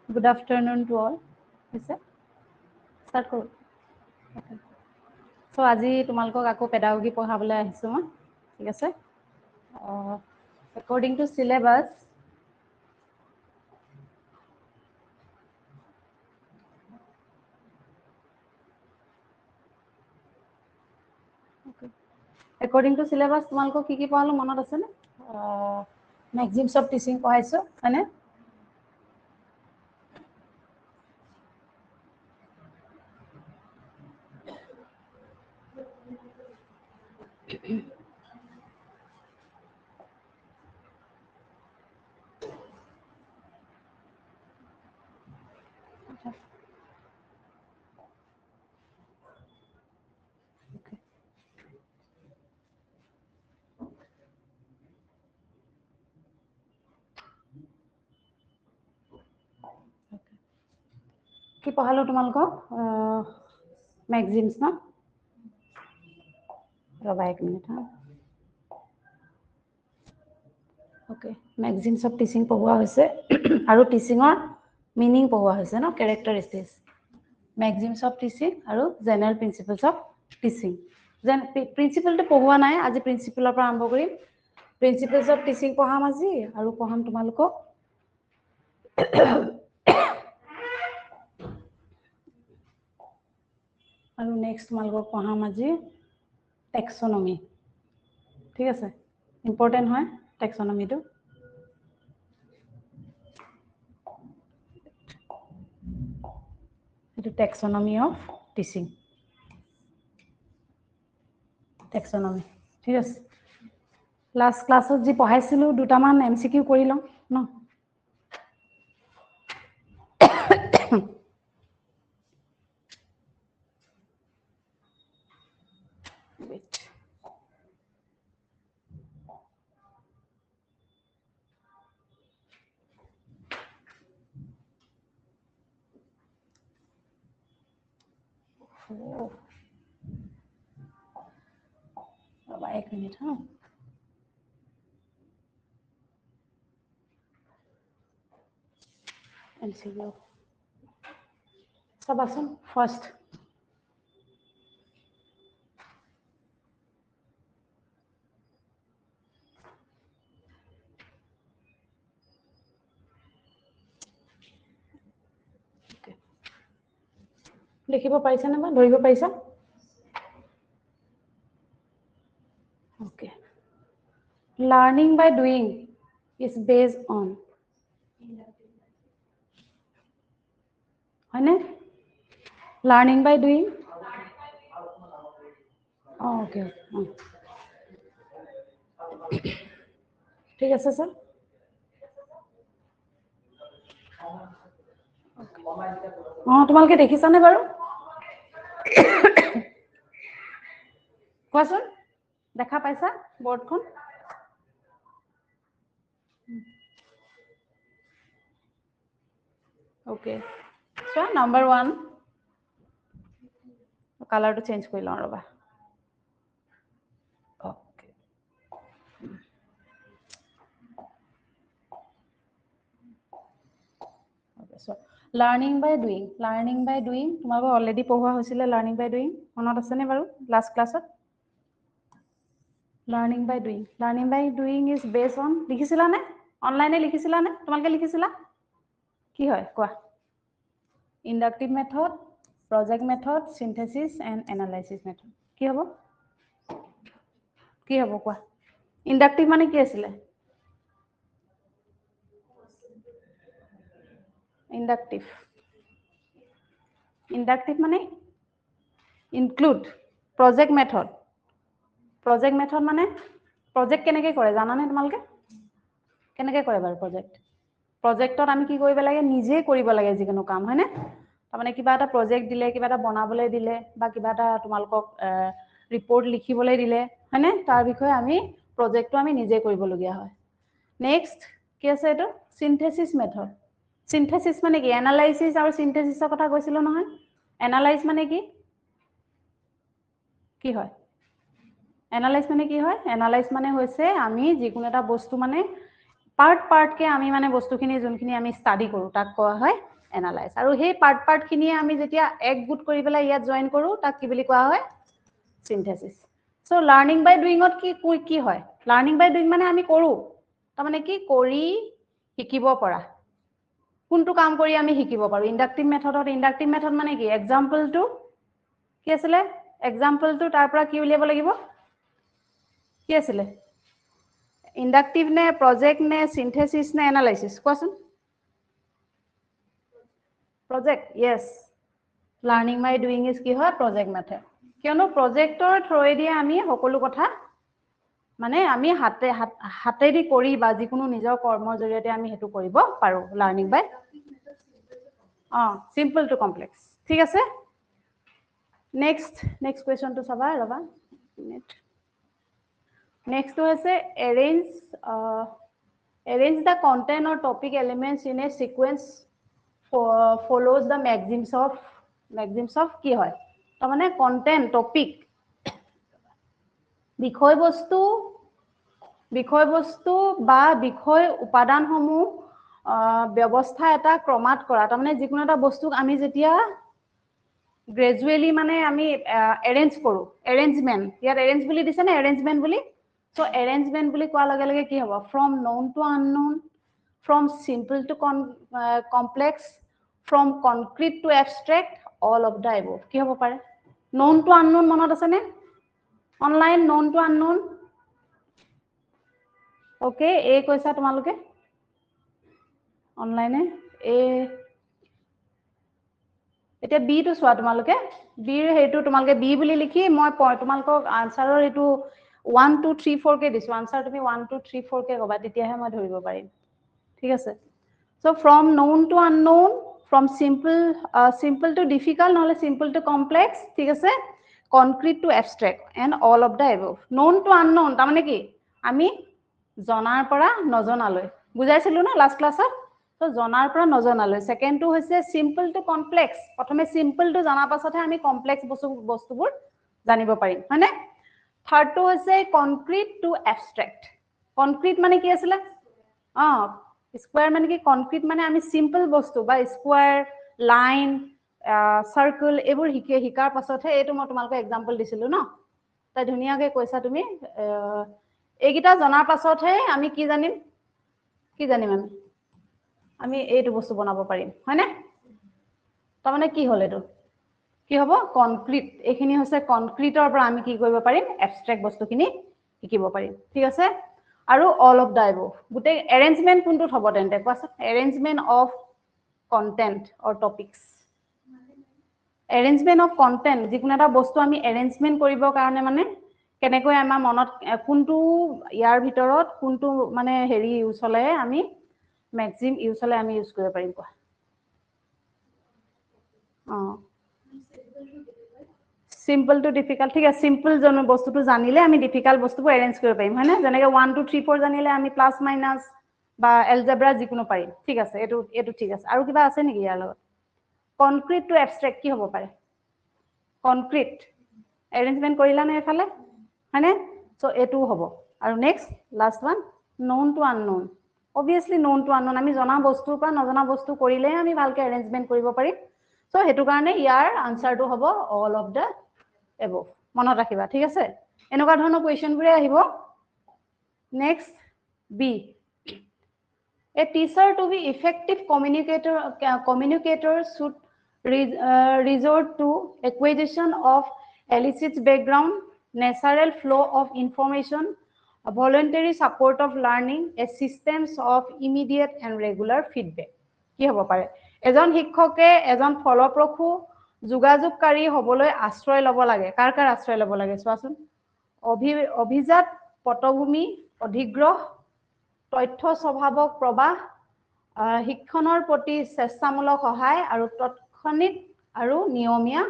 Good afternoon to all. Start কৰো. Okay. So আজি তোমালোকক আকৌ পেডাগোগী পঢ়াবলৈ আহিছো মই, ঠিক আছে? According to syllabus, according to syllabus তোমালোকক কি পঢ়ালো মনত আছে নে? Maxims of teaching পঢ়াইছো, হয়নে? কি পঢ়ালো তোমালোকক? Maxims না? ৰবা এক মিনিট হা। Okay, Maxims of teaching পঢ়োৱা হৈছে আৰু টিচিঙৰ মিনিং পঢ়োৱা হৈছে ন, characteristics. Maxims of teaching আৰু general principles of teaching. যেন প্ৰিন্সিপলটো পঢ়োৱা নাই, আজি প্ৰিন্সিপলৰ পৰা আৰম্ভ কৰিম। Principles of teaching পঢ়াম আজি আৰু পঢ়াম তোমালোকক আৰু নেক্সট তোমালোকক পঢ়াম আজি টেক্সনমি, ঠিক আছে? ইম্পৰ্টেণ্ট হয় টেক্সনমিটো। এইটো টেক্সনমি অফ টিচিং, টেক্সনমি, ঠিক আছে? লাষ্ট ক্লাছত যি পঢ়াইছিলো দুটামান MCQ কৰি লওঁ ন। ৰবা এক মিনিট হা। MCQ চাবাচোন ফাৰ্ষ্ট। লিখিব পাৰিছা নে বা ধৰিব পাৰিছা? Okay. Learning by doing is based on, হয়নে? Learning by doing. Okay. ঠিক আছে স্যার। তোমালোকে দেখিছানে বাৰু? কোৱাচোন, দেখা পাইছা বৰ্ডখন? ওকে, চোৱা নাম্বাৰ 1, কালাৰটো চেঞ্জ কৰি লওঁ ৰবা। Okay. So learning by doing, learning by doing তোমালোকক অলৰেডি পঢ়োৱা হৈছিলে learning by doing, মনত আছে নে বাৰু লাষ্ট ক্লাছত? Learning by doing, learning by doing is based on, লিখিছিলা নে? অনলাইনে লিখিছিলা নে? তোমালোকে লিখিছিলা? কি হয় কোৱা? Inductive method, project method, synthesis and analysis method. কি হ'ব? কি হ'ব কোৱা? Inductive মানে কি আছিলে? Inductive. Inductive মানে include, project method. Project method মানে project কেনেকৈ কৰে জানানে তোমালোকে? কেনেকৈ কৰে বাৰু project? প্ৰজেক্টত আমি কি কৰিব লাগে? নিজে কৰিব লাগে যিকোনো কাম, হয়নে? তাৰমানে কিবা এটা প্ৰজেক্ট দিলে, কিবা এটা বনাবলৈ দিলে বা কিবা এটা তোমালোকক ৰিপৰ্ট লিখিবলৈ দিলে, হয়নে? তাৰ বিষয়ে আমি প্ৰজেক্টটো আমি নিজে কৰিবলগীয়া হয়। নেক্সট কি আছে এইটো? Synthesis method. সিনথেসিস মানে কি? এনালাইসিস আৰু সিনথেসিসৰ কথা কৈছিলো নহয়। এনালাইজ মানে কি? কি হয়? এনালাইজ মানে কি হয়? এনালাইজ মানে হৈছে আমি যিকোনো এটা বস্তু মানে পাৰ্ট পাৰ্টকে আমি মানে বস্তুখিনি যোনখিনি আমি ষ্টাডি কৰোঁ তাক কোৱা হয় এনালাইজ আৰু সেই পাৰ্ট খিনিয়ে আমি যেতিয়া এক গোট কৰি পেলাই ইয়াত জয়েন কৰো তাক কি বুলি কোৱা হয় সিনথেসিস সো লাৰ্নিং বাই ডুইঙত কি হয় লাৰ্নিং বাই ডুইং মানে আমি কৰো তাৰ মানে কি কৰি শিকিব পৰা কোনটো কাম কৰি আমি শিকিব পাৰো ইন্ডাকটিভ মেথড মানে কি এক্সাম্পল টু কি আছিলে এক্সাম্পল টু তাৰ পৰা কি উলিয়াব লাগিব কি আছিলে ইন্ডাকটিভ নে প্ৰজেক্ট নে সিনথেসিস নে এনালাইসিস কোৱাচোন project yes learning by doing is কি হয় project method কিয়নো প্ৰজেক্টৰ থ্ৰুৱেদি আমি সকলো কথা মানে আমি হাতেদি কৰি বা যিকোনো নিজৰ কৰ্মৰ জৰিয়তে আমি হেতু কৰিব পাৰো learning by simple to complex ঠিক আছে next question to চাবা ৰবা next to আছে arrange the content or topic elements in a sequence follows the maxims of কি হয় তাৰ মানে content topic বিষয়বস্তু বা বিষয় উপাদানসমূহ ব্যৱস্থা এটা ক্ৰমাত কৰা তাৰ মানে যিকোনো এটা বস্তুক আমি যেতিয়া গ্ৰেজুৱেলি মানে আমি এৰেঞ্জ কৰো এৰেঞ্জমেন্ট ইয়াত এৰেঞ্জ বুলি দিছে নে এৰেঞ্জমেন্ট বুলি সো এৰেঞ্জমেন্ট বুলি কোৱাৰ লগে লগে কি হ'ব from known to unknown from simple to complex from concrete to abstract all of the above কি হ'ব পাৰে known to unknown মনত আছে নে online known to unknown okay এ কৈছা তোমালোকে অনলাইনে এ এতিয়া বি টু চোৱা তোমালোকে বি হেতু তোমালোকে বি বুলি লিখি মই তোমালোকক আনসাৰৰ হেতু 1 2 3 4 কে দিছো আনসাৰ তুমি 1 2 3 4 কে কবা তেতিয়াহে মই ধৰিব পাৰিম ঠিক আছে so from known to unknown from simple to difficult নহলে simple to complex ঠিক আছে concrete to abstract and all of the above known to unknown তাৰ মানে কি আমি জনাৰ পৰা নজনালৈ বুজাইছিলো না লাষ্ট ক্লাছত তো জনাৰ পৰা নজনালৈ সেকেন্ডটো হৈছে সিম্পল টু কমপ্লেক্স প্ৰথমে সিম্পল টু জনা পাছতহে আমি কমপ্লেক্স বস্তুবোৰ জানিব পাৰিম হয়নে থাৰ্ডটো হৈছে কনক্ৰিট টু এবষ্ট্ৰেক্ট কনক্ৰিট মানে কি আছিল স্কয়াৰ মানে কি কনক্ৰিট মানে আমি সিম্পল বস্তু বা স্কয়াৰ লাইন সাৰ্কেল এবোৰ শিকাৰ পাছতহে এটো মই তোমালোকক এক্সাম্পল দিছিলো ন তাই ধুনিয়াকে কৈছা তুমি এইগিটা জনাৰ পাছতহে আমি কি জানিম আমি এইটো বস্তু বনাব পাৰিম হয়নে তাৰ মানে কি হল এটো কি হ'ব কনক্ৰিট এখিনি হৈছে কনক্ৰিটৰ পৰা আমি কি কৰিব পাৰিম এবষ্ট্ৰেক্ট বস্তুখিনি শিকিব পাৰিম ঠিক আছে আৰু অল অফ দা এবভ গুটে এৰেঞ্জমেন্ট কোনটো হ'ব তেন্তে কোৱাচোন arrangement of content or topics arrangement of content যিকোনো এটা বস্তু আমি এৰেঞ্জমেন্ট কৰিবৰ কাৰণে মানে কেনেকৈ আমাৰ মনত কোনটো ইয়াৰ ভিতৰত কোনটো মানে হেৰি ইউজ হলে আমি ম্যাক্সিম ইউজ হলে আমি ইউজ কৰিব পাৰিম কোৱা সিম্পল টু ডিফিকাল্ট ঠিক আছে সিম্পল জন বস্তুটো জানিলে আমি ডিফিকাল্ট বস্তুবোৰ এৰেঞ্জ কৰিব পাৰিম হয়নে যেনেকৈ 1 2 3 4 জানিলে আমি প্লাস মাইনাস বা এলজেব্ৰা যিকোনো পাৰিম ঠিক আছে এটো ঠিক আছে আৰু কিবা আছে নেকি ইয়াৰ লগত কনক্ৰিট টু এবষ্ট্ৰেক্ট কি হ'ব পাৰে কনক্ৰিট এৰেঞ্জমেন্ট কৰিলা নে এফালে হয়নে সো এটো হ'ব আৰু next last one known to unknown obviously known to unknown আমি জনা বস্তুৰ পৰা নজনা বস্তু কৰিলে আমি ভালকে এৰেঞ্জমেন্ট কৰিব পাৰিম সো হেতু কাৰণে ইয়াৰ আনসাৰটো হ'ব all of the above মনত ৰাখিবা ঠিক আছে এনেকুৱা ধৰণৰ কোৱেশ্চনবোৰে আহিব next be A teacher to be effective communicator should resort to acquisition of elicit background, natural flow of information, a voluntary support of learning, a systems of immediate and regular feedback. কি হ'ব পাৰে এজন শিক্ষকে এজন ফলপ্ৰসূ যোগাযোগকাৰী হ'বলৈ আশ্ৰয় ল'ব লাগে কাৰ আশ্ৰয় ল'ব লাগে চোৱাচোন অভিজাত পটভূমি অধিগ্ৰহ তথ্য স্বভাৱক প্ৰবাহ শিক্ষণৰ প্ৰতি চেষ্টামূলক সহায় আৰু তৎক্ষণিক আৰু নিয়মীয়া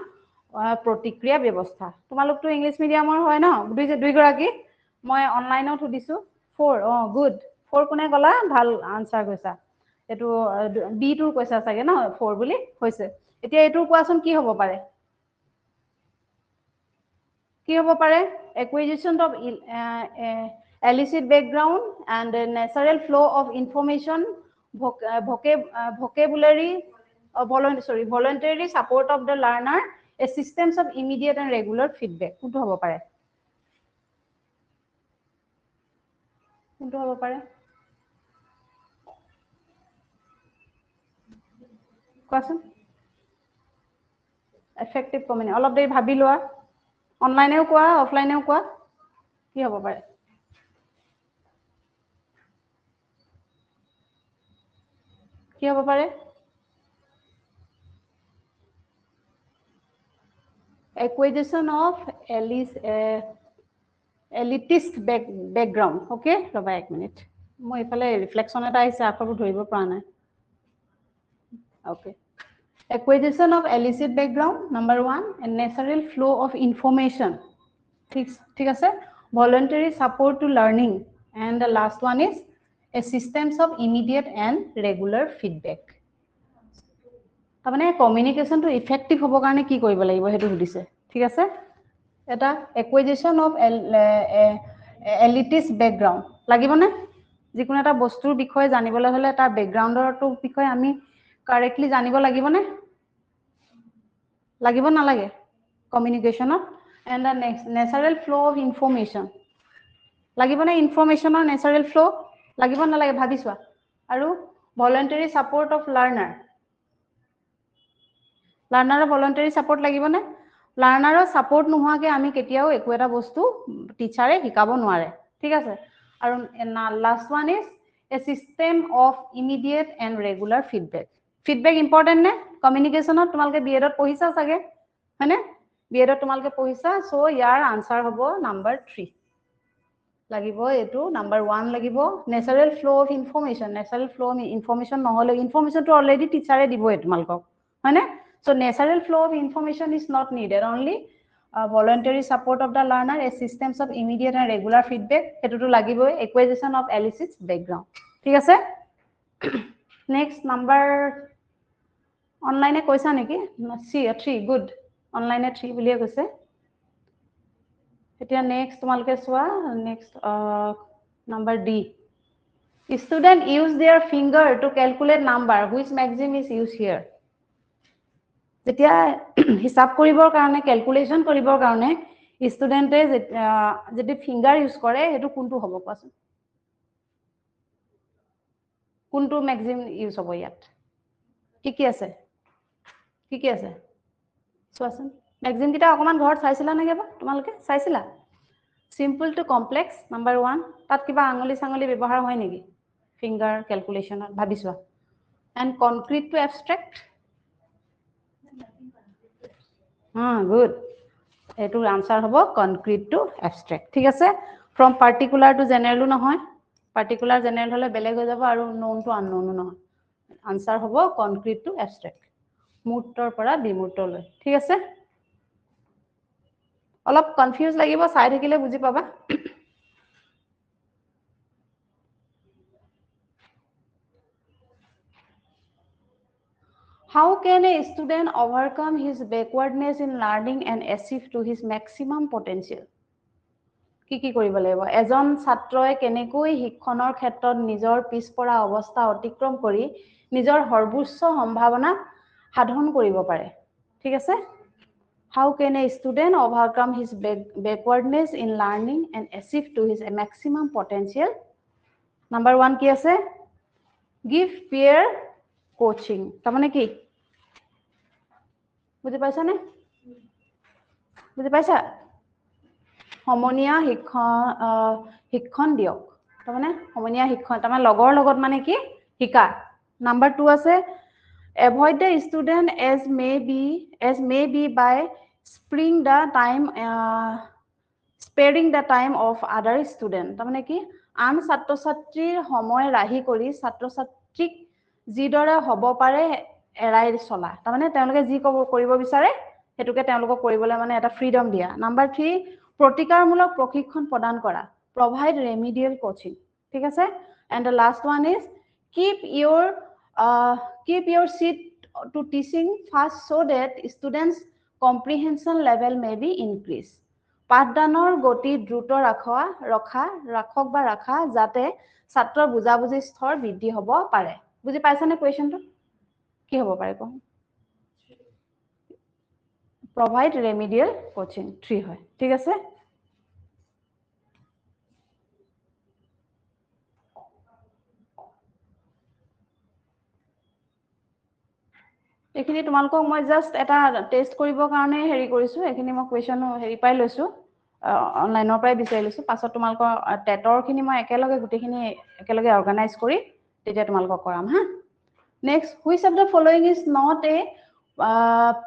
প্ৰতিক্ৰিয়া ব্যৱস্থা তোমালোকটো ইংলিশ মিডিয়ামৰ হয় ন দুই গৰাকী মই অনলাইনত সুধিছো 4 গুড 4 কোনে গলা ভাল আনসাৰ কৈছা এটো বি টুৰ কৈছা চাগে ন 4 বুলি হৈছে এতিয়া এটোৰ কোৱাচোন কি হ'ব পাৰে acquisition of elicit background and natural flow of information vocabulary voluntarily support of the learner, a systems of immediate and regular feedback. কোনটো হ'ব পাৰে? কোনটো হ'ব পাৰে? কোৱাচোন। effective communication অলপ দেৰি ভাবি লোৱা। অনলাইনেও কোৱা, অফলাইনেও কোৱা। কি হ'ব পাৰে? কি হ'ব পাৰে? Acquisition of elitist background. Okay, ৰবা এক মিনিট। মই ইফালে ৰিফ্লেকশন এটা আহিছে, আখৰবোৰ ধৰিব পৰা নাই। Okay. Acquisition of illicit background, number 1, and natural flow of information. ঠিক আছে? Voluntary support to learning, and the last one is a systems of immediate and regular feedback. তাৰমানে কমিউনিকেশন টো ইফেক্টিভ হ'ব কাৰণে কি কৰিব লাগিব হেতু সুধিছে। ঠিক আছে? এটা acquisition of elitist background লাগিব না? যিকোনো এটা বস্তুৰ বিষয়ে জানিবলৈ হলে তাৰ ব্যাকগ্ৰাউণ্ডৰটো বিষয়ে আমি কাৰেক্টলি জানিব লাগিব না? লাগিব না লাগে? কমিউনিকেশনত and the next natural flow of information লাগিব না? ইনফৰমেশনৰ natural flow লাগিব না লাগে ভাবি চোৱা। আৰু voluntary support of learner voluntary support লাগিব না? লাৰ্নাৰৰ সাপোৰ্ট নোহোৱাকে আমি কেতিয়াও একো এটা বস্তু টিচাৰে শিকাব নোৱাৰে। ঠিক আছে? আৰু last one is a system of immediate and regular feedback. Feedback important নে? কমিউনিকেশনত তোমালোকে বিএডত পঢ়িছা চাগে, হয়নে? বিএডত তোমালোকে পঢ়িছা, সো ইয়াৰ আনসাৰ হ'ব নাম্বাৰ 3 লাগিব। এটো নাম্বাৰ 1 লাগিব। Natural flow of information. Natural flow of information নহলে ইনফৰমেশনটো অলৰেডি টিচাৰে দিবই তোমালোকক, হয়নে? So natural flow of information is not needed. Only voluntary support of the learner, a systems of immediate and regular feedback. এটোটো লাগিবই। Acquisition of illicit background. ঠিক আছে? Next number online কৈছা নেকি? 3 good. Online 3 বুলিয়ে কৈছে। এতিয়া next তোমালোকে চোৱা, next number D. Student use their finger to calculate number. Which maxim is used here? যেতিয়া হিসাব কৰিবৰ কাৰণে, ক্যালকুলেশন কৰিবৰ কাৰণে ষ্টুডেন্টে যদি ফিংগাৰ ইউজ কৰে হেতু কোনটো হ'ব কোৱাচোন? কোনটো ম্যাক্সিম ইউজ হ'ব ইয়াত? কি আছে? কি আছে? চোৱাচোন। ম্যাক্সিম কিটা অকমান ঘৰত চাইছিলা নেকি বা? তোমালোকে চাইছিলা? Simple to complex number 1। তাত কিবা আঙুলি সাঙুলি ব্যৱহাৰ হয় নেকি? ফিংগাৰ ক্যালকুলেশনত ভাবিছোৱা। And concrete to abstract. Good. এটোৰ আনসাৰ হ'ব কনক্ৰিট টু এবস্ট্ৰাক্ট। ঠিক আছে? ফ্ৰম পাৰ্টিকুলাৰ টু জেনাৰেলো নহয়, পাৰ্টিকুলাৰ জেনাৰেল হলে বেলেগ হৈ যাব, আৰু নোন টু আননোনো নহয়। আনসাৰ হ'ব কনক্ৰিট টু এবস্ট্ৰাক্ট। মূৰ্তৰ পৰা বিমূৰ্তলৈ। ঠিক আছে? অলপ কনফিউজ লাগিব, চাই থাকিলে বুজি পাবা। How can a student overcome his backwardness in learning and achieve to his maximum potential? কি কৰিব লাগিব? এজন ছাত্ৰই কেনেকৈ শিক্ষণৰ ক্ষেত্ৰত নিজৰ পিছপৰা অৱস্থা অতিক্ৰম কৰি নিজৰ সৰ্বোচ্চ সম্ভাৱনা সাধন কৰিব পাৰে। ঠিক আছে? How can a student overcome his backwardness in learning and achieve to his maximum potential? Number 1 কি আছে? Give peer coaching. তাৰমানে কি? বুজি পাইছা নে? বুজি পাইছা? সমনীয়া শিক্ষণ দিয়ক। তাৰমানে সমনীয়া শিক্ষণ, তাৰমানে লগৰ লগত মানে কি? শিকা। নাম্বাৰ 2 আছে avoid the student as may be by sparing the time of other student. তাৰমানে কি? আন ছাত্ৰ ছাত্ৰীৰ সময় ৰাহি কৰি ছাত্ৰ ছাত্ৰীক যিদৰে হ'ব পাৰে এৰাই চলা। তাৰমানে তেওঁলোকে যি কৰিব বিচাৰে হেতুকে তেওঁলোকক কৰিবলৈ মানে এটা ফ্ৰীডম দিয়া। নাম্বাৰ 3 প্ৰতিকাৰমূলক প্ৰশিক্ষণ প্ৰদান কৰা। Provide remedial coaching. ঠিক আছে? And the last one is keep your seat to teaching fast so that students comprehension level may be increased. পাঠদানৰ গতি দ্ৰুত ৰাখা যাতে ছাত্ৰৰ বুজাবুজি স্তৰ বৃদ্ধি হ'ব পাৰে। বুজি পাইছানে কোৱেশ্চনটো? কি হ'ব পাৰে কোন provide remedial coaching 3 হয় ঠিক আছে এখিনি তোমালকক মই জাস্ট এটা টেস্ট কৰিব কাৰণে হেৰি কৰিছো এখিনি মই কোৱেশ্চন হেৰি পাই লৈছো অনলাইনৰ পৰাই বিচাৰি লৈছো পাছত তোমালকৰ টেটৰ খিনি মই একেলগে গুটেখিনি একেলগে অৰ্গানাইজ কৰি তেতিয়া তোমালকক কৰাম হা next which of the following is not a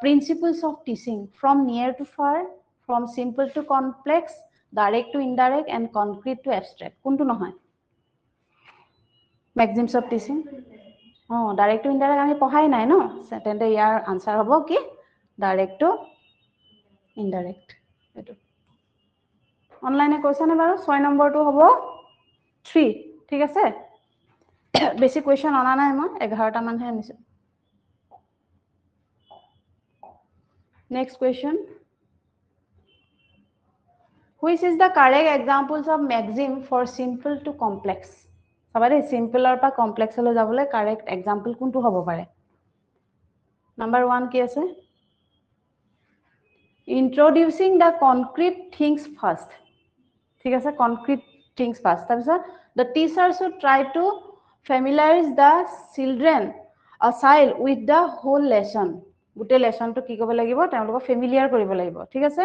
principles of teaching from near to far from simple to complex direct to indirect and concrete to abstract কোনটো নহয় maxims of teaching direct to indirect আমি পঢ়াই নাই ন তেন্তে ইয়াৰ answer হ'ব কি direct to indirect এটো অনলাইনে কৈছানে বাৰু 6 নম্বৰটো হ'ব 3 ঠিক আছে বেছি কোৱেশ্চন অনা নাই মই 11টা মানহে আনিছো next question which is the correct examples of maxim for simple to complex সবাৰে সিম্পলৰ পৰা কমপ্লেক্সলৈ যাবলৈ কাৰেক্ট এক্সাম্পল কোনটো হ'ব পাৰে নাম্বাৰ 1 কি আছে introducing the concrete things first ঠিক আছে concrete things first তাৰপিছত the teacher should try to familiarize the children a child with the whole lesson গোটে লেসনটো কি কৰিব লাগিব তেওঁলোকক ফেমিলিয়াৰ কৰিব লাগিব ঠিক আছে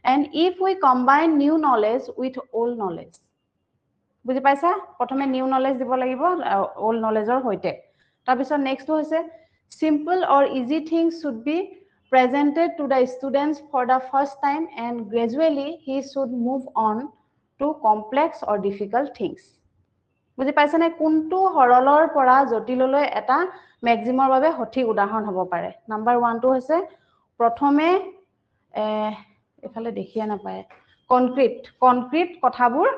and if we combine new knowledge with old knowledge বুজি পাইছা প্ৰথমে নিউ নলেজ দিব লাগিব ওল্ড নলেজৰ হৈতে তাৰপিছত নেক্সট হৈছে simple or easy things should be presented to the students for the first time and gradually he should move on to complex or difficult things বুজি পাইছা নে কোনটো হৰলৰ পৰা জটিললৈ এটা ম্যাক্সিমৰ বাবে সঠিক উদাহৰণ হ'ব পাৰে নাম্বাৰ 1 টো হৈছে প্ৰথমে এফালে দেখিয়া নাপায় কনক্ৰিট কথাবোৰ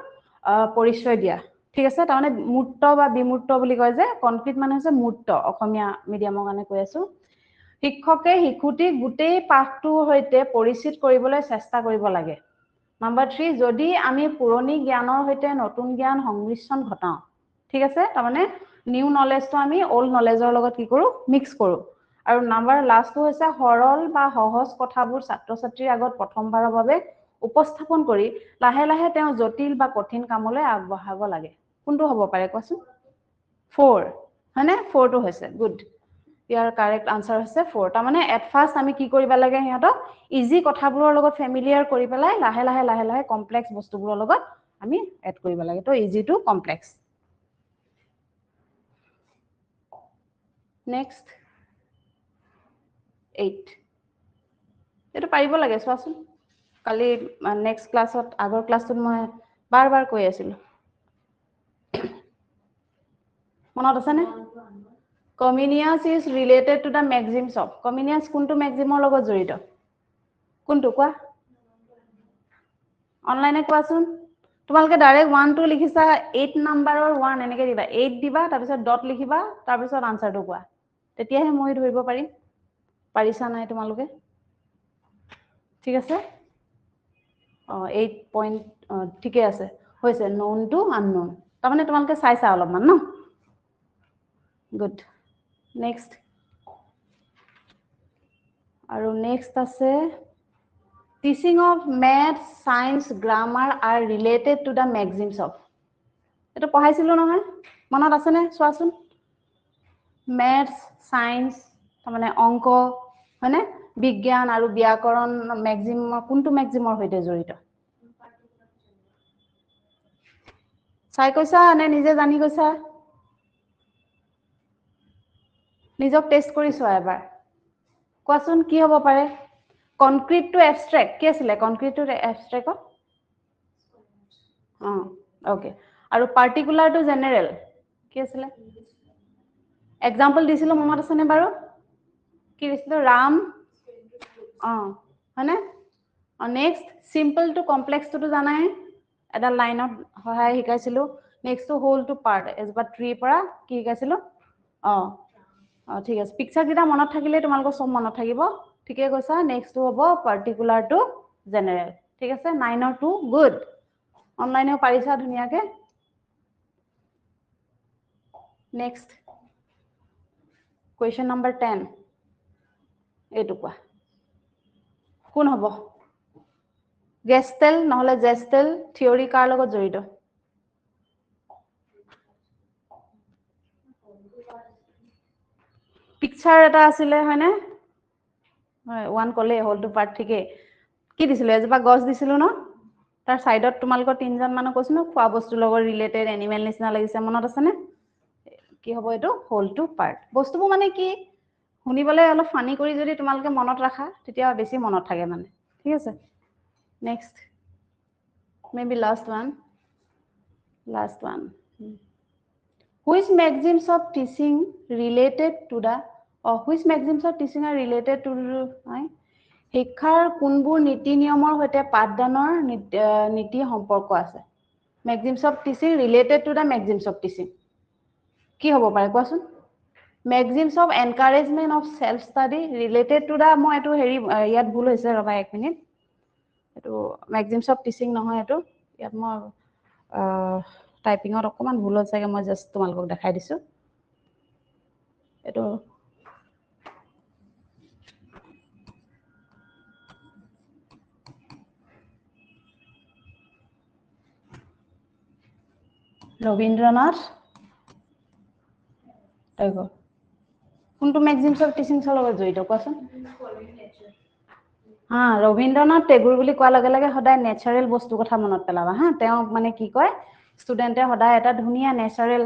পৰিচয় দিয়া ঠিক আছে তাৰমানে মূৰ্ত বা বিমূৰ্ত বুলি কয় যে কনক্ৰিট মানে হৈছে মূৰ্ত অসমীয়া মিডিয়ামৰ কাৰণে কৈ আছো শিক্ষকে শিক্ষুতি গুটেই পাঠটোৰ হৈতে পৰিচিত কৰিবলৈ চেষ্টা কৰিব লাগে নাম্বাৰ 3 যদি আমি পুৰণি জ্ঞানৰ হৈতে নতুন জ্ঞান সংমিশ্ৰণ ঘটাও ঠিক আছে তাৰমানে নিউ নলেজটো আমি ওল্ড নলেজৰ লগত কি কৰো মিক্স কৰো আৰু নাম্বাৰ লাষ্টটো হৈছে হৰল বা সহজ কথাবোৰ ছাত্ৰ ছাত্ৰীৰ আগত প্ৰথমবাৰৰ বাবে উপস্থাপন কৰি লাহে লাহে তেওঁ জটিল বা কঠিন কামলৈ আগবঢ়াব লাগে কোনটো হ'ব পাৰে কোৱাচোন 4 হয়নে 4 টো হৈছে গুড ইয়াৰ কাৰেক্ট আনসাৰ হৈছে 4 তাৰ মানে এট ফাৰ্স্ট আমি কি কৰিব লাগে হিহঁতক ইজি কথাবোৰৰ লগত ফেমিলিয়াৰ কৰি পেলাই লাহে লাহে কমপ্লেক্স বস্তুবোৰৰ লগত আমি এড কৰিব লাগে তো ইজি টু কমপ্লেক্স নেক্সট 8 এটো পাৰিব লাগে চোৱাচোন কালি নেক্সট ক্লাছত আগৰ ক্লাছটোত মই বাৰ কৈ আছিলো মনত আছে নে Comenius is related to the maxims of Comenius কোনটো maxiমৰ লগত জড়িত কোনটো কোৱা অনলাইনে কোৱাচোন তোমালকে ডাইৰেক্ট 1 2 লিখিছা 8 নম্বৰৰ 1 এনেকে দিবা 8 দিবা তাৰ পিছত ডট লিখিবা তাৰ পিছত আনসাৰটো কোৱা তেতিয়াহে মই ধৰিব পাৰিম পাৰিছা নাই তোমালকে ঠিক আছে 8 পইণ্ট ঠিকে আছে হৈছে known to unknown তাৰমানে তোমালকে চাইছা অলপমান ন গুড নেক্সট আৰু নেক্সট আছে teaching of math science grammar are related to the maxims of এটো পঢ়াইছিলো নহয় মনত আছে নে চোৱাচোন maths science তাৰমানে অংক হয়নে বিজ্ঞান আৰু ব্যাকৰণ ম্যাক্সিম কোনটো ম্যাক্সিমৰ হৈতে জড়িত চাই কৈছা নে নিজে জানি কৈছা নিজক টেস্ট কৰিছো এবাৰ কোৱাচোন কি হ'ব পাৰে কনক্ৰিট টু এবষ্ট্ৰেক্ট কি আছিল কনক্ৰিট টু এবষ্ট্ৰেক্ট ওকে আৰু পাৰ্টিকুলাৰ টু জেনাৰেল কি আছিল এক্সাম্পল দিছিলো মনত আছে নে বাৰু কি দিছিলো ৰাম হয়নে next simple to complex to জানাই এটা লাইনত হয় শিকাইছিলো next to whole to part এজবা ট্ৰি পৰা কি শিকাইছিলো ঠিক আছে পিকচাৰ কিটা মনত থাকিলে তোমালক সব মনত থাকিব ঠিকে কৈছা নেক্সট টু হ'ব পাৰ্টিকুলাৰ টু জেনাৰেল ঠিক আছে 9 or 2 গুড অনলাইনেও পাৰিছা ধুনিয়াকে নেক্সট Question number 10. এইটো কোৱা কোন হ'ব গেষ্টেল নহলে জেষ্টেল থিওৰি কাৰ লগত জড়িত পিকচাৰ এটা আছিলে হয়নে হয় ওয়ান কলে হোল টু পাৰ্ট ঠিকে কি দিছিল এজবা গছ দিছিল ন তাৰ সাইডত তোমালকৰ তিনজন মানুহ কৈছিল ন খোৱা বস্তু লগত ৰিলেটেড এনিমেল নিচিনা লাগিছে মনত আছে নে কি হ'ব এটো হোল টু পাৰ্ট বস্তুবোৰ মানে কি শুনিবলে অলপ ফানি কৰি যদি তোমালকে মনত ৰাখা তেতিয়া বেছি মনত থাকে মানে ঠিক আছে next maybe last one which maxims of teaching related to the or which maxims of teaching are related to শিক্ষাৰ কোনবোৰ নীতি নিয়মৰ সৈতে পাঠদানৰ নীতি সম্পৰ্ক আছে maxims of teaching related to the maxims of teaching কি হ'ব পাৰে কোৱাচোন maxims of encouragement of self study related to the মই এটো হেৰি ইয়াত ভুল হৈছে ৰবা এক মিনিট এটো maxims of teaching নহয় এটো ইয়াত মই টাইপিংত অকমান ভুল হৈছে মই জাস্ট তোমালকক দেখাই দিছো এটো ৰবীন্দ্ৰনাথ টাইগৰ কোনটো maxims of teaching লগত জড়িত কোৱাচোন হা ৰবীন্দ্ৰনাথ টেগোৰ বুলি কোৱা লগে লগে সদায় নেচাৰেল বস্তু কথা মনত পেলাবা হা তেওঁ মানে কি কয় ষ্টুডেন্টে সদায় এটা ধুনিয়া নেচাৰেল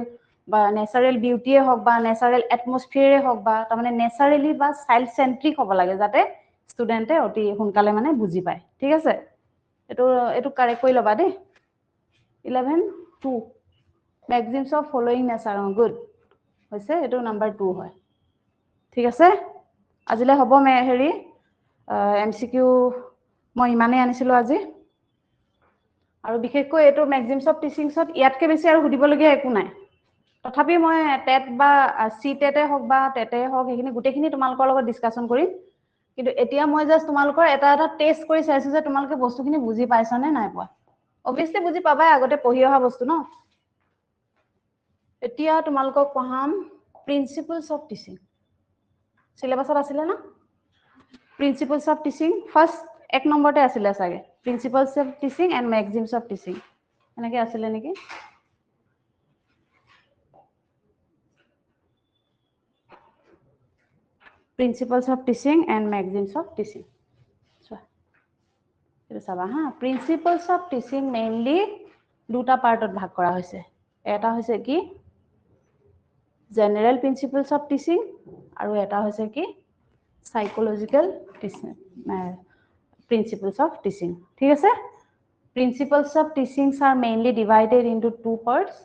বা নেচাৰেল বিউটিয়ে হওক বা নেচাৰেল এটমস্ফিয়াৰে হওক বা তাৰ মানে নেচাৰেলি বা চাইল্ড সেন্ট্ৰিক হ'ব লাগে যাতে ষ্টুডেন্টে অতি সোনকালে মানে বুজি পায় ঠিক আছে এটো কাৰেক্ট কৰি লবা দেই 11 2 maxims of following nature good হৈছে এটো নাম্বাৰ 2 হয় ঠিক আছে আজিলে হ'ব মে হেৰি MCQ মই ইমানে আনিছিলো আজি আৰু বিশেষকৈ এটো maxims of teaching ত ইয়াতকে বেছি আৰু সুধিব লগিয়া একো নাই তথাপি মই টেট বা সি টেটে হওক বা টেটে হওক হেখিনি গুটেখিনি তোমালকৰ লগত ডিসকাশন কৰিম কিন্তু এতিয়া মই জাস্ট তোমালকৰ এটা টেস্ট কৰি চাইছো যে তোমালকে বস্তুখিনি বুজি পাইছা নে নাই পোৱা obviously বুজি পাবাই আগতে পঢ়ি অহা বস্তু ন এতিয়া তোমালকক পঢ়াম প্ৰিন্সিপলছ অফ টিচিং সিলেবাসত আছিল না প্ৰিন্সিপলছ অফ টিচিং ফাৰ্স্ট এক নম্বৰতে আছিল সাগে principles of teaching and maxims of teaching এনেকে আছিল নেকি Principles of teaching and maxims of teaching. So, এটা চাবা হা Principles of teaching mainly দুটা পাৰ্টত ভাগ কৰা হৈছে এটা হৈছে কি General principles of teaching আৰু এটা হৈছে কি Psychological teaching principles of teaching ঠিক আছে Principles of teaching are mainly divided into two parts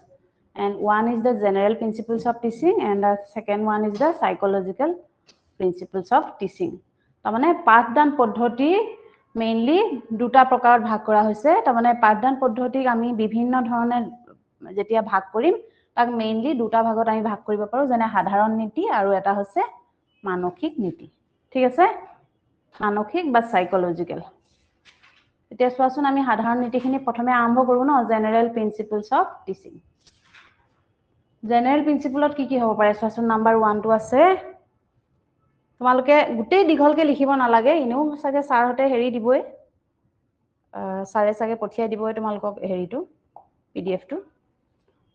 and one is the general principles of teaching and the second one is the psychological principles of teaching তাৰ মানে পাঠদান পদ্ধতি mainly দুটা প্ৰকাৰত ভাগ কৰা হৈছে তাৰ মানে পাঠদান পদ্ধতিক আমি বিভিন্ন ধৰণে যেতিয়া ভাগ কৰিম তাক মেইনলি দুটা ভাগত আমি ভাগ কৰিব পাৰো যেনে সাধাৰণ নীতি আৰু এটা হৈছে মানসিক নীতি ঠিক আছে মানসিক বা সাইকোলজিক্যাল এতিয়া চোৱাচোন আমি সাধাৰণ নীতিখিনি প্ৰথমে আৰম্ভ কৰো ন general principles of teaching general প্ৰিন্সিপলত কি হ'ব পাৰে চোৱাচোন নাম্বাৰ 1 টো আছে তোমালোকে গুটেই দীঘলকে লিখিব নালাগে ইনেও সাগে সাৰহতে হেৰি দিবই সাৰে সাগে পঠিয়াই দিবই তোমালোকক হেৰিটো পিডিএফ টো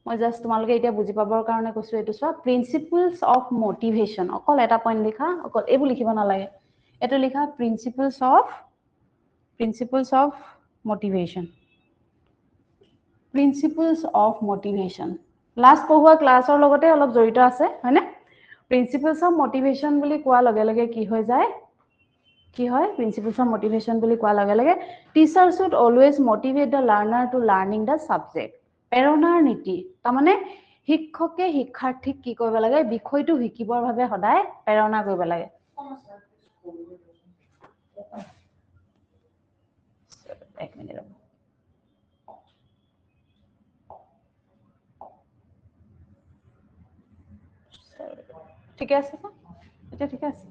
মই জাস্ট তোমালোকে এতিয়া বুজি পাবৰ কাৰণে কৈছো এটো চোৱা প্ৰিন্সিপলছ অফ মোটিভেশন অকল এটা পইণ্ট লিখা অকল এবু লিখিব নালাগে এটো লিখা principles of motivation principles of motivation last পঢ়ুৱা ক্লাছৰ লগতে অলপ জড়িত আছে হয়নে Principles of motivation বুলি কোৱা লগে লগে কি হৈ যায় কি হয় Principles of motivation বুলি কোৱা লগে লগে teacher should always motivate the learner to learning the subject প্ৰেৰণাৰ নীতি তাৰ মানে শিক্ষকে শিক্ষাৰ্থীক কি কৰিব লাগে বিষয়টো শিকিবৰ বাবে সদায় প্ৰেৰণা কৰিব লাগে এক মিনিট ঠিক আছে এটা ঠিক আছে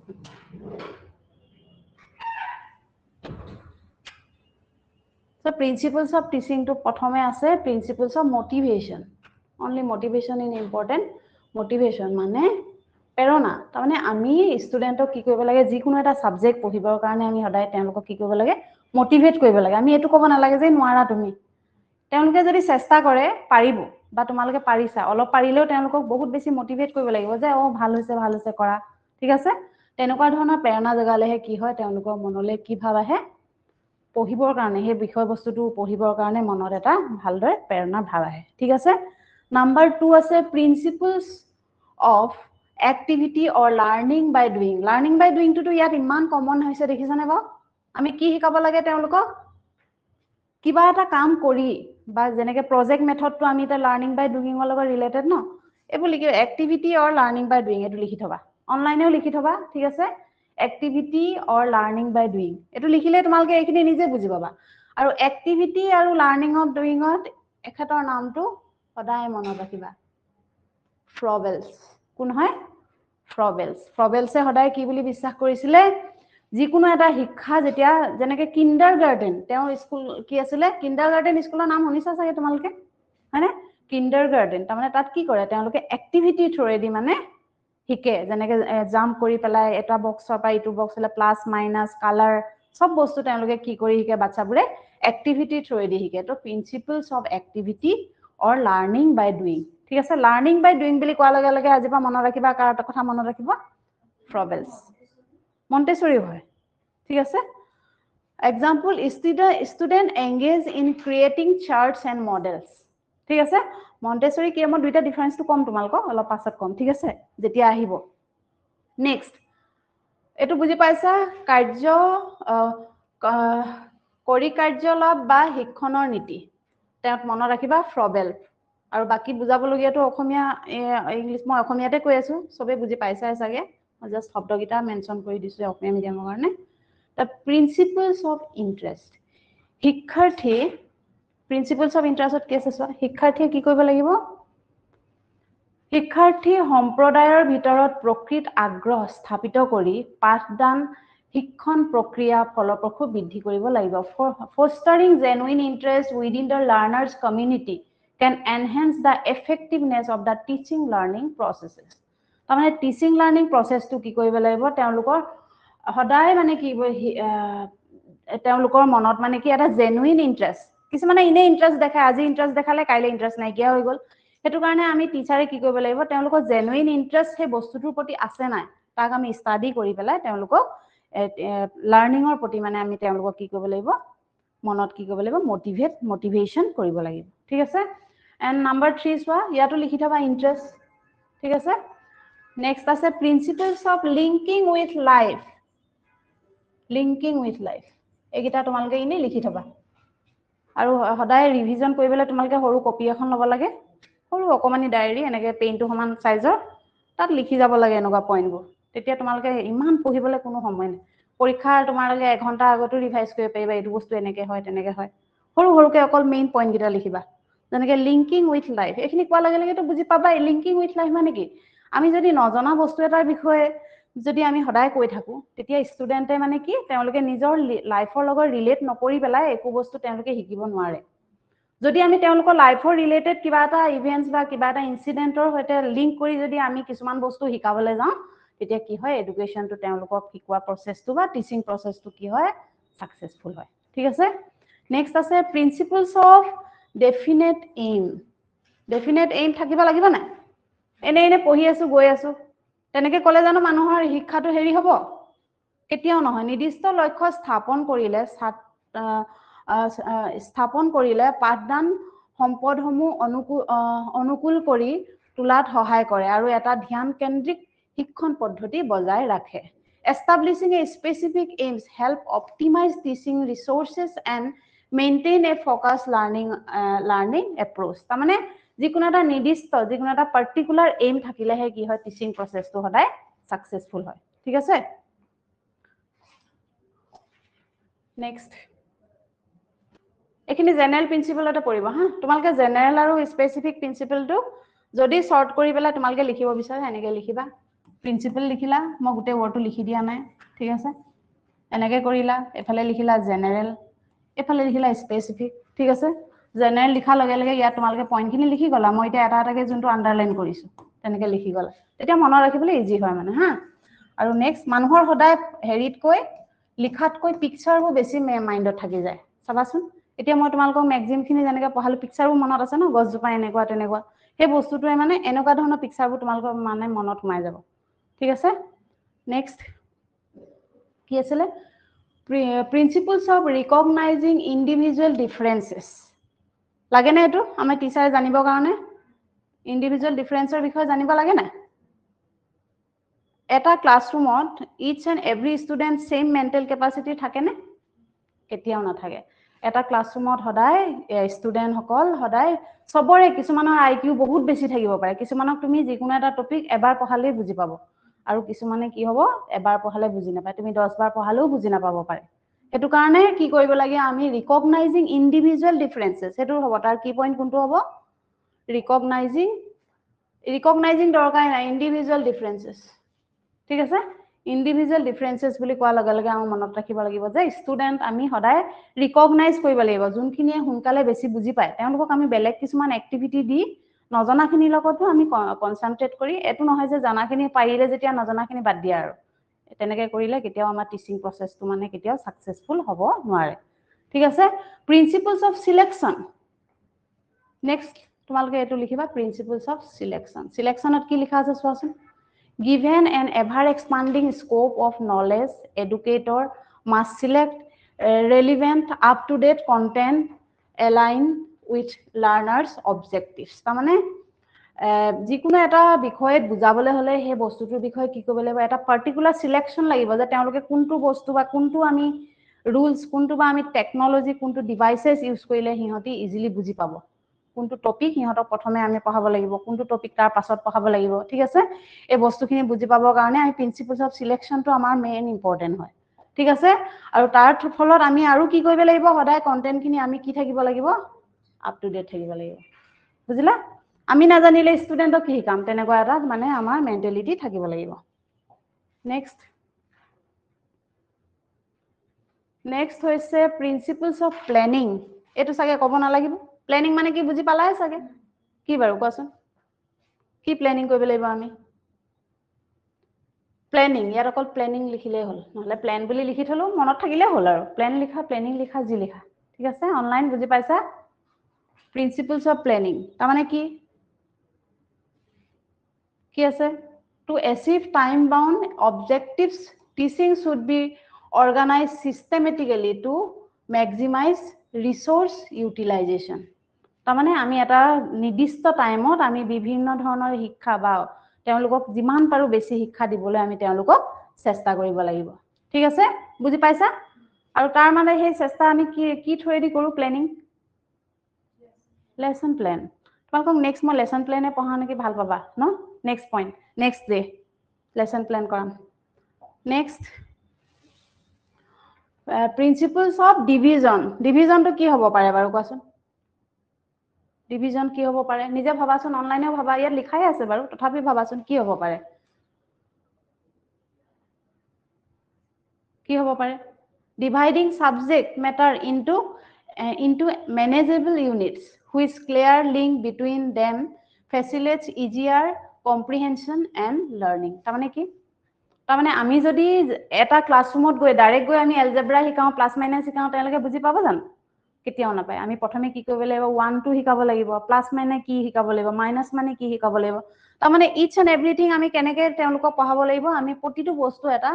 So principles of teaching to prothome ase principles of motivation only motivation is important motivation mane প্ৰেৰণা তাৰমানে আমি ষ্টুডেণ্টক কি কৰিব লাগে যিকোনো এটা সাবজেক্ট পঢ়িবৰ কাৰণে আমি সদায় তেওঁলোকক কি কৰিব লাগে মোটিভেট কৰিব লাগে আমি এটো ক'ব নালাগে যে নোৱাৰা তুমি তেওঁলোকে যদি চেষ্টা কৰে পাৰিব বা তোমালোকে পাৰিছা অলপ পাৰিলেও তেওঁলোকক বহুত বেছি মোটিভেট কৰিব লাগিব যে ও ভাল হৈছে কৰা ঠিক আছে তেনেকুৱা ধৰণৰ প্ৰেৰণা জগালেহে কি হয় তেওঁলোকৰ মনলৈ কি ভাব আহে পঢ়িবৰ কাৰণে সেই বিষয়বস্তুটো পঢ়িবৰ কাৰণে মনত এটা ভালদৰে প্ৰেৰণা ভাব আহে ঠিক আছে নাম্বাৰ 2 আছে principles of activity or learning by doing to ইয়াত ইমান কমন হৈছে দেখিছানে বাৰু আমি কি শিকাব লাগে তেওঁলোকক কিবা এটা কাম কৰি বা যেনেকে প্ৰজেক্ট মেথডটো আমি এটা লাৰ্নিং বাই ডুইংৰ লগত ৰিলেটেড ন এইবোৰ লিখি activity or learning by doing এটো লিখি থবা অনলাইনেও লিখি থবা ঠিক আছে activity or learning by doing এটো লিখিলে তোমালোকে এইখিনি নিজে বুজি পাবা আৰু এক্টিভিটি আৰু লাৰ্নিং অফ ডুইংত এখেতৰ নামটো সদায় মনত ৰাখিবা ফ্ৰবেলছ কোন হয় ফ্ৰবেলছে সদায় কি বুলি বিশ্বাস কৰিছিলে যিকোনো এটা শিক্ষা যেতিয়া যেনেকে কিন্ডাৰগাৰ্টেন তেওঁ স্কুল কি আছিল কিন্ডাৰগাৰ্টেন স্কুলৰ নাম শুনিছা চাগে তোমালোকে হয়নে কিন্ডাৰগাৰ্টেন তাৰমানে তাত কি কৰে তেওঁলোকে এক্টিভিটি থ্ৰুৱেদি মানে শিকে যেনেকে জাম্প কৰি পেলাই এটা বক্সৰ পৰা ইটো বক্সলে প্লাস মাইনাস কালাৰ সব বস্তু তেওঁলোকে কি কৰি শিকে বাচ্চাবোৰে এক্টিভিটি থ্ৰুৱেদি শিকে তো principles of activity or learning by doing ঠিক আছে লাৰ্নিং বাই ডুইং বুলি কোৱাৰ লগে লগে আজিবা মনত ৰাখিবা কাৰ কথা মনত ৰাখিব ফ্ৰবেলছ মন্টেছৰী হয় ঠিক আছে example student engage in creating charts and models ঠিক আছে মন্টেছৰী কি মই দুইটা ডিফাৰেন্সটো কম তোমালক অলপ পাছত কম ঠিক আছে যেতিয়া আহিব নেক্সট এটো বুজি পাইছা কাৰ্য কৰি কাৰ্যলাভ বা শিক্ষণৰ নীতি তাত মনত ৰাখিবা ফ্ৰবেল আৰু বাকি বুজাবলগিয়াটো অসমীয়া ইংলিশ মই অসমীয়াতে কৈ আছো সবে বুজি পাইছাই চাগে মই জাস্ট শব্দগিটা মেনশন কৰি দিছো অসমীয়া মিডিয়ামৰ কাৰণে the principles of interest শিক্ষাৰ্থী principles of interest কেছ আছে শিক্ষাৰ্থীয়ে কি কৰিব লাগিব শিক্ষাৰ্থী সম্প্ৰদায়ৰ ভিতৰত প্ৰকৃত আগ্ৰহ স্থাপিত কৰি পাঠদান শিক্ষণ প্ৰক্ৰিয়া ফলপ্ৰসূ বৃদ্ধি কৰিব লাগিব fostering genuine interest within the learners community can enhance the effectiveness of the teaching learning processes তাৰমানে টিচিং লাৰ্নিং প্ৰসেসটো কি কৰিব লাগিব তেওঁলোকৰ সদায় মানে কি তেওঁলোকৰ মনত মানে কি এটা জেনুইন ইন্টাৰেষ্ট কিছুমানে ইনে ইন্টাৰেষ্ট দেখায় আজি ইন্টাৰেষ্ট দেখালে কাইলে ইন্টাৰেষ্ট নাইকিয়া হৈ গল হেতু কাৰণে আমি টিচাৰে কি কৰিব লাগিব তেওঁলোকৰ জেনুইন ইন্টাৰেষ্ট হে বস্তুটোৰ প্ৰতি আছে নাই তাক আমি ষ্টাডি কৰি পেলাই তেওঁলোকক লাৰ্নিংৰ প্ৰতি মানে আমি তেওঁলোকক কি কৰিব লাগিব মনত কি কৰিব লাগিব মোটিভেশন কৰিব লাগিব ঠিক আছে এন্ড নাম্বাৰ 3 সোৱা ইয়াটো লিখি থবা ইন্টাৰেষ্ট ঠিক আছে নেক্সট আছে principles of linking with life এইগিটা তোমালোকে ইনে লিখি থবা আৰু সদায় ৰিভিজন কৰিবলৈ তোমালোকে সৰু কপি এখন ল'ব লাগে সৰু অকমানি ডায়েৰী এনেকে পেইনটো সমান সাইজৰ তাত লিখি যাব লাগে এনেকুৱা পইণ্টবোৰ তেতিয়া তোমালোকে ইমান পঢ়িবলৈ কোনো সময় নাই পৰীক্ষাৰ তোমালোকে 1 ঘণ্টা আগতো ৰিভাইজ কৰিব পাৰিবা এইটো বস্তু এনেকে হয় তেনেকে হয় সৰু সৰুকে অকল মেইন পইণ্ট গিটা লিখিবা যেনেকে লিংকিং উইথ লাইফ এখিনি কোৱা লাগে লাগে তো বুজি পাবা লিংকিং উইথ লাইফ মানে কি আমি যদি নজনা বস্তু এটাৰ বিষয়ে যদি আমি সদায় কৈ থাকো তেতিয়া ষ্টুডেন্টে মানে কি তেওঁলোকে নিজৰ লাইফৰ লগত ৰিলেট নকৰি পেলাই একো বস্তু তেওঁলোকে শিকিব নোৱাৰে যদি আমি তেওঁলোকৰ লাইফৰ ৰিলেটেড কিবা এটা ইভেন্টস বা কিবা এটা ইনসিডেন্টৰ সৈতে লিংক কৰি যদি আমি কিছুমান বস্তু শিকাবলৈ যাওঁ তেতিয়া কি হয় এডুকেশনটো তেওঁলোকক শিকোৱা প্ৰসেসটো বা টিচিং প্ৰসেসটো কি হয় সাকসেসফুল হয় ঠিক আছে নেক্সট আছে প্ৰিন্সিপলছ অফ ডেফিনেট এইম থাকিব লাগিব না এনে পঢ়ি আছো গৈ আছো তেনেকে কলে জানো মানুহৰ শিক্ষাটো হেৰি হ'ব কেতিয়াও নহয় নিৰ্দিষ্ট লক্ষ্য স্থাপন কৰিলে পাঠদান সম্পদসমূহ অনুকূল কৰি তুলাত সহায় কৰে আৰু এটা ধ্যান কেন্দ্ৰিক শিক্ষণ পদ্ধতি বজাই ৰাখে establishing a specific aims help optimize teaching resources and maintain a focused learning approach তাৰমানে যিকোনো এটা নিৰ্দিষ্ট যিকোনো এটা পাৰ্টিকুলাৰ এইম থাকিলেহে কি হয় টিচিং প্ৰসেসটো সদায় সাকসেসফুল হয় ঠিক আছে নেক্সট এখিনি জেনাৰেল প্ৰিন্সিপল এটা পৰিব হা তোমালকে জেনাৰেল আৰু স্পেসিফিক প্ৰিন্সিপলটো যদি শৰ্ট কৰি পেলা তোমালকে লিখিব বিচাৰে এনেকে লিখিবা প্ৰিন্সিপল লিখিলা মই গুটে ওয়াৰ্ডটো লিখি দিয়া নাই ঠিক আছে এনেকে কৰিলা এফালে লিখিলা জেনাৰেল এফালে লিখিলা স্পেসিফিক ঠিক আছে জেনাৰেল লিখা লগে লগে ইয়া তোমালকে পইণ্টখিনি লিখি গলা মই এটা এটাকে যোনটো আন্ডাৰলাইন কৰিছো তেনেকৈ লিখি গ'লা তেতিয়া মনত ৰাখিবলৈ ইজি হয় মানে হা আৰু নেক্সট মানুহৰ সদায় হেৰিতকৈ লিখাতকৈ পিকচাৰবোৰ বেছি মাইণ্ডত থাকি যায় চাবাচোন এতিয়া মই তোমালোকক ম্যাগজিনখিনি যেনেকৈ পঢ়ালো পিকচাৰবোৰ মনত আছে ন গছজোপা এনেকুৱা তেনেকুৱা সেই বস্তুটোৱে মানে এনেকুৱা ধৰণৰ পিকচাৰবোৰ তোমালোকৰ মানে মনত সোমাই যাব ঠিক আছে নেক্সট কি আছিলে প্ৰিন্সিপলছ অফ ৰিকগনাইজিং ইণ্ডিভিজুৱেল ডিফাৰেন্সেছ লাগে না এইটো আমাৰ টিচাৰে জানিবৰ কাৰণে ইণ্ডিভিজুৱেল ডিফাৰেন্সৰ বিষয়ে জানিব লাগে না এটা ক্লাছৰুমত each and every student same mental capacity থাকেনে কেতিয়াও নাথাকে এটা ক্লাছৰুমত সদায় ষ্টুডেণ্টসকল সদায় সবৰে কিছুমানৰ আইকিউ বহুত বেছি থাকিব পাৰে কিছুমানক তুমি যিকোনো এটা টপিক এবাৰ পঢ়ালেই বুজি পাব আৰু কিছুমানে কি হ'ব এবাৰ পঢ়ালে বুজি নাপায় তুমি 10 বাৰ পঢ়ালেও বুজি নাপাব পাৰে এটো কাৰণে কি কৰিব লাগে আমি ৰিকগনাইজিং ইণ্ডিভিজুৱেল ডিফাৰেন্সেছ হেতু হ'ব তাৰ কি পইণ্ট কোনটো হ'ব ৰিকগনাইজিং দৰকাৰ নাই ইণ্ডিভিজুৱেল ডিফাৰেন্সেছ ঠিক আছে ইণ্ডিভিজুৱেল ডিফাৰেন্সেছ বুলি কোৱাৰ লগে লগে আমি মনত ৰাখিব লাগিব যে ষ্টুডেণ্ট আমি সদায় ৰিকগনাইজ কৰিব লাগিব যোনখিনিয়ে সোনকালে বেছি বুজি পায় তেওঁলোকক আমি বেলেগ কিছুমান এক্টিভিটি দি নজনাখিনিৰ লগতো আমি কনচেনট্ৰেট কৰি এটো নহয় যে জানাখিনি পাৰিলে যেতিয়া নজনাখিনি বাদ দিয়া আৰু তেনেকৈ কৰিলে কেতিয়াও আমাৰ টিচিং প্ৰচেছটো মানে কেতিয়াও সাকসেসফুল হ'ব নোৱাৰে ঠিক আছে প্ৰিন্সিপলছ অফ সিলেকশন নেক্সট তোমালোকে এটো লিখিবা প্ৰিন্সিপলছ অফ সিলেকশন সিলেকশনত কি লিখা আছে চোৱাচোন given an ever expanding scope of knowledge educator must select relevant up to date content aligned with learners objectives ta mane যিকোনো এটা বিষয়ত বুজাবলৈ হলে সেই বস্তুটোৰ বিষয়ে কি কৰিব লাগিব এটা পাৰ্টিকুলাৰ সিলেকশন লাগিব যে তেওঁলোকে কোনটো বস্তু বা কোনটো আমি ৰুলস কোনটো বা আমি টেকনলজি কোনটো ডিভাইসেস ইউজ কৰিলে হিহতি ইজিলি বুজি পাব কোনটো টপিক হিহতক প্ৰথমে আমি পঢ়াব লাগিব কোনটো টপিক তাৰ পাছত পঢ়াব লাগিব ঠিক আছে এই বস্তুখিনি বুজি পাবৰ কাৰণে আমি প্ৰিন্সিপলছ অফ সিলেকশনটো আমাৰ মেইন ইম্পৰ্টেন্ট হয় ঠিক আছে আৰু তাৰ ফলত আমি আৰু কি কৰিব লাগিব সদায় কন্টেন্টখিনি আমি কি থাকিব লাগিব আপ টু ডেট থাকিব লাগিব বুজিলা আমি নাজানিলে ষ্টুডেন্টক কি কাম তেনেকুৱা এটা মানে আমাৰ মেন্টালিটি থাকিব লাগিব নেক্সট হৈছে প্ৰিন্সিপলছ অফ প্লেনিং এটো সাগে ক'ব নালাগিব প্লেনিং মানে কি বুজি পালাই সাগে কি বাৰু কোৱাচোন কি প্লেনিং কৰিব লাগিব আমি প্লেনিং ইয়াত অকল প্লেনিং লিখিলে হল নহলে প্ল্যান বুলি লিখি থলো মনত থাকিলে হল আৰু প্ল্যান লিখা প্লেনিং লিখা জি লিখা ঠিক আছে অনলাইন বুজি পাইছা প্ৰিন্সিপলছ অফ প্লেনিং তাৰ মানে কি আছে to achieve time bound objectives teaching should be organized systematically to maximize resource utilization তাৰ মানে আমি এটা নিৰ্দিষ্ট টাইমত আমি বিভিন্ন ধৰণৰ শিক্ষা বা তেওঁলোকক যিমান পাৰো বেছি শিক্ষা দিবলৈ আমি তেওঁলোকক চেষ্টা কৰিব লাগিব ঠিক আছে বুজি পাইছা আৰু তাৰ মানে সেই চেষ্টা আমি কি থ্ৰুদি কৰো প্লেনিং লেসন প্ল্যান তোমালোকক নেক্সট মই লেসন প্ল্যানে পঢ়া নেকি ভাল পাবা ন next point next day lesson plan কৰাম নেক্সট প্ৰিন্সিপলছ অফ ডিভিজন তো কি হ'ব পাৰে বাৰু কোৱাচোন ডিভিজন কি হ'ব পাৰে নিজে ভাবাচোন অনলাইনেও ভাবা ইয়াত লিখাই আছে বাৰু তথাপি ভাবাচোন কি হ'ব পাৰে কি হ'ব পাৰে dividing subject matter into manageable units which clear link between them facilitates easier comprehension and learning তাৰমানে কি তাৰমানে আমি যদি এটা ক্লাছৰুমত গৈ ডাইৰেক্ট গৈ আমি এলজেব্ৰা শিকাও প্লাস মাইনাস শিকাও তেওঁলোকে বুজি পাব জানো কেতিয়াও নাপায় আমি প্ৰথমে কি কৰিব লাগিব 1 2 শিকাব লাগিব প্লাস মানে কি শিকাব লাগিব মাইনাস মানে কি শিকাব লাগিব তাৰমানে ইচ এণ্ড এভৰিথিং আমি কেনেকৈ তেওঁলোকক পঢ়াব লাগিব আমি প্ৰতিটো বস্তু এটা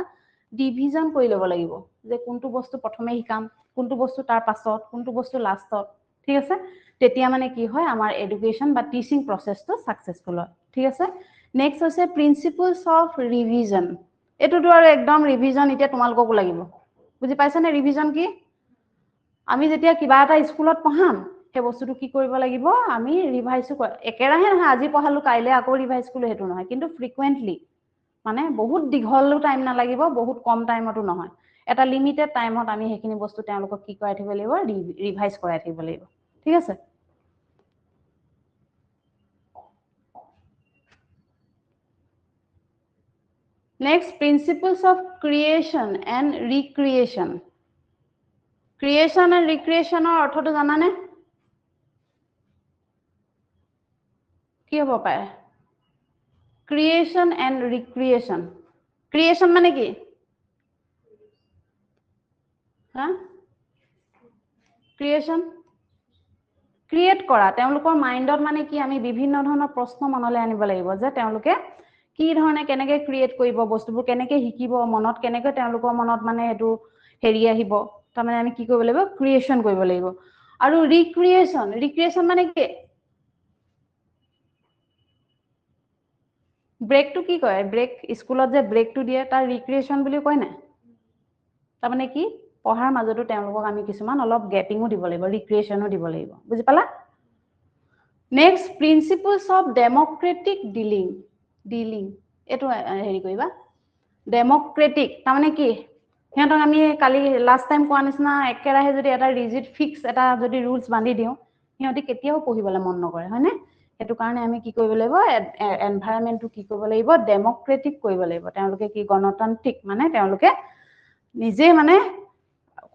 ডিভিজন কৰি ল'ব লাগিব যে কোনটো বস্তু প্ৰথমে শিকাম কোনটো বস্তু তাৰ পাছত কোনটো বস্তু লাষ্টত ঠিক আছে তেতিয়া মানে কি হয় আমাৰ এডুকেশ্যন বা টিচিং প্ৰচেছটো সাকসেসফুল হয় ঠিক আছে নেক্সট হৈছে প্ৰিন্সিপলছ অফ ৰিভিজন এটোটো আৰু একদম ৰিভিজন এতিয়া তোমালোককো লাগিব বুজি পাইছা নে ৰিভিজন কি আমি যেতিয়া কিবা এটা স্কুলত পঢ়াম সেই বস্তুটো কি কৰিব লাগিব আমি ৰিভাইজো একেৰাহে নহয় আজি পঢ়ালো কাইলে আকৌ ৰিভাইজ কৰিলো হেতু নহয় কিন্তু ফ্ৰিকুৱেন্টলি মানে বহুত দীঘল টাইম নালাগিব বহুত কম টাইমতো নহয় এটা লিমিটেড টাইমত আমি হেখিনি বস্তু তেওঁলোকক কি কৰাই থাকিব লাগিব ৰিভাইজ কৰাই থাকিব লাগিব ঠিক আছে next principles of creation and recreation creation and ৰিক্ৰিয়েশ্যনৰ অৰ্থটো জানানে কি হ'ব পাৰে ক্ৰিয়েশ্যন এণ্ড ৰিক্ৰিয়েশ্যন ক্ৰিয়েশ্যন মানে কি হা ক্ৰিয়েশ্যন ক্ৰিয়েট কৰা তেওঁলোকৰ মাইণ্ডত মানে কি আমি বিভিন্ন ধৰণৰ প্ৰশ্ন মনলৈ আনিব লাগিব যে তেওঁলোকে কি ধৰণে কেনেকৈ ক্ৰিয়েট কৰিব বস্তুবোৰ কেনেকৈ শিকিব মনত কেনেকৈ তেওঁলোকৰ মনত মানে এইটো হেৰি আহিব তাৰমানে আমি কি কৰিব লাগিব ক্ৰিয়েশ্যন কৰিব লাগিব আৰু ৰিক্ৰিয়েশ্যন মানে কি ব্ৰেকটো কি কয় ব্ৰেক স্কুলত যে ব্ৰেকটো দিয়ে তাৰ ৰিক্ৰিয়েশ্যন বুলি কয় নাই তাৰমানে কি পঢ়াৰ মাজতো তেওঁলোকক আমি কিছুমান অলপ গেপিঙো দিব লাগিব ৰিক্ৰিয়েশ্যনো দিব লাগিব বুজি পালা next principles of democratic dealing এইটো হেৰি কৰিবা ডেমক্ৰেটিক তাৰমানে কি সিহঁতক আমি কালি লাষ্ট টাইম কোৱা নিচিনা একেৰাহে যদি এটা ৰিজিড ফিক্স এটা যদি ৰুলছ বান্ধি দিওঁ সিহঁতি কেতিয়াও পঢ়িবলৈ মন নকৰে হয়নে সেইটো কাৰণে আমি কি কৰিব লাগিব এনভাইৰনমেণ্টটো কি কৰিব লাগিব ডেমক্ৰেটিক কৰিব লাগিব তেওঁলোকে কি গণতান্ত্ৰিক মানে তেওঁলোকে নিজে মানে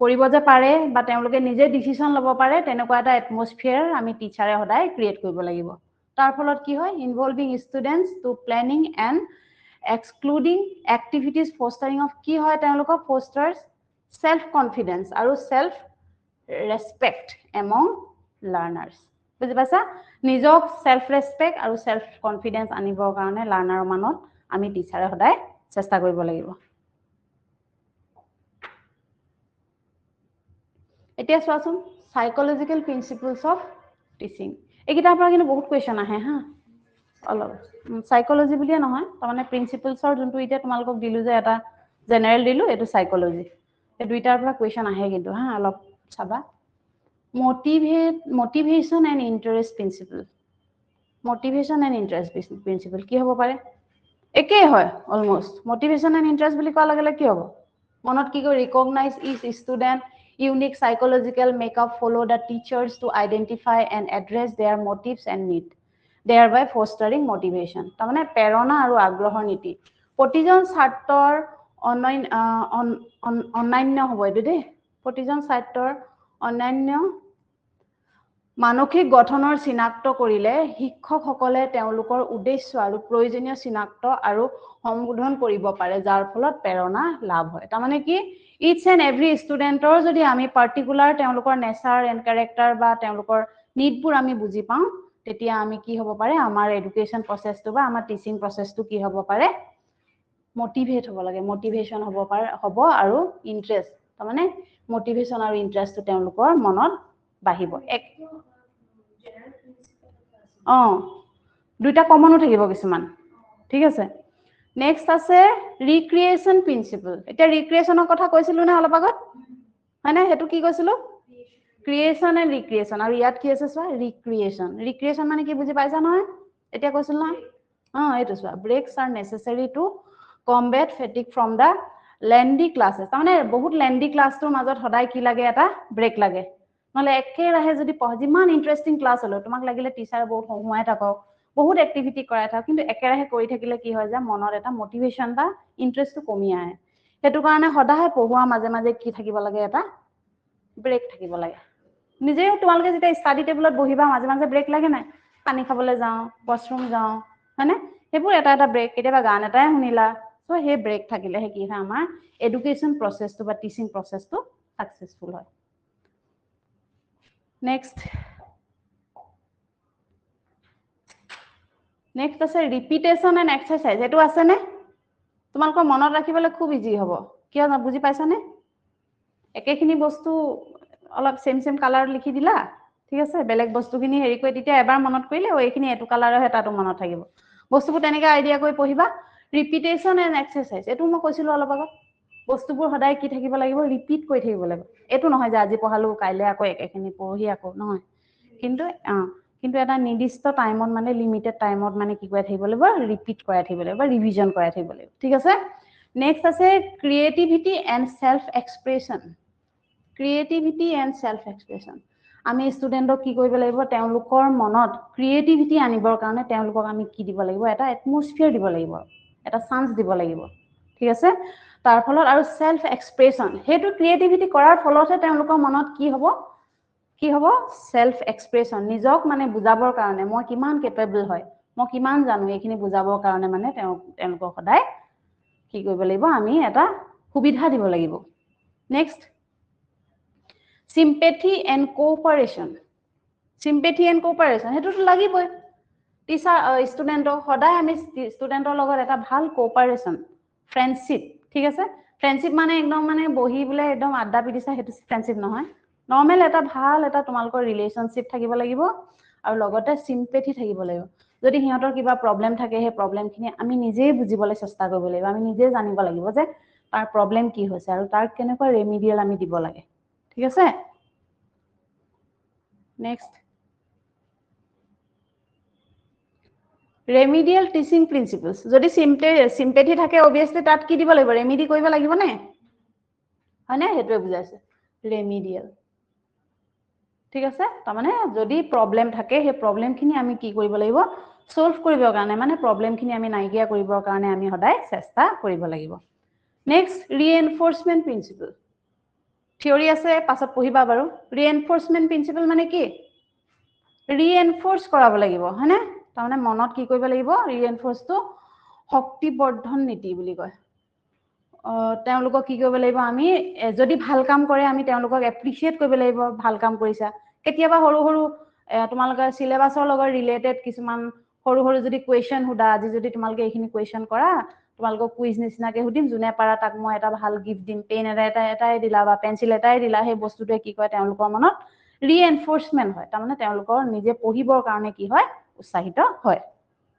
কৰিব যে পাৰে বা তেওঁলোকে নিজে ডিসিশন ল'ব পাৰে তেনেকুৱা এটা এটমস্ফিয়াৰ আমি টিচাৰে সদায় ক্ৰিয়েট কৰিব লাগিব তাৰ ফলত কি হয় involving students to planning and excluding activities fostering of কি হয় তেওঁলোকক ফষ্টাৰ্ছ সেলফ কনফিডেন্স আৰু সেলফ ৰেসপেক্ট এমং লাৰ্নাৰ্ছ বুজি পাইছা নিজক সেলফ ৰেসপেক্ট আৰু সেলফ কনফিডেন্স আনিবৰ কাৰণে লাৰ্নাৰৰ মনত আমি টিচাৰে সদায় চেষ্টা কৰিব লাগিব এতিয়া চোৱাচোন সাইকোলজিক্যাল প্ৰিন্সিপলছ অফ টিচিং এইকেইটাৰ পৰা কিন্তু বহুত কুৱেশ্যন আহে হা অলপ সাইকোলজি বুলিয়ে নহয় তাৰমানে প্ৰিন্সিপলছৰ যোনটো এতিয়া তোমালোকক দিলো যে এটা জেনেৰেল দিলো এইটো সাইকোলজি এই দুইটাৰ পৰা কুৱেশ্যন আহে কিন্তু হা অলপ চাবা motivation and interest principle কি হ'ব পাৰে একেই হয় অলমোস্ট motivation and interest বুলি কোৱাৰ লগে লগে কি হ'ব মনত কি কয় recognize each student unique psychological makeup follow the teachers to identify and address their motives and need thereby fostering motivation তাৰমানে প্ৰেৰণা আৰু আগ্ৰহৰ নীতি প্ৰতিজন ছাত্ৰৰ অনন্য হ'ব এইটো দেই প্ৰতিজন ছাত্ৰৰ অনন্য মানসিক গঠনৰ চিনাক্ত কৰিলে শিক্ষকসকলে তেওঁলোকৰ উদ্দেশ্য আৰু প্ৰয়োজনীয় চিনাক্ত আৰু সম্বোধন কৰিব পাৰে যাৰ ফলত প্ৰেৰণা লাভ হয় তাৰমানে কি ইচ এণ্ড এভৰি ষ্টুডেণ্টৰ যদি আমি পাৰ্টিকুলাৰ তেওঁলোকৰ নেচাৰ এণ্ড কেৰেক্টাৰ বা তেওঁলোকৰ নিডবোৰ আমি বুজি পাওঁ তেতিয়া আমি কি হ'ব পাৰে আমাৰ এডুকেশ্যন প্ৰচেছটো বা আমাৰ টিচিং প্ৰচেছটো কি হ'ব পাৰে মোটিভেট হ'ব লাগে মোটিভেশ্যন হ'ব আৰু ইণ্টাৰেষ্ট তাৰমানে মোটিভেশ্যন আৰু ইণ্টাৰেষ্টটো তেওঁলোকৰ মনত বাঢ়িব দুইটা কমনো থাকিব কিছুমান ঠিক আছে নেক্সট আছে ৰিক্ৰিয়েশ্যন প্ৰিন্সিপল এতিয়া ৰিক্ৰিয়েশ্যনৰ কথা কৈছিলো না অলপ আগত হয়নে সেইটো কি কৈছিলো ক্ৰিয়েশ্যন এণ্ড ৰিক্ৰিয়েশ্যন আৰু ইয়াত কি আছে চোৱা ৰিক্ৰিয়েশ্যন মানে কি বুজি পাইছা নহয় এতিয়া কৈছিলো না এইটো চোৱা breaks are necessary to combat fatigue from the lengthy classes তাৰমানে বহুত লেন্ডি ক্লাছটোৰ মাজত সদায় কি লাগে এটা ব্ৰেক লাগে নহলে একেৰাহে যদি যিমান ইণ্টাৰেষ্টিং ক্লাছ হলো তোমাক লাগিলে টিচাৰে বহুত হহুৱাই থাকক বহুত এক্টিভিটি কৰাই থাকক কিন্তু একেৰাহে কৰি থাকিলে কি হয় যে মনত এটা মটিভেশ্যন বা ইণ্টাৰেষ্টটো কমি আহে সেইটো কাৰণে সদায় পঢ়োৱা মাজে মাজে কি থাকিব লাগে এটা ব্ৰেক থাকিব লাগে নিজে তোমালোকে যেতিয়া ষ্টাডি টেবুলত বহিবা মাজে মাজে ব্ৰেক লাগে নাই পানী খাবলৈ যাওঁ ওয়াশৰুম যাওঁ হয়নে সেইবোৰ এটা এটা ব্ৰেক কেতিয়াবা গান এটাই শুনিলা সো সেই ব্ৰেক থাকিলেহে কি হয় আমাৰ এডুকেশ্যন প্ৰচেছটো বা টিচিং প্ৰচেছটো সাকসেসফুল হয় নেক্সট আছে ৰিপিটেশ্যন এণ্ড এক্সাৰচাইজ এইটো আছেনে তোমালোকৰ মনত ৰাখিবলৈ খুব ইজি হ'ব কিয় বুজি পাইছানে একেখিনি বস্তু অলপ সেম কালাৰ লিখি দিলা ঠিক আছে বেলেগ বস্তুখিনি হেৰি কৰি তেতিয়া এবাৰ মনত কৰিলে এইখিনি এটো কালাৰহে তাতো মনত থাকিব বস্তুবোৰ তেনেকৈ আইডিয়া কৰি পঢ়িবা ৰিপিটেশ্যন এণ্ড এক্সাৰচাইজ এইটো মই কৈছিলো অলপ আগত বস্তুবোৰ সদায় কি থাকিব লাগিব ৰিপিট কৰি থাকিব লাগিব এইটো নহয় যে আজি পঢ়ালো কাইলৈ আকৌ একেখিনি পঢ়ি আকৌ নহয় কিন্তু এটা নিৰ্দিষ্ট টাইমত মানে লিমিটেড টাইমত মানে কি কৰি থাকিব লাগিব ৰিপিট কৰাই থাকিব লাগিব বা ৰিভিজন কৰাই থাকিব লাগিব ঠিক আছে নেক্সট আছে ক্ৰিয়েটিভিটি এণ্ড সেলফ এক্সপ্ৰেছন আমি ষ্টুডেণ্টক কি কৰিব লাগিব তেওঁলোকৰ মনত ক্ৰিয়েটিভিটি আনিবৰ কাৰণে তেওঁলোকক আমি কি দিব লাগিব এটা এটমস্ফিয়াৰ দিব লাগিব এটা চান্স দিব লাগিব ঠিক আছে তাৰ ফলত আৰু সেলফ এক্সপ্ৰেছন সেইটো ক্ৰিয়েটিভিটি কৰাৰ ফলতহে তেওঁলোকৰ মনত কি হ'ব সেলফ এক্সপ্ৰেছন নিজক মানে বুজাবৰ কাৰণে মই কিমান কেপেবল হয় মই কিমান জানো এইখিনি বুজাবৰ কাৰণে মানে তেওঁলোকক সদায় কি কৰিব লাগিব আমি এটা সুবিধা দিব লাগিব নেক্সট sympathy and cooperation হেতুটো লাগিবই টিচাৰ ষ্টুডেন্টক সদায় আমি ষ্টুডেন্টৰ লগত এটা ভাল কোঅপাৰেচন ফ্ৰেন্ডশিপ ঠিক আছে ফ্ৰেন্ডশিপ মানে একদম মানে বহি বলে একদম আড্ডা পিটিছা হেতু ফ্ৰেন্ডশিপ নহয় নৰ্মেল এটা ভাল এটা তোমালোকৰ ৰিলেশনশিপ থাকিব লাগিব আৰু লগতে sympathy থাকিব লাগিব যদি হিহঁতৰ কিবা প্ৰবলেম থাকে হে প্ৰবলেমখিনি আমি নিজেই বুজিবলৈ চেষ্টা কৰিব লাগিব আমি নিজে জানিব লাগিব যে তাৰ প্ৰবলেম কি হৈছে আৰু তাৰ কেনেকুৱা ৰেমিডিয়েল আমি দিব লাগে ঠিক আছে নেক্সট ৰেমিডিয়েল টিচিং প্ৰিন্সিপলছ যদি sympathy থাকে obviously তাত কি দিব লাগিব ৰেমিডি কৰিব লাগিব নে হয়নে হেতুৱে বুজাইছে ৰেমিডিয়েল ঠিক আছে তাৰ মানে যদি প্ৰবলেম থাকে হে প্ৰবলেমখিনি আমি কি কৰিব লাগিব সলভ কৰিবৰ কাৰণে মানে প্ৰবলেমখিনি আমি নাইকিয়া কৰিবৰ কাৰণে আমি সদায় চেষ্টা কৰিব লাগিব নেক্সট ৰিএনফোৰ্সমেন্ট প্ৰিন্সিপল থিওৰি আছে পাছত পঢ়িবা বাৰু ৰিএনফোৰ্সমেন্ট প্ৰিন্সিপল মানে কি ৰিএনফোৰ্স কৰাব লাগিব হয়নে তাৰ মানে মনত কি কৰিব লাগিব ৰিএনফোৰ্সটো শক্তিবৰ্ধন নীতি বুলি কয় তেওঁলোকক কি কৰিব লাগিব আমি যদি ভাল কাম কৰে আমি তেওঁলোকক এপ্ৰিচিয়েট কৰিব লাগিব ভাল কাম কৰিছা কেতিয়াবা সৰু সৰু তোমালোকৰ সিলেবাসৰ লগত ৰিলেটেড কিছুমান সৰু সৰু যদি কোৱেশ্চন হুদা আজি যদি তোমালোকে এইখিনি কোৱেশ্চন কৰা তোমালোকক কুইজ নিচিনাকে হুদিম জুনে পাৰা তাক মই এটা ভাল গিফট দিম পেন এটাই দিলা বা পেন্সিল এটাই দিলা সেই বস্তুটোৱে কি কয় তেওঁলোকৰ মনত ৰিএনফোৰ্সমেন্ট হয় তাৰ মানে তেওঁলোকৰ নিজে পঢ়িবৰ কাৰণে কি হয় উৎসাহিত হয়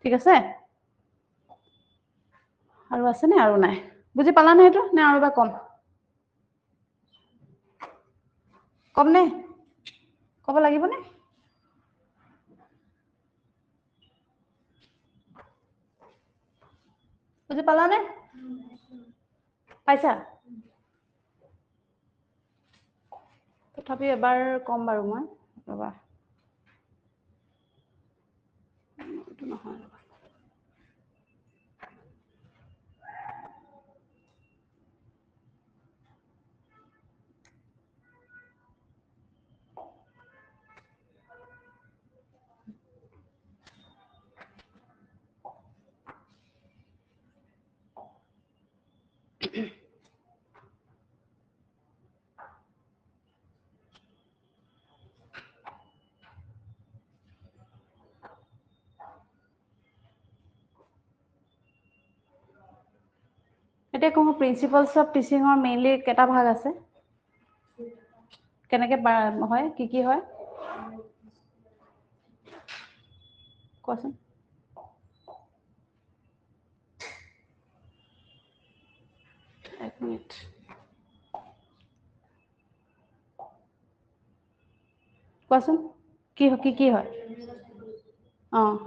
ঠিক আছে আৰু আছে নে আৰু নাই বুজি পালা নে হেতু নে আৰু বা কম নে কব লাগিব নে বুজি পালা নে পাইছা তথাপি এবাৰ কম বাৰু মই ৰবা এইটো নহয় এতিয়া কোন প্ৰিন্সিপালছ অফ টিচিংৰ মেইনলি কেটা ভাগ আছে কেনেকে হয় কি হয় কোৱাচোন এক মিনিট কোৱাচোন কি হয়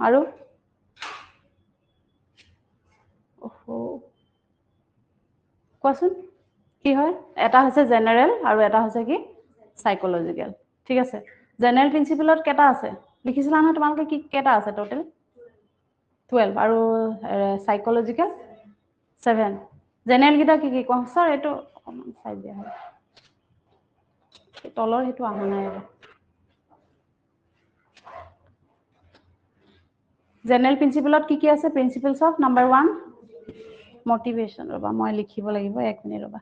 আৰু কোৱাচোন কি হয় এটা হৈছে জেনাৰেল আৰু এটা হৈছে কি সাইকোলজিক্যাল ঠিক আছে জেনাৰেল প্ৰিন্সিপালত কেটা আছে লিখিছিলা নহয় তোমালোকে কি কেটা আছে টোটাল 12 আৰু সাইকোলজিক্যাল 7 জেনাৰেল কিটা কি কোৱা স্যাৰ এটো চাই দিয়া হয় তলৰ হেতু আহা নাই জেনাৰেল প্ৰিন্সিপালত কি আছে প্ৰিন্সিপলছ অফ নাম্বাৰ 1 মটিভেশ্যন ৰবা মই লিখিব লাগিব এক মিনিট ৰবা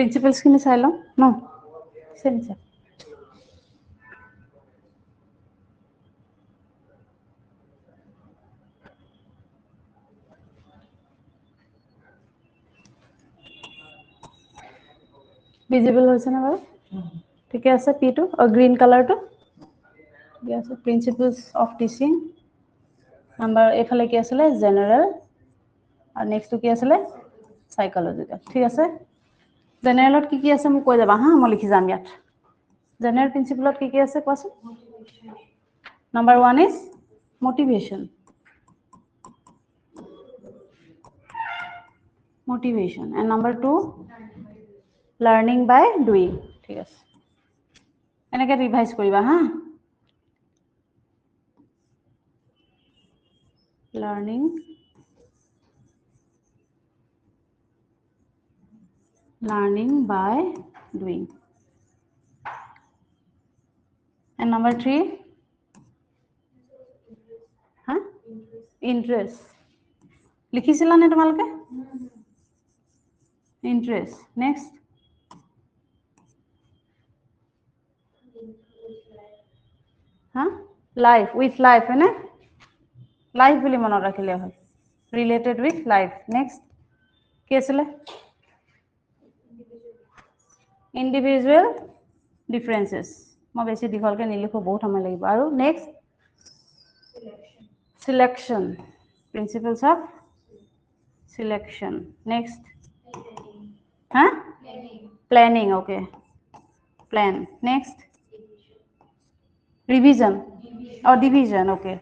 প্ৰিন্সিপলছ খিনি চাই লওঁ ন চেঞ্জ ভিজিবল হৈছে না বাৰু ঠিকে আছে পিটো গ্ৰীন কালাৰটো ঠিকে আছে প্ৰিন্সিপলছ অফ টিচিং নাম্বাৰ এইফালে কি আছিলে জেনাৰেল আৰু নেক্সটটো কি আছিলে সাইকোলজিক্যাল ঠিক আছে জেনাৰেলত কি আছে মোক কৈ যাবা হা মই লিখি যাম ইয়াত জেনাৰেল প্ৰিন্সিপলত কি আছে কোৱাচোন number 1 is motivation and number 2 learning by doing ঠিক আছে এনেকে ৰিভাইজ কৰিবা হা learning by doing and number 3 huh interest লিখিছিলা নে তোমালোকে interest next huh life with life है ना life বুলি মনত ৰাখিলে হয় related with life next কি আছিল individual differences মই বেছি দীঘলকে নিলিখো বহুত সময় লাগিব আৰু next selection principles of selection next huh planning okay plan next revision or division okay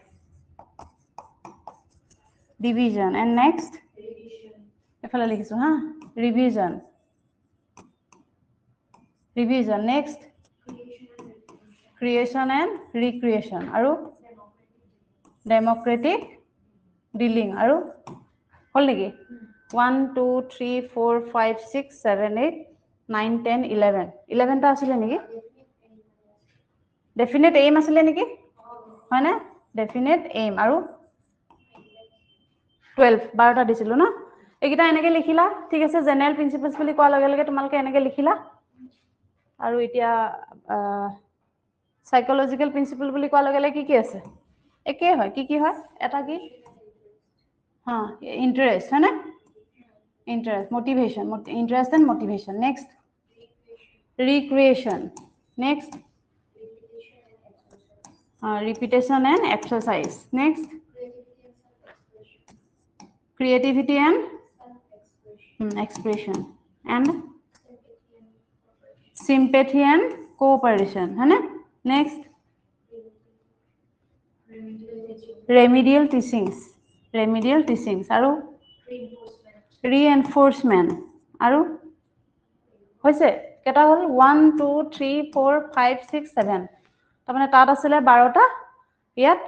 division and next এফালে লিখিছো হা revision next creation and recreation আৰু democratic dealing আৰু হল নেকি 1 2 3 4 5 6 7 8 9 10 11 টা আছিল নেকি definite aim আছিল নেকি হয় না definite aim আৰু 12 12টা দিছিলো না এইকিটা এনেকে লিখিলা ঠিক আছে জেনাৰেল প্ৰিন্সিপলছ বুলি কোৱা লগে লগে তোমালোকে এনেকে লিখিলা আৰু এতিয়া সাইকোলজিক্যাল প্ৰিন্সিপল বুলি কোৱা লগে লগে কি আছে একে হয় কি হয় এটা কি হা ইন্টারেস্ট है ना interest motivation interest and motivation next recreation next repetition and exercise next creativity and expression and sympathy and cooperation है ना next remedial teachings আৰু reinforcement আৰু হৈছে কেটা হল 1 2 3 4 5 6 7 তাৰমানে তাত আছিল 12টা ইয়াত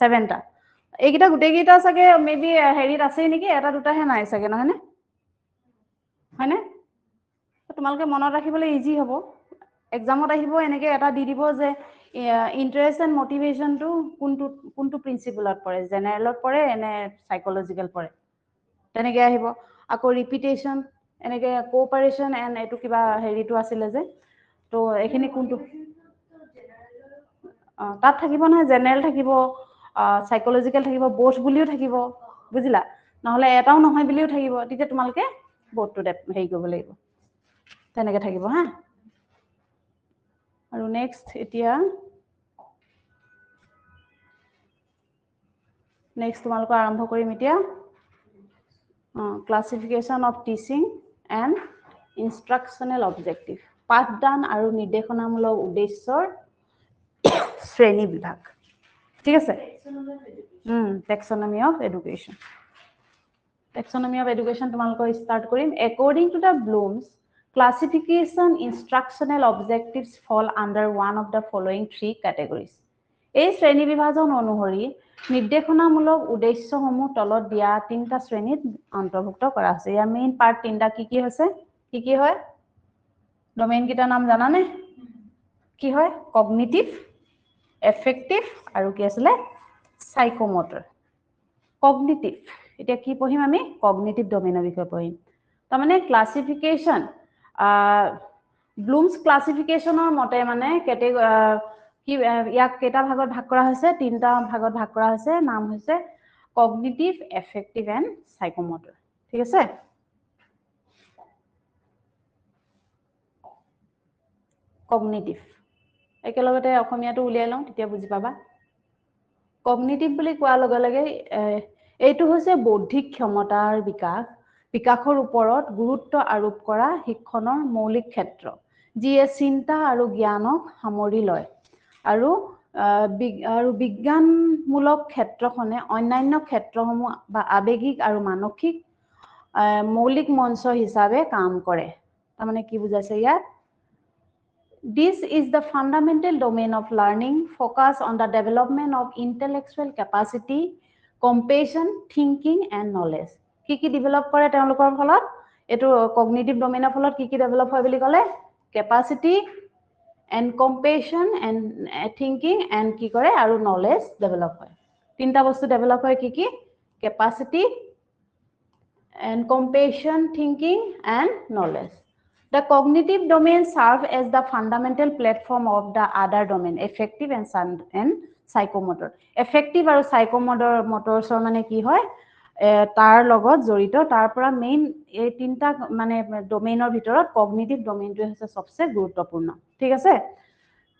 7টা এইকিটা গুটেকিটা সকে মেবি হেৰিত আছে নেকি এটা দুটাহে নাই সকে নহয়নে হয়নে তোমালোকে মনত ৰাখিবলৈ ইজি হ'ব এক্সামত আহিব এনেকে এটা দি দিব যে ইন্টাৰেষ্ট এণ্ড মোটিভেশনটো কোনটো প্ৰিন্সিপলত পৰে জেনাৰেলত পৰে নে সাইকোলজিক্যাল পৰে তেনেকে আহিব আকৌ ৰিপিটেশন এনেকে কোঅপাৰেশন এণ্ড এটো কিবা হেৰিটো আছিল যে তো এখিনি কোনটো তাত থাকিব নহয় জেনাৰেল থাকিব সাইকোলজিক্যাল থাকিব বোথ বুলিও থাকিব বুজিলা নহলে এটাও নহয় বুলিও থাকিব তেতিয়া তোমালোকে বোথটো হেৰি কৰিব লাগিব তেনেকে থাকিব হা আৰু নেক্সট এতিয়া নেক্সট তোমালোক আৰম্ভ কৰিম এতিয়া classification of teaching and instructional objective পাঠদান আৰু নিৰ্দেশনামূলক উদ্দেশ্যৰ শ্ৰেণী বিভাগ ঠিক আছে taxonomy of education তোমালোকৰ স্টাৰ্ট কৰিম according to the Bloom's classification instructional objectives fall under one of the following three categories এই শ্ৰেণী বিভাজন অনুসৰি নিৰ্দেশনামূলক উদ্দেশ্যসমূহ তলত দিয়া তিনটা শ্ৰেণীত অন্তৰ্ভুক্ত কৰা হৈছে ইয়াৰ মেইন পাৰ্ট তিনটা কি হৈছে কি হয় ডমেইন কিটা নাম জানানে কি হয় কগনিটিভ এফেক্টিভ আৰু কি আছিল সাইকোমোটৰ কগনিটিভ এতিয়া কি পঢ়িম আমি কগনিটিভ ডমেইনৰ বিষয়ে পঢ়িম তাৰ মানে ক্লাসিফিকেশন ব্লুমছ ক্লাসিফিকেশনৰ মতে মানে কি ইয়াক কেইটা ভাগত ভাগ কৰা হৈছে তিনটা ভাগত ভাগ কৰা হৈছে নাম হৈছে কগনিটিভ এফেক্টিভ এন্ড সাইকোমোটৰ ঠিক আছে কগনিটিভ একেলগতে অসমীয়াটো উলিয়াই লওঁ তেতিয়া বুজি পাবা কগনিটিভ বুলি কোৱাৰ লগে লগে এইটো হৈছে বৌদ্ধিক ক্ষমতাৰ বিকাশৰ ওপৰত গুৰুত্ব আৰোপ কৰা শিক্ষণৰ মৌলিক ক্ষেত্ৰ যিয়ে চিন্তা আৰু জ্ঞানক সামৰি লয় আৰু বিজ্ঞানমূলক ক্ষেত্ৰখনে অন্যান্য ক্ষেত্ৰসমূহ বা আবেগিক আৰু মানসিক মৌলিক মঞ্চ হিচাপে কাম কৰে তাৰমানে কি বুজাইছে ইয়াত This is the fundamental domain of learning, focus on the development of intellectual capacity, compassion, thinking, and knowledge. কি develop কৰে তেওঁলোকৰ ফলত এটো cognitive domain of ফলত কি develop হয় বুলি ক'লে capacity and compassion and thinking and কি কৰে আৰু knowledge develop হয় তিনটা বস্তু develop হয় কি capacity and compassion, thinking, and knowledge. The cognitive domain serves as the fundamental platform of the other domain, affective and psychomotor. Affective আৰু psychomotor মানে কি হয় তাৰ লগত জড়িত তাৰ পৰা মেইন এই তিনটা মানে ডোমেইনৰ ভিতৰত কগনিটিভ ডোমেইনটো হৈছে সবচে গুৰুত্বপূৰ্ণ ঠিক আছে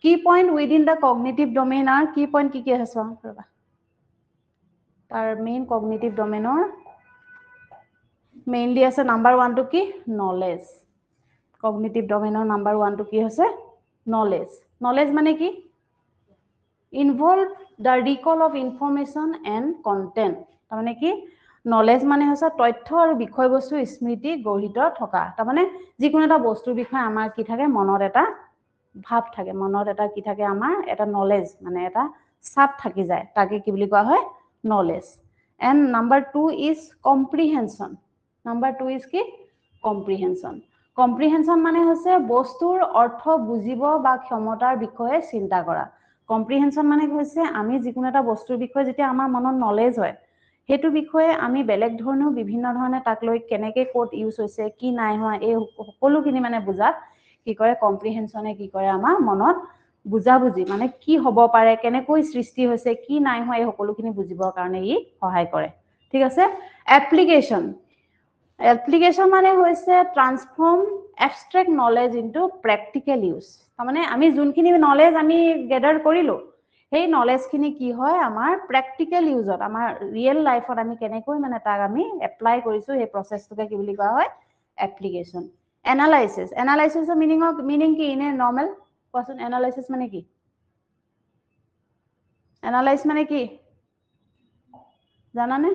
কি point within the cognitive domain are কি পইণ্ট কি আছে ৰবা তাৰ মেইন কগনিটিভ ডোমেইনৰ মেইনলি আছে নাম্বাৰ 1 টু কি নলেজ কগনিটিভ ডোমেইনৰ নাম্বাৰ 1 টু কি আছে নলেজ মানে কি involve the recall of information and content তাৰমানে কি নলেজ মানে হৈছে তথ্য আৰু বিষয়বস্তু স্মৃতি গঢ়িত থকা তাৰমানে যিকোনো এটা বস্তুৰ বিষয়ে আমাৰ কি থাকে মনত এটা ভাব থাকে মনত এটা কি থাকে আমাৰ এটা নলেজ মানে এটা সাত থাকি যায় তাকে কি বুলি কোৱা হয় knowledge and number 2 is comprehension number 2 is কি কম্প্ৰিহেনশন মানে হৈছে বস্তুৰ অৰ্থ বুজিব বা ক্ষমতাৰ বিষয়ে চিন্তা কৰা কম্প্ৰিহেনশন মানে হৈছে আমি যিকোনো এটা বস্তুৰ বিষয়ে যেতিয়া আমাৰ মনত নলেজ হয় হেতু বিষয়ে আমি বেলেগ ধৰণৰ বিভিন্ন ধৰণে তাক লৈ কেনেকে কোড ইউজ হৈছে কি নাই হোৱা এই সকলোখিনি মানে বুজাত কি কৰে কম্প্ৰিহেনশনে কি কৰে আমাৰ মনত বুজাবুজি মানে কি হ'ব পাৰে কেনেকৈ সৃষ্টি হৈছে কি নাই হোৱা এই সকলোখিনি বুজিবৰ কাৰণে ই সহায় কৰে ঠিক আছে এপ্লিকেশন মানে হৈছে transform abstract knowledge into practical use মানে আমি যোনখিনি নলেজ আমি গেদাৰ কৰিলো সেই নলেজখিনি কি হয় আমাৰ প্ৰ্যাকটিক্যাল ইউজত আমাৰ ৰিয়েল লাইফত আমি কেনেকৈ মানে তাক আমি এপ্লাই কৰিছো এই প্ৰসেসটোকে কি বুলি কোৱা হয় এপ্লিকেশন এনালাইসিসৰ মিনিং কি ইনে নৰমাল কোৱাচোন এনালাইসিস মানে কি এনালাইজ মানে কি জানানে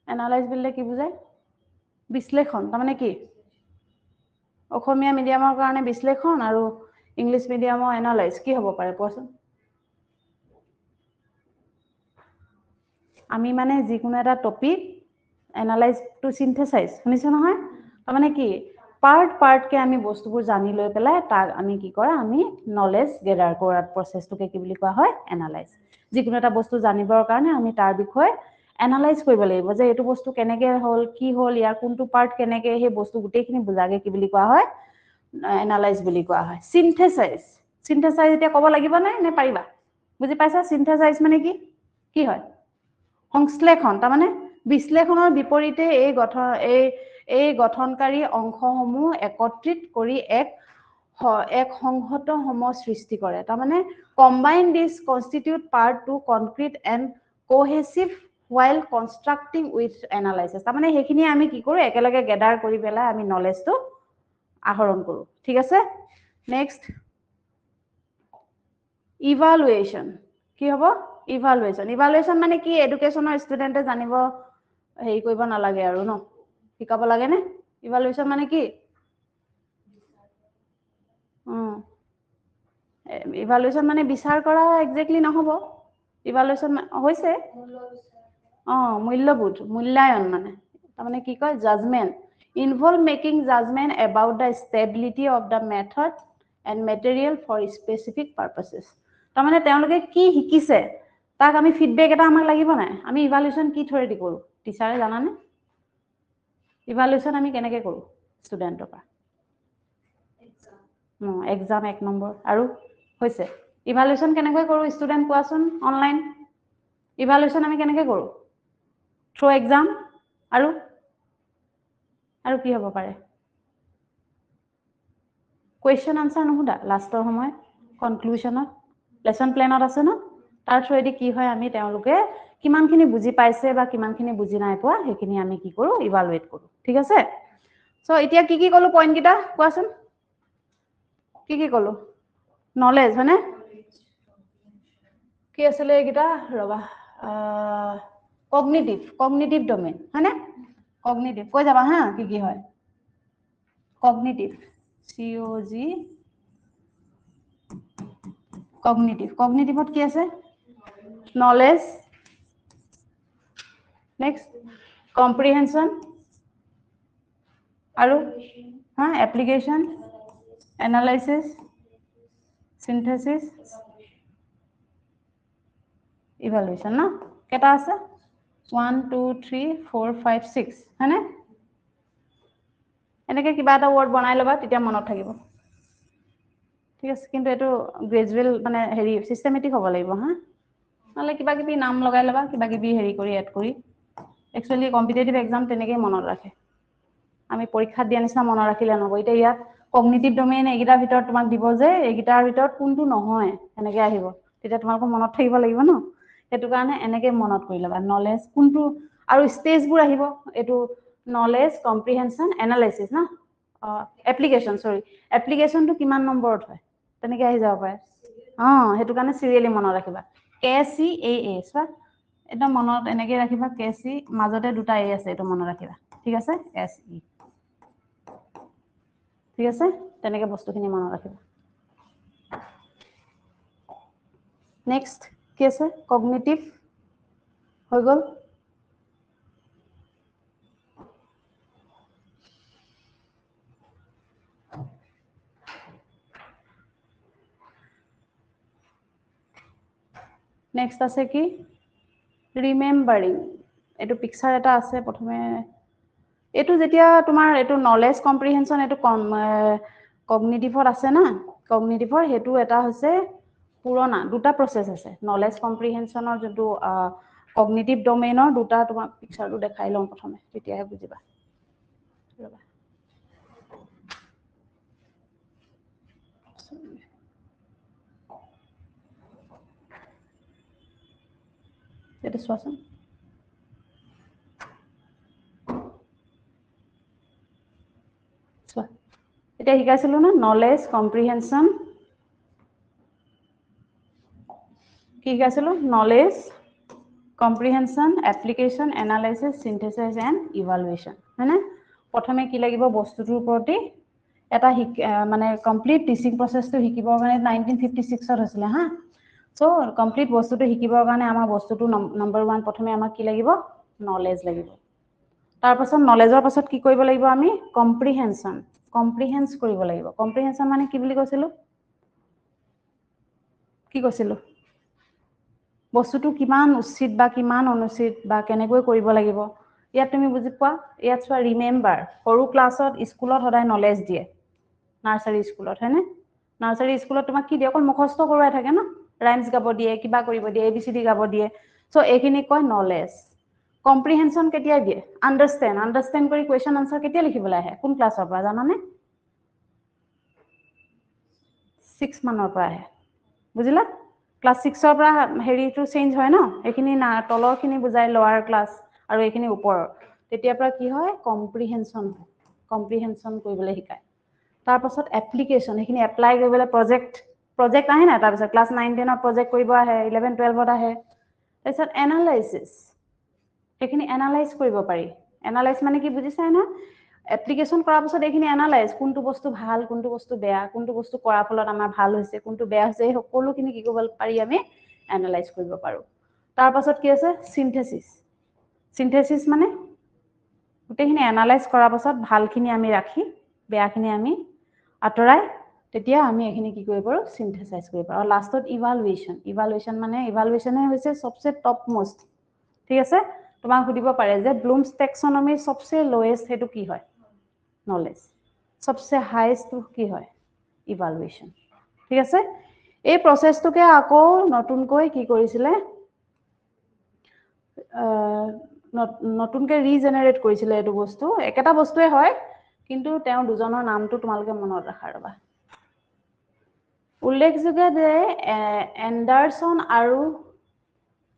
এনালাইজ বুলিলে কি বুজায় বিশ্লেষণ তাৰমানে কি অসমীয়া মিডিয়ামৰ কাৰণে বিশ্লেষণ আৰু ইংলিশ মিডিয়ামৰ এনালাইজ কি হ'ব পাৰে কোৱাচোন আমি মানে যিকোনো এটা টপিক এনালাইজ টু সিনথেসাইজ শুনিছ নহয় তাৰমানে কি পাৰ্ট কে আমি বস্তুবোৰ জানি লৈ পেলাই তাক আমি কি কৰা আমি নলেজ গেদাৰ কৰাৰ প্ৰসেসটোকে কি বুলি কোৱা হয় এনালাইজ যিকোনো এটা বস্তু জানিবৰ কাৰণে আমি তাৰ বিষয়ে এনালাইজ কৰিব লাগিব যে এটো বস্তু কেনেকে হল কি হল ইয়াৰ কোনটো পাৰ্ট কেনেকে হে বস্তু গুটেইখিনি বুজাগে কি বুলি কোৱা হয় এনালাইজ বুলি কোৱা হয় সিনথেসাইজ এতিয়া ক'ব লাগিব নে পাৰিবা বুজি পাইছা সিনথেসাইজ মানে কি হয় সংশ্লেষণ তাৰ মানে বিশ্লেষণৰ বিপৰীতে এই গঠনকাৰী অংশসমূহ একত্ৰিত কৰি এক সংহত সম সৃষ্টি কৰে তাৰ মানে combine this constitute part to concrete and cohesive while constructing with analysis তাৰ মানে হেখিনি আমি কি কৰো একেলগে গেদাৰ কৰি পেলাই আমি নলেজটো আহৰণ কৰো ঠিক আছে নেক্সট ইভালুৱেচন কি হ'ব ইভালুৱেচন মানে কি এডুকেশনৰ ষ্টুডেন্টে জানিব হেৰি কৰিব নালাগে আৰু ন শিকাব লাগে নে ইভালুৱেচন মানে কি ইভালুৱেচন মানে বিচাৰ কৰা এক্স্যাক্টলি নহব ইভালুৱেচন হৈছে মূল্যায়ন মানে তাৰমানে কি কয় judgement involve making judgment about the stability of the method and material for specific purposes তাৰমানে তেওঁলোকে কি শিকিছে তাক আমি ফিডব্যাক এটা আমাক লাগিব নাই আমি ইভালুৱেচন কি থৰে দি কৰো টিচাৰে জানানে ইভালুয়েশন আমি কেনেকৈ কৰোঁ ষ্টুডেণ্টৰ পৰা এক্সাম 1 নম্বৰ আৰু হৈছে ইভালুয়েশন কেনেকৈ কৰোঁ ষ্টুডেণ্ট কোৱাচোন অনলাইন ইভালুয়েশন আমি কেনেকৈ কৰোঁ থ্ৰু এক্সাম আৰু কি হ'ব পাৰে কুৱেশ্যন আনসাৰ নুসুধা লাষ্টৰ সময়ত কনক্লুজনত লেসন প্লেনত আছে ন তাৰ থ্ৰুৱেদি কি হয় আমি তেওঁলোকে কিমানখিনি বুজি পাইছে বা কিমানখিনি বুজি নাই পোৱা সেইখিনি আমি কি কৰোঁ ইভালুৱেট কৰোঁ ঠিক আছে সো এতিয়া কি ক'লো পইণ্ট কেইটা কোৱাচোন কি ক'লো নলেজ হয়নে কি আছিলে এইকেইটা ৰবা কগনিটিভ ডমেইন হয়নে কগনিটিভ কৈ যাবা হা কি হয় কগনিটিভ COG কগনিটিভত কি আছে নলেজ নেক্সট কম্প্ৰিহেনশন আৰু হা এপ্লিকেশন এনালাইসিস সিনথেসিস ইভালুয়েশন না কেটা আছে 1 2 3 4 5 6 হয়নে এনেকৈ কিবা এটা ওয়ার্ড বনাই লবা তেতিয়া মনত থাকিব ঠিক আছে কিন্তু এটো গ্ৰেজুৱেল মানে হেৰি সিস্টেমেটিক হ'ব লাগিব হা নহলে কিবা কিবি নাম লগাই লবা কিবা কিবি হেৰি কৰি এড কৰি একচুয়ালি কম্পিটিটিভ এক্সাম তেনেকৈ মনত ৰাখে আমি পৰীক্ষাত দিয়া নিচিনা মনত ৰাখিলে নহব এতিয়া ইয়াত কগনিটিভ ডমেইন এইকেইটাৰ ভিতৰত তোমাক দিব যে এইকেইটাৰ ভিতৰত কোনটো নহয় এনেকৈ আহিব তেতিয়া তোমালোকৰ মনত থাকিব লাগিব ন সেইটো কাৰণে এনেকৈ মনত কৰি ল'বা নলেজ কোনটো আৰু ষ্টেজবোৰ আহিব এইটো নলেজ কম্প্ৰিহেনশন এনালাইসিস না এপ্লিকেশন এপ্লিকেশনটো কিমান নম্বৰত হয় তেনেকৈ আহি যাব পাৰে সেইটো কাৰণে সিৰিয়ালি মনত ৰাখিবা KCAA চোৱা এটা মনত এনেকৈ ৰাখিবা KC মাজতে দুটা A আছে এইটো মনত ৰাখিবা ঠিক আছে SE ঠিক আছে তেনেকৈ বস্তুখিনি মনত ৰাখিবা নেক্সট কি আছে কগনিটিভ হৈ গ'ল নেক্সট আছে কি ৰিমেম্বাৰিং এইটো পিকচাৰ এটা আছে প্ৰথমে এইটো যেতিয়া তোমাৰ এইটো নলেজ কম্প্ৰিহেনশন এইটো কগনিটিভত আছে না কগনিটিভৰ হেতু এটা হৈছে পুৰণা দুটা প্ৰসেস আছে নলেজ কম্প্ৰিহেনশনৰ যোনটো কগনিটিভ ডমেইনৰ দুটা তোমাক পিকচাৰটো দেখাই লওঁ প্ৰথমে তেতিয়াহে বুজিবা ৰবা এটা চোৱাচোন চোৱা এটা শিকাইছিলো না নলেজ কম্প্ৰিহেনশন কি শিকাইছিলো knowledge comprehension application analysis synthesis and evaluation হয়নে প্ৰথমে কি লাগিব বস্তুটোৰ ওপৰতে এটা মানে কমপ্লিট টিচিং প্ৰসেসটো শিকিবৰ কাৰণে 1956 ত হৈছিলে হা সো কমপ্লিট বস্তুটো শিকিবৰ কাৰণে আমাৰ বস্তুটো নম্বৰ 1 প্ৰথমে আমাক কি লাগিব নলেজ লাগিব তাৰ পাছত নলেজৰ পাছত কি কৰিব লাগিব আমি কম্প্ৰিহেন্স কৰিব লাগিব কম্প্ৰিহেনশন মানে কি বুলি কৈছিলো কি কৈছিলো বস্তুটো কিমান উচিত বা কিমান অনুচিত বা কেনেকৈ কৰিব লাগিব ইয়াত তুমি বুজি পোৱা ইয়াত চোৱা ৰিমেম্বাৰ সৰু ক্লাছত স্কুলত সদায় নলেজ দিয়ে নাৰ্সাৰী স্কুলত হয়নে নাৰ্সাৰী স্কুলত তোমাক কি দিয়ে অকল মুখস্থ কৰোৱাই থাকে ন ৰাইমছ গাব দিয়ে কিবা কৰিব দিয়ে ABCD গাব দিয়ে সো এইখিনি কয় নলেজ কম্প্ৰিহেনশন কেতিয়া দিয়ে আন্ডাৰষ্টেণ্ড কৰি কুৱেশ্যন আনসাৰ কেতিয়া লিখিবলৈ আহে কোন ক্লাছৰ পৰা জানানে 6 মানৰ পৰা আহে বুজিলা ক্লাছ 6 ৰ পৰা হেৰিটো চেঞ্জ হয় ন এইখিনি তলৰখিনি বুজাই লোৱাৰ ক্লাছ আৰু এইখিনি ওপৰৰ তেতিয়াৰ পৰা কি হয় কম্প্ৰিহেনশন কৰিবলৈ শিকায় তাৰ পাছত এপ্লিকেশন এইখিনি এপ্লাই কৰিবলৈ প্ৰজেক্ট আহে না তাৰ পিছত ক্লাছ 9 10 ৰ প্ৰজেক্ট কৰিব আহে 11 12 ত আহে তাৰপিছত এনালাইসিস এইখিনি এনালাইজ কৰিব পাৰি এনালাইজ মানে কি বুজিছাই না এপ্লিকেশন কৰাৰ পিছত এইখিনি এনালাইজ কোনটো বস্তু ভাল কোনটো বস্তু বেয়া কোনটো বস্তু কৰাৰ ফলত আমাৰ ভাল হৈছে কোনটো বেয়া হৈছে এই সকলোখিনি কি কৰিব পাৰি আমি এনালাইজ কৰিব পাৰো তাৰ পাছত কি আছে সিনথেসিস মানে গোটেইখিনি এনালাইজ কৰাৰ পাছত ভালখিনি আমি ৰাখি বেয়াখিনি আমি আঁতৰাই তেতিয়া আমি এইখিনি কি কৰিব পাৰো সিনথেসাইজ কৰিব পাৰো আৰু লাষ্টত ইভালুয়েশন মানে ইভালুয়েশনে হৈছে সবচে টপ মোষ্ট ঠিক আছে তোমাক সুধিব পাৰে যে ব্লুমছ টেক্সনমিৰ সবচে লোয়েষ্ট হেতু কি হয় নলেজ সবচে হাইয়েষ্ট কি হয় ইভালুৱেশ্যন ঠিক আছে এই প্ৰসেসটোকে আকৌ নতুনকৈ কি কৰিছিলে নতুনকৈ ৰিজেনাৰেট কৰিছিলে এটো বস্তু একেটা বস্তুৱে হয় কিন্তু তেওঁ দুজনৰ নামটো তোমালোকে মনত ৰাখা ৰবা উল্লেখযোগ্য যে এণ্ডাৰসন আৰু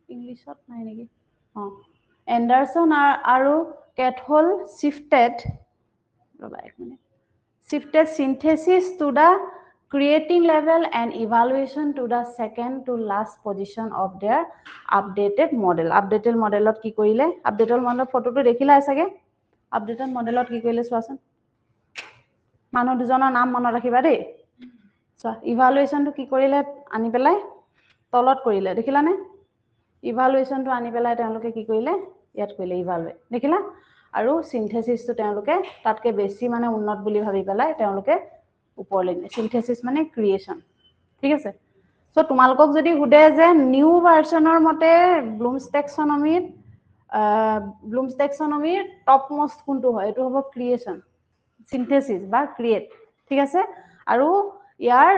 ইংলিছত নাই নেকি এণ্ডাৰসন আৰু কেথল shifted synthesis to the creating level and evaluation to the second to last position of their updated modelot কি কৰিলে updated model ফটোটো দেখিলা চাগে updated modelot কি কৰিলে চোৱাচোন মানুহ দুজনৰ নাম মনত ৰাখিবা দেই চোৱা ইভালুৱেশ্যনটো কি কৰিলে আনি পেলাই তলত কৰিলে দেখিলানে ইভালুৱেশ্যনটো আনি পেলাই তেওঁলোকে কি কৰিলে ইয়াত কৰিলে ইভালুৱেট দেখিলা আৰু সিনথেসিসটো তেওঁলোকে তাতকে বেছি মানে উন্নত বুলি ভাবি পেলাই তেওঁলোকে ওপৰলৈ সিনথেসিস মানে ক্ৰিয়েচন ঠিক আছে সো তোমালোকক যদি হুদে যে নিউ ভাৰ্চনৰ মতে ব্লুমছ টেক্সনমিৰ টপ মোষ্ট কোনটো হয় এটো হ'ব ক্ৰিয়েচন সিনথেসিস বা ক্ৰিয়েট ঠিক আছে আৰু ইয়াৰ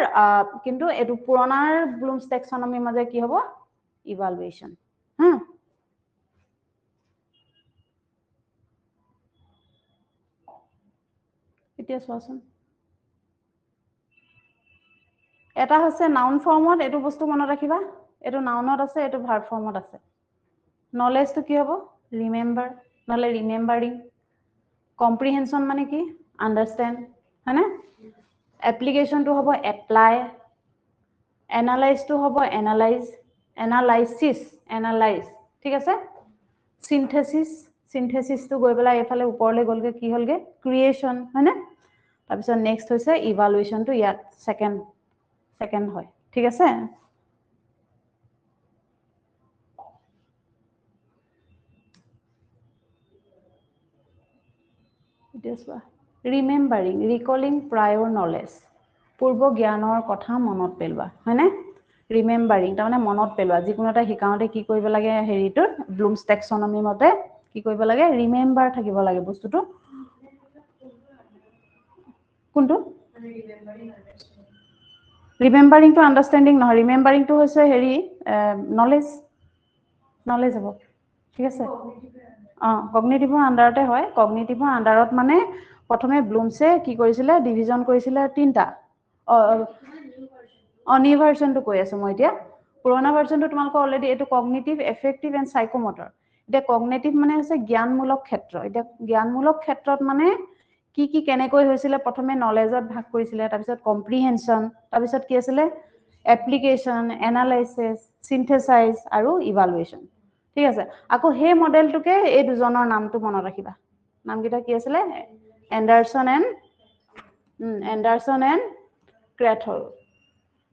কিন্তু এটো পুৰণাৰ ব্লুমছ টেক্সনমিৰ মাজে কি হ'ব ইভালুৱেশ্যন এতিয়া চোৱাচোন এটা হৈছে নাউন ফৰ্মত এটো বস্তু মনত ৰাখিবা এটো নাউনত আছে এটো ভাৰ্ব ফৰ্মত আছে নলেজটো কি হ'ব ৰিমেম্বাৰ নহলে ৰিমেম্বাৰিং কম্প্ৰিহেনশন মানে কি আন্ডাৰস্ট্যান্ড হয়নে এপ্লিকেশনটো হ'ব এপ্লাই এনালাইজটো হ'ব এনালাইজ ঠিক আছে সিনথেসিসটো গৈ পেলাই এফালে ওপৰলৈ গলগে কি হলগে ক্ৰিয়েচন হয়নে তাৰপিছত নেক্সট হৈছে ইভালুৱেশ্যনটো ইয়াত সেকেন্ড হয় ঠিক আছে ৰিমেম্বাৰিং ৰিকলিং প্ৰায়ৰ নলেজ পূৰ্ব জ্ঞানৰ কথা মনত পেলোৱা হয়নে ৰিমেম্বাৰিং তাৰমানে মনত পেলোৱা যিকোনো এটা শিকাওঁতে কি কৰিব লাগে হেৰিটোত ব্লুমছ টেক্সনমি মতে কি কৰিব লাগে ৰিমেম্বাৰ থাকিব লাগে বস্তুটো কোনটো ৰিমেম্বাৰিংটো আন্ডাৰস্ট্যান্ডিং নহয় ৰিমেম্বাৰিংটো হৈছে হেৰি নলেজ হ'ব ঠিক আছে কগনিটিভৰ আন্ডাৰতে হয় কগনিটিভৰ আন্ডাৰত মানে প্ৰথমে ব্লুমছে কি কৰিছিলে ডিভিজন কৰিছিলে তিনটা নিউ ভাৰ্চনটো কৈ আছো মই এতিয়া পুৰণা ভাৰ্চনটো তোমালোকৰ অলৰেডি এটো কগনিটিভ এফেক্টিভ এণ্ড সাইকোমটৰ এতিয়া কগনিটিভ মানে হৈছে জ্ঞানমূলক ক্ষেত্ৰ এতিয়া জ্ঞানমূলক ক্ষেত্ৰত মানে কি কেনেকৈ হৈছিলে প্ৰথমে নলেজত ভাগ কৰিছিলে তাৰপিছত কম্প্ৰিহেনশন তাৰপিছত কি আছিলে এপ্লিকেশন এনালাইসিস সিনথেসাইজ আৰু ইভালুৱেশ্যন ঠিক আছে আকৌ হে মডেলটোকে এই দুজনৰ নামটো মনত ৰাখিবা নামকেইটা কি আছিলে এণ্ডাৰসন এণ্ড ক্ৰেথল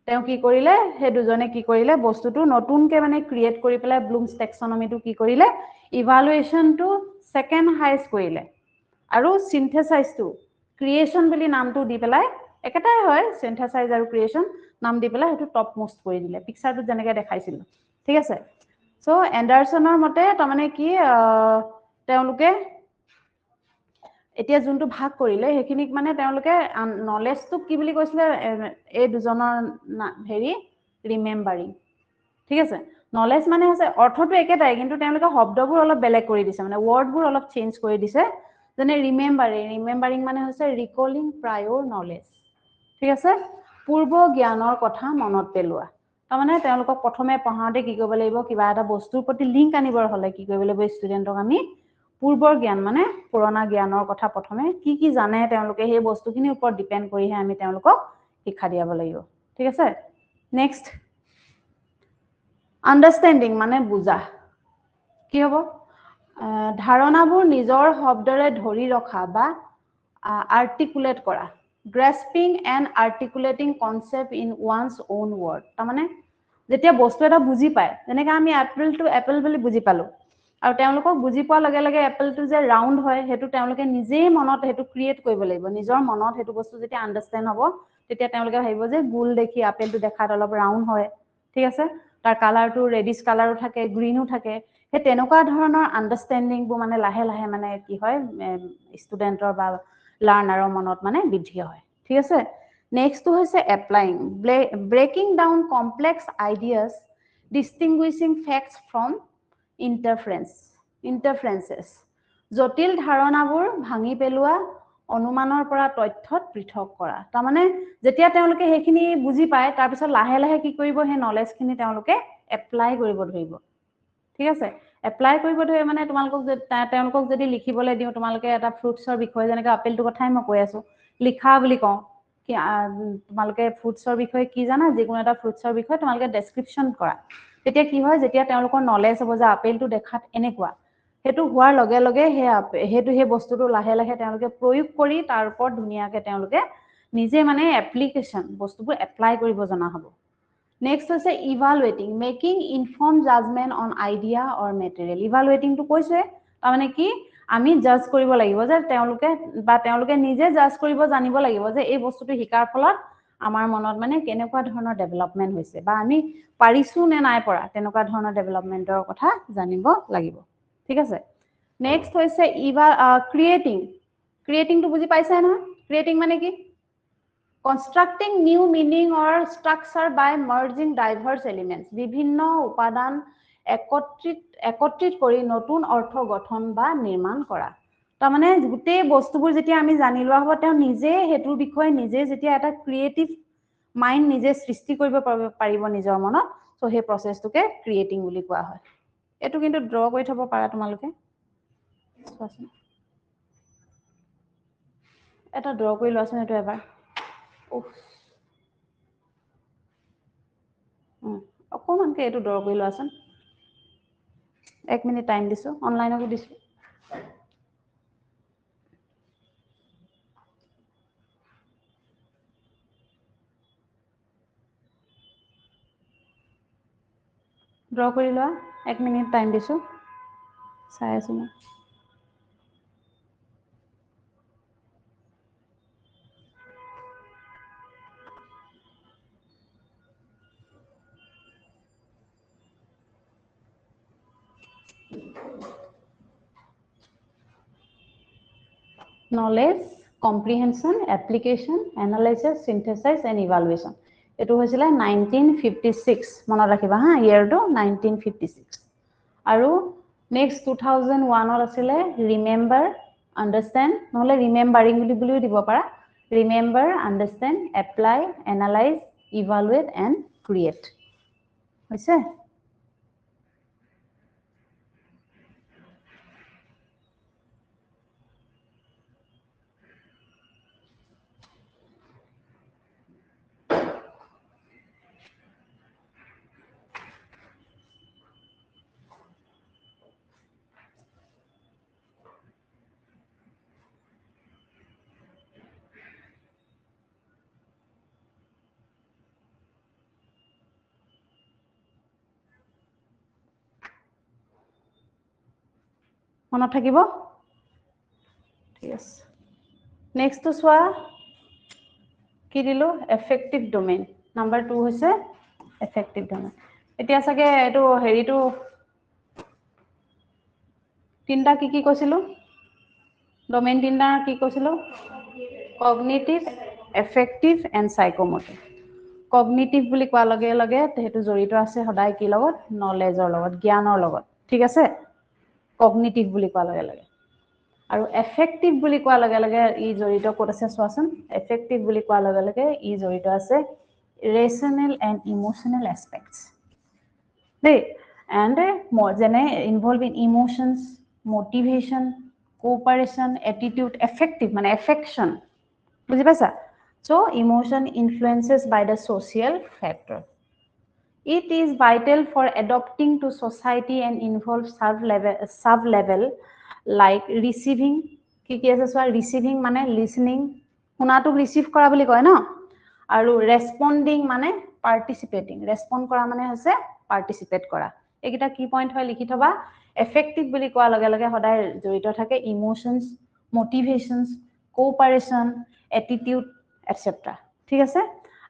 তেওঁ কি কৰিলে হে দুজনে কি কৰিলে বস্তুটো নতুনকে মানে ক্ৰিয়েট কৰি পেলাই ব্লুমছ টেক্সনমিটো কি কৰিলে ইভালুৱেশ্যনটো সেকেন্ড হাইয়েষ্ট কৰিলে আৰু সিনথেসাইজটো ক্ৰিয়েচন বুলি নামটো দি পেলাই একেটাই হয় সিনথেসাইজ আৰু ক্ৰিয়েচন নাম দি পেলাই হেতু টপ মোষ্ট কৰি দিলে পিকচাৰটো যেনেকৈ দেখাইছিল ঠিক আছে সো এণ্ডাৰসনৰ মতে তাৰমানে কি তেওঁলোকে এতিয়া যোনটো ভাগ কৰিলে হেখিনিক মানে তেওঁলোকে নলেজটো কি বুলি কৈছিলে এই দুজনৰ হেৰি ৰিমেম্বাৰিং ঠিক আছে নলেজ মানে আছে অৰ্থটো একেটাই কিন্তু তেওঁলোকে শব্দবোৰ অলপ বেলেগ কৰি দিছে মানে ওয়াৰ্ডবোৰ অলপ চেঞ্জ কৰি দিছে যেনে ৰিমেম্বাৰিং মানে হৈছে ৰিকলিং প্ৰায়ৰ নলেজ ঠিক আছে পূৰ্ব জ্ঞানৰ কথা মনত পেলোৱা তাৰমানে তেওঁলোকক প্ৰথমে পঢ়াওঁতে কি কৰিব লাগিব কিবা এটা বস্তুৰ প্ৰতি লিংক আনিবৰ হলে কি কৰিব লাগিব ষ্টুডেণ্টক আমি পূৰ্বৰ জ্ঞান মানে পুৰণা জ্ঞানৰ কথা প্ৰথমে কি জানে তেওঁলোকে সেই বস্তুখিনিৰ ওপৰত ডিপেন্ড কৰিহে আমি তেওঁলোকক শিক্ষা দিয়াব লাগিব ঠিক আছে নেক্সট আন্ডাৰস্ট্যান্ডিং মানে বুজা কি হ'ব ধাৰণাবোৰ নিজৰ শব্দৰে ধৰি ৰখা বা আৰ্টিকুলেট কৰা grasping and articulating concept in one's own word তাৰমানে যেতিয়া বস্তু এটা বুজি পায় যেনেকৈ আমি এপলটো এপল বুলি বুজি পালো আৰু তেওঁলোকক বুজি পোৱাৰ লগে লগে এপলটো যে ৰাউণ্ড হয় হেতু তেওঁলোকে নিজেই মনত হেতু ক্ৰিয়েট কৰিব লাগিব নিজৰ মনত হেতু বস্তু যেতিয়া আন্ডাৰস্ট্যান্ড হ'ব তেতিয়া তেওঁলোকে ভাবিব যে গোল দেখি আপেলটো দেখাত অলপ ৰাউণ্ড হয় ঠিক আছে তাৰ কালাৰটো ৰেডিশ কালাৰো থাকে গ্ৰীনো থাকে হে তেনেকুৱা ধৰণৰ আন্ডাৰষ্টেণ্ডিংবোৰ মানে লাহে লাহে মানে কি হয় ষ্টুডেণ্টৰ বা লাৰ্ণাৰৰ মনত মানে বৃদ্ধি হয় ঠিক আছে নেক্সটটো হৈছে applying breaking down complex ideas distinguishing facts from interferences জটিল ধাৰণাবোৰ ভাঙি পেলোৱা অনুমানৰ পৰা তথ্যত পৃথক কৰা তাৰমানে যেতিয়া তেওঁলোকে সেইখিনি বুজি পায় তাৰপিছত লাহে লাহে কি কৰিব সেই নলেজখিনি তেওঁলোকে এপ্লাই কৰিব ধৰিব ঠিক আছে এপ্লাই কৰিব ধৰে মানে তেওঁলোকক যদি লিখিবলৈ দিওঁ তোমালোকে এটা ফ্ৰুটছৰ বিষয়ে যেনেকৈ আপেলটোৰ কথাই মই কৈ আছো লিখা বুলি কওঁ কি তোমালোকে ফ্ৰুটছৰ বিষয়ে কি জানা যিকোনো এটা ফ্ৰুটছৰ বিষয়ে তোমালোকে ডেছক্ৰিপশ্যন কৰা তেতিয়া কি হয় যেতিয়া তেওঁলোকৰ নলেজ হ'ব যে আপেলটো দেখাত এনেকুৱা সেইটো হোৱাৰ লগে লগে সেই বস্তুটো লাহে লাহে তেওঁলোকে প্ৰয়োগ কৰি তাৰ ওপৰত ধুনীয়াকৈ তেওঁলোকে নিজে মানে এপ্লিকেশ্যন বস্তুবোৰ এপ্লাই কৰিব জনা হ'ব নেক্সট হৈছে evaluating making inform judgement on idea or material ইভালুৱেটিংটো কৈছে তাৰমানে কি আমি জাজ কৰিব লাগিব যে তেওঁলোকে নিজে জাজ কৰিব জানিব লাগিব যে এই বস্তুটো শিকাৰ ফলত আমাৰ মনত মানে কেনেকুৱা ধৰণৰ ডেভেলপমেণ্ট হৈছে বা আমি পাৰিছো নে নাই পৰা তেনেকুৱা ধৰণৰ ডেভেলপমেণ্টৰ কথা জানিব লাগিব ঠিক আছে নেক্সট হৈছে ক্ৰিয়েটিংটো বুজি পাইছাই নহয় ক্ৰিয়েটিং মানে কি কনষ্ট্ৰাক্টিং নিউ মিনিং অৰ ষ্ট্ৰাকচাৰ বাই মাৰ্জিং ডাইভাৰ্ছ এলিমেণ্টছ বিভিন্ন উপাদান একত্ৰিত কৰি নতুন অৰ্থ গঠন বা নিৰ্মাণ কৰা তাৰমানে গোটেই বস্তুবোৰ যেতিয়া আমি জানি লোৱা হ'ব তেওঁ নিজে সেইটোৰ বিষয়ে নিজে যেতিয়া এটা ক্ৰিয়েটিভ মাইণ্ড নিজে সৃষ্টি কৰিব পাৰিব নিজৰ মনত চ' সেই প্ৰচেছটোকে ক্ৰিয়েটিং বুলি কোৱা হয় এইটো কিন্তু ড্ৰ কৰি থ'ব পাৰা তোমালোকে চোৱাচোন এটা ড্ৰ কৰি লোৱাচোন এইটো এবাৰ অকণমানকে এইটো ড্ৰ কৰি লোৱাচোন 1 মিনিট টাইম দিছো অনলাইনতো দিছো ড্ৰ কৰি লোৱা 1 মিনিট টাইম দিছো চাই আছো মই knowledge comprehension application analysis synthesis and evaluation এটো হৈছিল 1956 মনত ৰাখিবা হা ইয়াৰটো 1956 আৰু নেক্সট 2001 ৰ আছিল ৰিমেম্বাৰ আন্ডাৰস্ট্যান্ড নহলে ৰিমেম্বাৰিং বুলিও দিব পাৰা remember understand apply analyse evaluate and create হৈছে মনত থাকিব ঠিক আছে নেক্সট চোৱা কি দিলো এফেক্টিভ ডোমেইন নাম্বাৰ 2 হৈছে এফেক্টিভ ডোমেইন এতিয়া চাগে এটো হেৰিটো তিনটা কি কৈছিলো ডোমেইন তিনটা কি কৈছিলো কগনিটিভ এফেক্টিভ এণ্ড সাইকোমোটিভ কগনিটিভ বুলি কোৱা লগে লগে হেতু জড়িত আছে সদায় কি লগত নলেজৰ লগত জ্ঞানৰ লগত ঠিক আছে কগনিটিভ বুলি কোৱা লগে লগে আৰু এফেক্টিভ বুলি কোৱা লগে লগে ই জড়িত ক'ত আছে চোৱাচোন এফেক্টিভ বুলি কোৱা লগে লগে ই জড়িত আছে rational and emotional এস্পেক্টছ they and যেনে involve in emotions motivation cooperation attitude affective মানে এফেকশ্যন বুজি পাইছা so emotion influences by the social factor it is vital for adapting to society and involve sub level like receiving কি আছে so receiving মানে listening শুনাটো receive কৰা বুলি কয় ন আৰু ৰেসপন্ডিং মানে পাৰ্টিসিপেটিং ৰেসপন্ড কৰা মানে হৈছে পাৰ্টিসিপেট কৰা এইকিটা কি পইণ্ট হয় লিখি থবা এফেক্টিভ বুলি কোৱা লগে লগে সদায় জড়িত থাকে ইমোশনস মোটিভেশনস কোঅপাৰেশ্যন এটিটিউড এটসেট্ৰা ঠিক আছে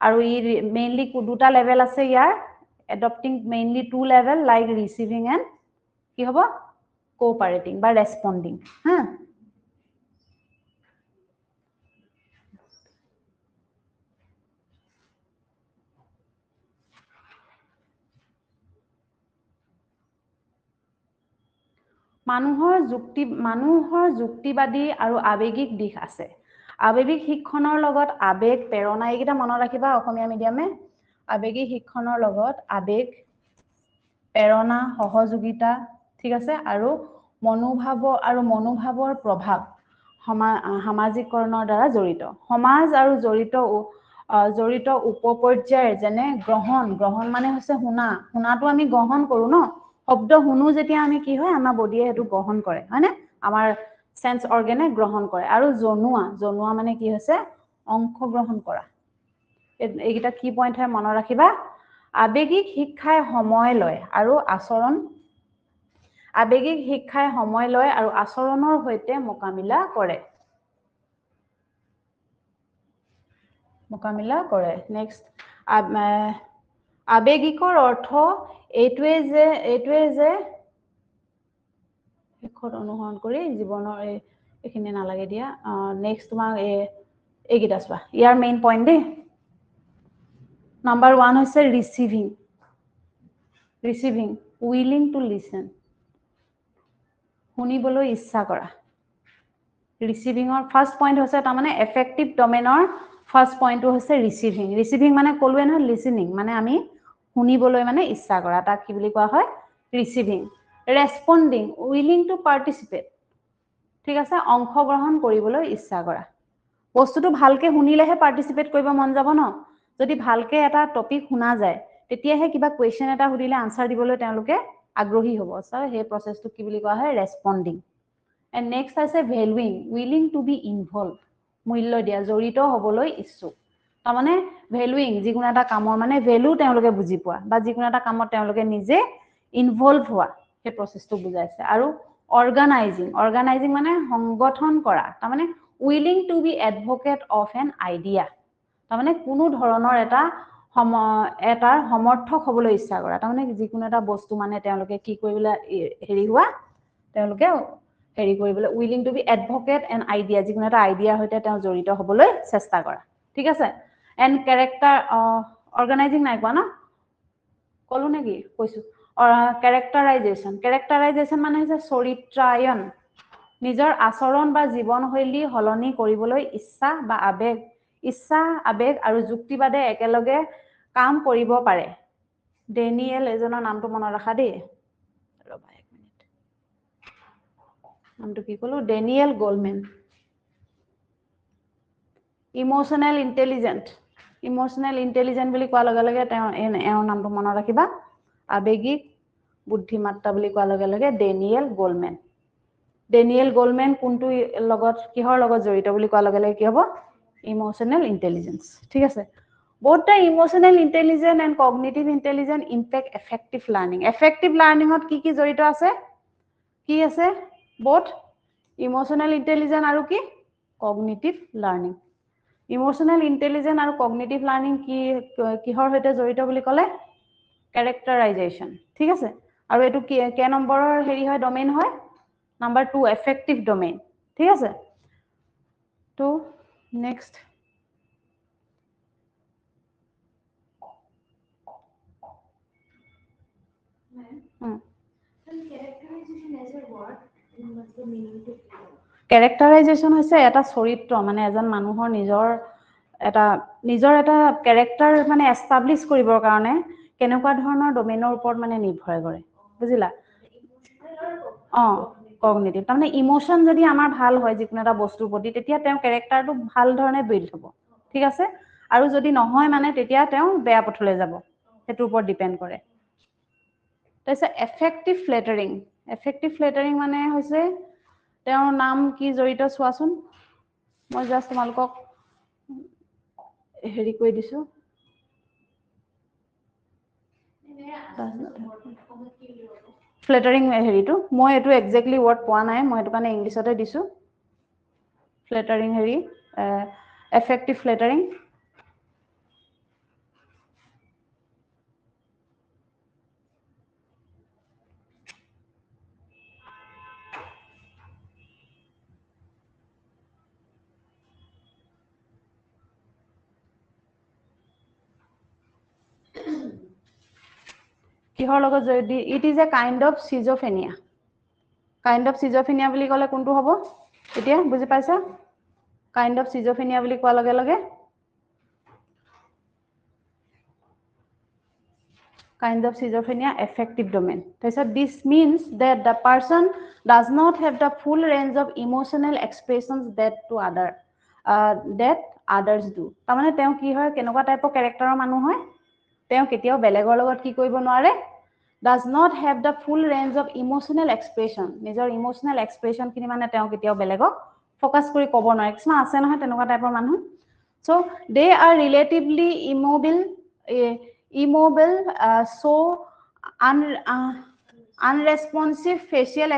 আৰু ই মেইনলি দুটা লেভেল আছে ইয়াৰ adopting mainly two level like receiving and কি হ'ব কোঅপাৰেটিং বা ৰেসপন্ডিং হা মানুহৰ যুক্তিবাদী আৰু আবেগিক দিশ আছে আবেগিক শিক্ষণৰ লগত আবেগ প্ৰেৰণা এইকেইটা মনত ৰাখিবা অসমীয়া মিডিয়ামে আবেগিক শিক্ষণৰ লগত আবেগ প্ৰেৰণা সহযোগিতা ঠিক আছে আৰু মনোভাৱৰ প্ৰভাৱ সামাজিকৰণৰ দ্বাৰা জড়িত সমাজ আৰু জড়িত উপপৰ্যায়ৰ যেনে গ্ৰহণ মানে হৈছে শুনাটো আমি গ্ৰহণ কৰো ন শব্দ শুনো যেতিয়া আমি কি হয় আমাৰ বডিয়ে সেইটো গ্ৰহণ কৰে হয়নে আমাৰ সেন্স অৰ্গেনে গ্ৰহণ কৰে আৰু জনোৱা মানে কি হৈছে অংশগ্ৰহণ কৰা এইকেইটা কি পইণ্ট হয় মনত ৰাখিবা আবেগিক শিক্ষাই সময় লয় আৰু আচৰণৰ সৈতে মোকাবিলা কৰে নেক্সট আবেগিকৰ অৰ্থ এইটোৱে যে শেষত অনুসৰণ কৰি জীৱনৰ এইখিনি নালাগে দিয়া নেক্সট তোমাক এইকেইটা চোৱা ইয়াৰ মেইন পইণ্ট দেই নাম্বাৰ 1 হৈছে ৰিচিভিং উইলিং টু লিসেন শুনিবলৈ ইচ্ছা কৰা ৰিচিভিঙৰ ফাৰ্ষ্ট পইণ্ট হৈছে তাৰমানে এফেক্টিভ ডমেইনৰ ফাৰ্ষ্ট পইণ্টটো হৈছে ৰিচিভিং মানে ক'লোৱে নহয় লিসেনিং মানে আমি শুনিবলৈ মানে ইচ্ছা কৰা তাক কি বুলি কোৱা হয় ৰিচিভিং ৰেসপন্ডিং উইলিং টু পাৰ্টিচিপেট ঠিক আছে অংশগ্ৰহণ কৰিবলৈ ইচ্ছা কৰা বস্তুটো ভালকে শুনিলেহে পাৰ্টিচিপেট কৰিব মন যাব ন যদি ভালকে এটা টপিক শুনা যায় তেতিয়াহে কিবা কোৱেশ্চন এটা সুধিলে আনসাৰ দিবলৈ তেওঁলোকে আগ্ৰহী হ'ব স্যাৰ সেই প্ৰসেসটো কি বুলি কোৱা হয় ৰেসপন্ডিং এণ্ড নেক্সট আছে ভেলুইং উইলিং টু বি ইনভলভ মূল্য দিয়া জড়িত হ'বলৈ ইচ্ছুক তাৰমানে ভেলুইং যিকোনো এটা কামৰ মানে ভেলু তেওঁলোকে বুজি পোৱা বা যিকোনো এটা কামত তেওঁলোকে নিজে ইনভলভ হোৱা সেই প্ৰসেসটো বুজাইছে আৰু অৰ্গানাইজিং মানে সংগঠন কৰা তাৰমানে willing to be advocate of an idea তাৰমানে কোনো ধৰণৰ এটাৰ সমৰ্থক হ'বলৈ ইচ্ছা কৰা তাৰমানে যিকোনো এটা বস্তু মানে তেওঁলোকে কি কৰিবলৈ কৰিবলৈ willing to be advocate an idea যিকোনো এটা আইডিয়াৰ সৈতে তেওঁ জড়িত হ'বলৈ চেষ্টা কৰা ঠিক আছে এণ্ড কেৰেক্টাৰ অৰ্গানাইজিং নাই কোৱা ন ক'লো নেকি কৈছো কেৰেক্টাৰাইজেশ্যন মানে হৈছে চৰিত্ৰায়ন নিজৰ আচৰণ বা জীৱনশৈলী সলনি কৰিবলৈ ইচ্ছা আবেগ আৰু যুক্তিবাদে একেলগে কাম কৰিব পাৰে ডেনিয়েল এজনৰ নামটো মনত ৰাখা দেই ৰবা এক মিনিট নামটো কি ক'লো ডেনিয়েল গোলমেন ইমোশনেল ইন্টেলিজেন্ট বুলি কোৱাৰ লগে লগে এওঁৰ নামটো মনত ৰাখিবা আবেগিক বুদ্ধিমত্তা বুলি কোৱাৰ লগে লগে ডেনিয়েল গোলমেন কোনটো কিহৰ লগত জড়িত বুলি কোৱাৰ লগে লগে কি হ'ব ইমোশনেল ইন্টেলিজেন্স ঠিক আছে both the emotional intelligence and cognitive intelligence impact effective learningত কি জড়িত আছে কি আছে both emotional intelligence আৰু কি cognitive learning ইমোশনেল ইন্টেলিজেন্স আৰু কগনিটিভ লাৰ্নিং কিহৰ সৈতে জড়িত বুলি ক'লে কেৰেক্টাৰাইজেশ্যন ঠিক আছে আৰু এইটো কে নম্বৰৰ হেৰি হয় ডমেইন হয় নাম্বাৰ 2 এফেক্টিভ ডমেইন ঠিক আছে তো নেক্সট কেৰেক্টাৰাইজেশ্যন হৈছে এটা চৰিত্ৰ মানে এজন মানুহৰ নিজৰ এটা কেৰেক্টাৰ মানে এষ্টাব্লিছ কৰিবৰ কাৰণে কেনেকুৱা ধৰণৰ ডমেইনৰ ওপৰত মানে নিৰ্ভৰ কৰে বুজিলা কগনিটিভ তাৰমানে ইমোশন যদি আমাৰ ভাল হয় যিকোনো এটা বস্তুৰ প্ৰতি তেতিয়া তেওঁ কেৰেক্টাৰটো ভাল ধৰণে বিল্ড হ'ব ঠিক আছে আৰু যদি নহয় মানে তেতিয়া তেওঁ বেয়া পথলৈ যাব সেইটোৰ ওপৰত ডিপেণ্ড কৰে তাৰপিছত এফেক্টিভ ফ্লেটাৰিং মানে হৈছে তেওঁৰ নাম কি জড়িত চোৱাচোন মই জাষ্ট তোমালোকক হেৰি কৰি দিছো ফ্লেটাৰিং হেৰিটো মই এইটো একজেক্টলি ৱৰ্ড পোৱা নাই মই সেইটো কাৰণে ইংলিছতে দিছো ফ্লেটাৰিং হেৰি এফেক্টিভ ফ্লেটাৰিং কিহৰ লগত জড়িত it is a kind of schizophrenia বুলি ক'লে কোনটো হ'ব এতিয়া বুজি পাইছা কাইণ্ড অফ সিজোফ্ৰেনিয়া বুলি কোৱাৰ লগে লগে kind of schizophrenia affective domain. So this means that the person does not have the full range of emotional expressions that others do. তাৰমানে তেওঁ কি হয় কেনেকুৱা টাইপৰ ক্যাৰেক্টাৰৰ মানুহ হয় তেওঁ কেতিয়াও বেলেগৰ লগত কি কৰিব নোৱাৰে does not have the full range of emotional expression. নিজৰ emotional expression কিনি মানে তেওঁ কেতিয়াও বেলেগক ফোকাস কৰি ক'ব নোৱাৰে কিছুমান আছে নহয় তেনেকুৱা টাইপৰ মানুহ so they are relatively immobile so unresponsive facial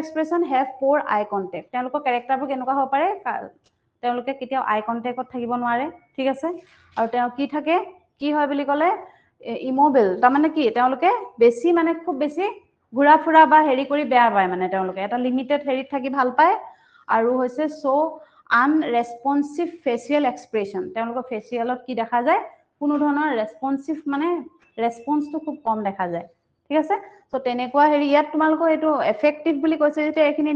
expression have poor eye contact তেওঁলোকৰ ক্যাৰেক্টাৰবোৰ কেনেকুৱা হ'ব পাৰে তেওঁলোকে কেতিয়াও আই কন্টাক্টত থাকিব নোৱাৰে ঠিক আছে আৰু তেওঁ কি থাকে কি হয় বুলি ক'লে ইমোবিল তাৰমানে কি তেওঁলোকে বেছি মানে খুব বেছি ঘুৰা ফুৰা বা হেৰি কৰি বেয়া পায় মানে তেওঁলোকে এটা লিমিটেড হেৰিত থাকি ভাল পায় আৰু হৈছে সো আনৰেসপন্সিভ ফেচিয়েল এক্সপ্ৰেশন তেওঁলোকৰ ফেচিয়েলত কি দেখা যায় কোনো ধৰণৰ ৰেসপন্সিভ মানে ৰেসপন্সটো খুব কম দেখা যায় ঠিক আছে সো তেনেকুৱা হেৰি ইয়াত তোমালোকৰ এটো এফেক্টিভ বুলি কৈছে যে এখিনি